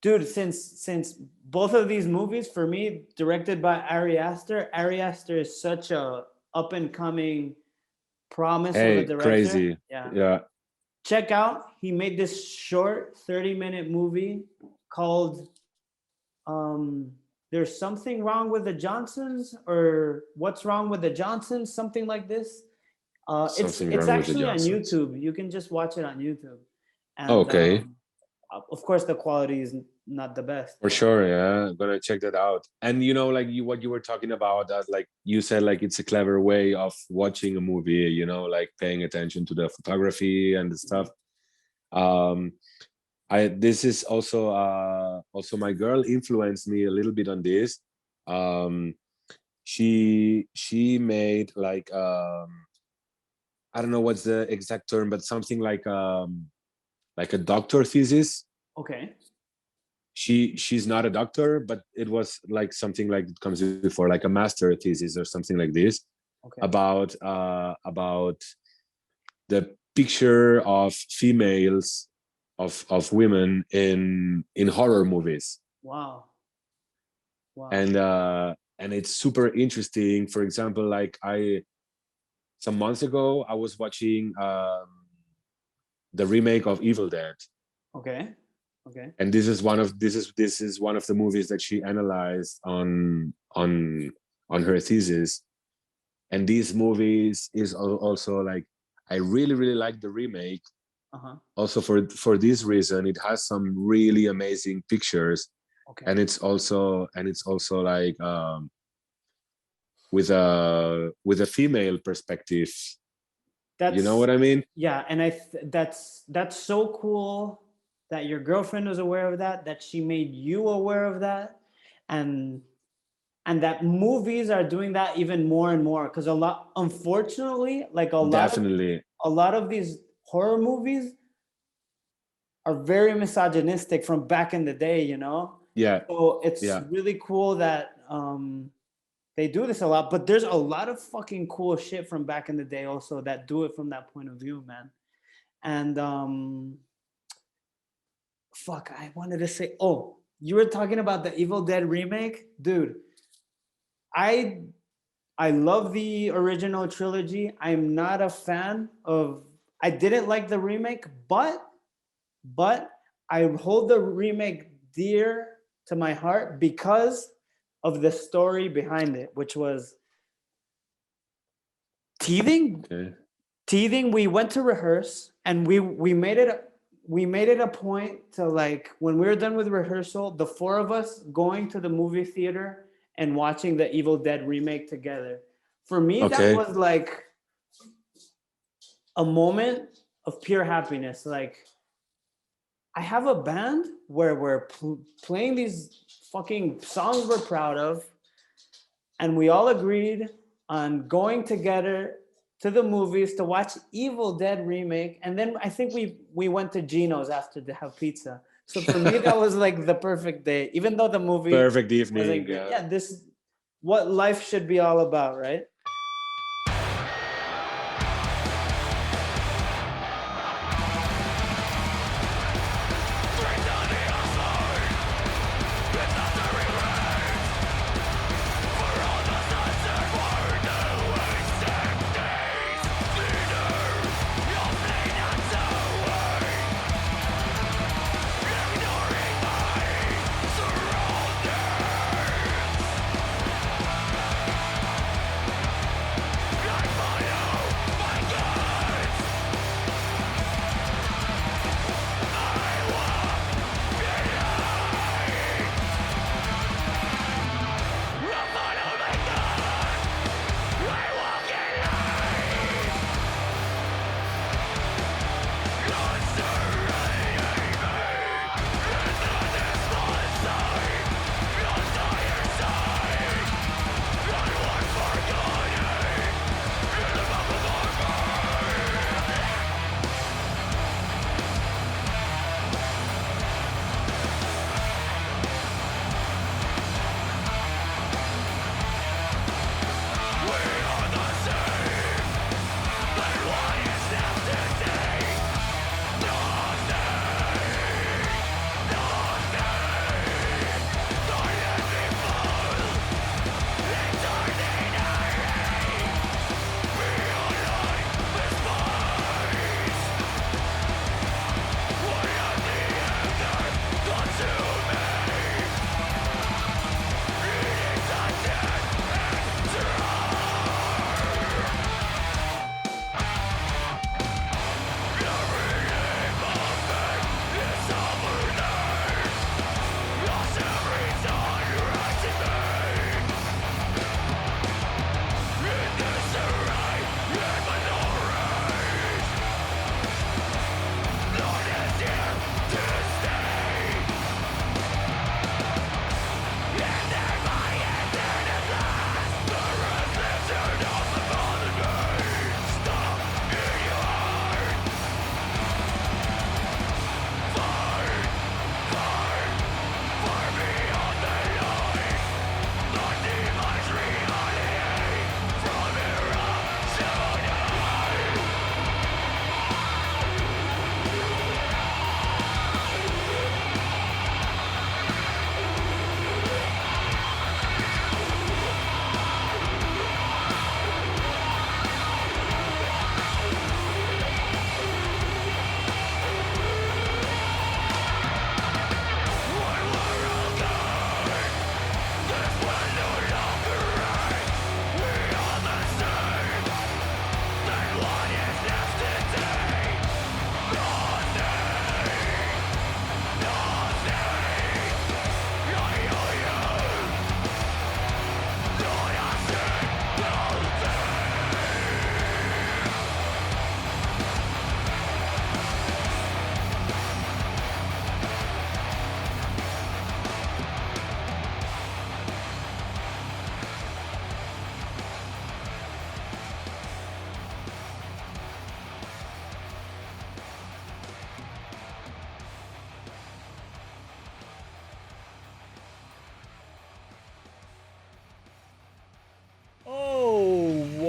Dude, since both of these movies for me directed by Ari Aster is such a up and coming promise of a director. Crazy. Yeah. Check out, he made this short 30-minute movie called There's Something Wrong with the Johnsons, or What's Wrong with the Johnsons, something like this. It's actually on YouTube. You can just watch it on YouTube. And, okay. Of course, the quality is not the best. For sure, yeah. I'm gonna check that out. And like what you were talking about, that like you said, like it's a clever way of watching a movie. Like paying attention to the photography and the stuff. This is also my girl influenced me a little bit on this. She made like I don't know what's the exact term, but something like a doctor thesis. Okay. She's not a doctor, but it was like something like it comes before, like a master thesis or something like this. Okay. About the picture of females of women in horror movies. Wow. And it's super interesting. For example, like some months ago I was watching the remake of Evil Dead. Okay. And this is one of the movies that she analyzed on her thesis. And these movies is also like, I really, really like the remake. Also for this reason, it has some really amazing pictures. Okay. And it's also like with a female perspective. That's, you know what I mean? Yeah, and that's so cool that your girlfriend was aware of that, that she made you aware of that, and that movies are doing that even more and more, because unfortunately, like Definitely. a lot of these horror movies are very misogynistic from back in the day, you know? Yeah. So it's Yeah. really cool that they do this a lot, but there's a lot of fucking cool shit from back in the day also that do it from that point of view, man. And I wanted to say, oh, you were talking about the Evil Dead remake, dude. I love the original trilogy. I'm not a fan of. I didn't like the remake, but I hold the remake dear to my heart because of the story behind it, which was teething. Okay. Teething. We went to rehearse, and we made it a point to, like, when we were done with rehearsal, the four of us going to the movie theater and watching the Evil Dead remake together. For me, that was like a moment of pure happiness. Like, I have a band where we're playing these fucking songs we're proud of, and we all agreed on going together to the movies to watch Evil Dead remake, and then I think we went to Gino's after to have pizza. So for me, that was like the perfect day, even though the movie perfect evening. wasn't good. Yeah, this is what life should be all about, right?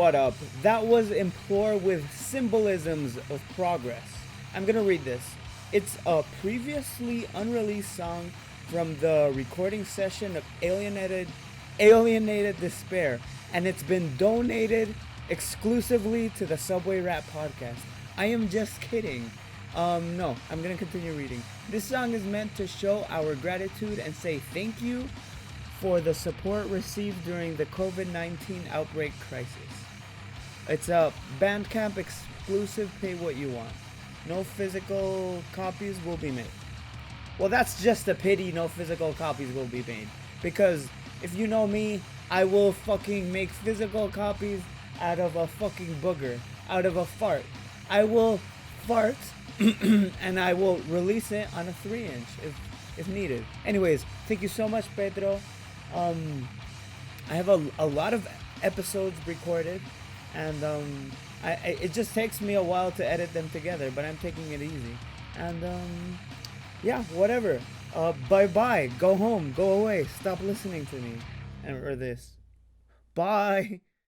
what up? That was Implore with Symbolisms of Progress. I'm gonna read this. It's a previously unreleased song from the recording session of Alienated Despair, and it's been donated exclusively to the Subway Rap Podcast. I am just kidding. No, I'm gonna continue reading. This song is meant to show our gratitude and say thank you for the support received during the COVID-19 outbreak crisis. It's a Bandcamp exclusive, pay what you want. No physical copies will be made. Well, that's just a pity no physical copies will be made. Because if you know me, I will fucking make physical copies out of a fucking booger, out of a fart. I will fart and I will release it on a 3-inch if needed. Anyways, thank you so much, Pedro. I have a lot of episodes recorded, and it just takes me a while to edit them together, but I'm taking it easy. And yeah, whatever. Bye bye. Go home. Go away. Stop listening to me or this. Bye.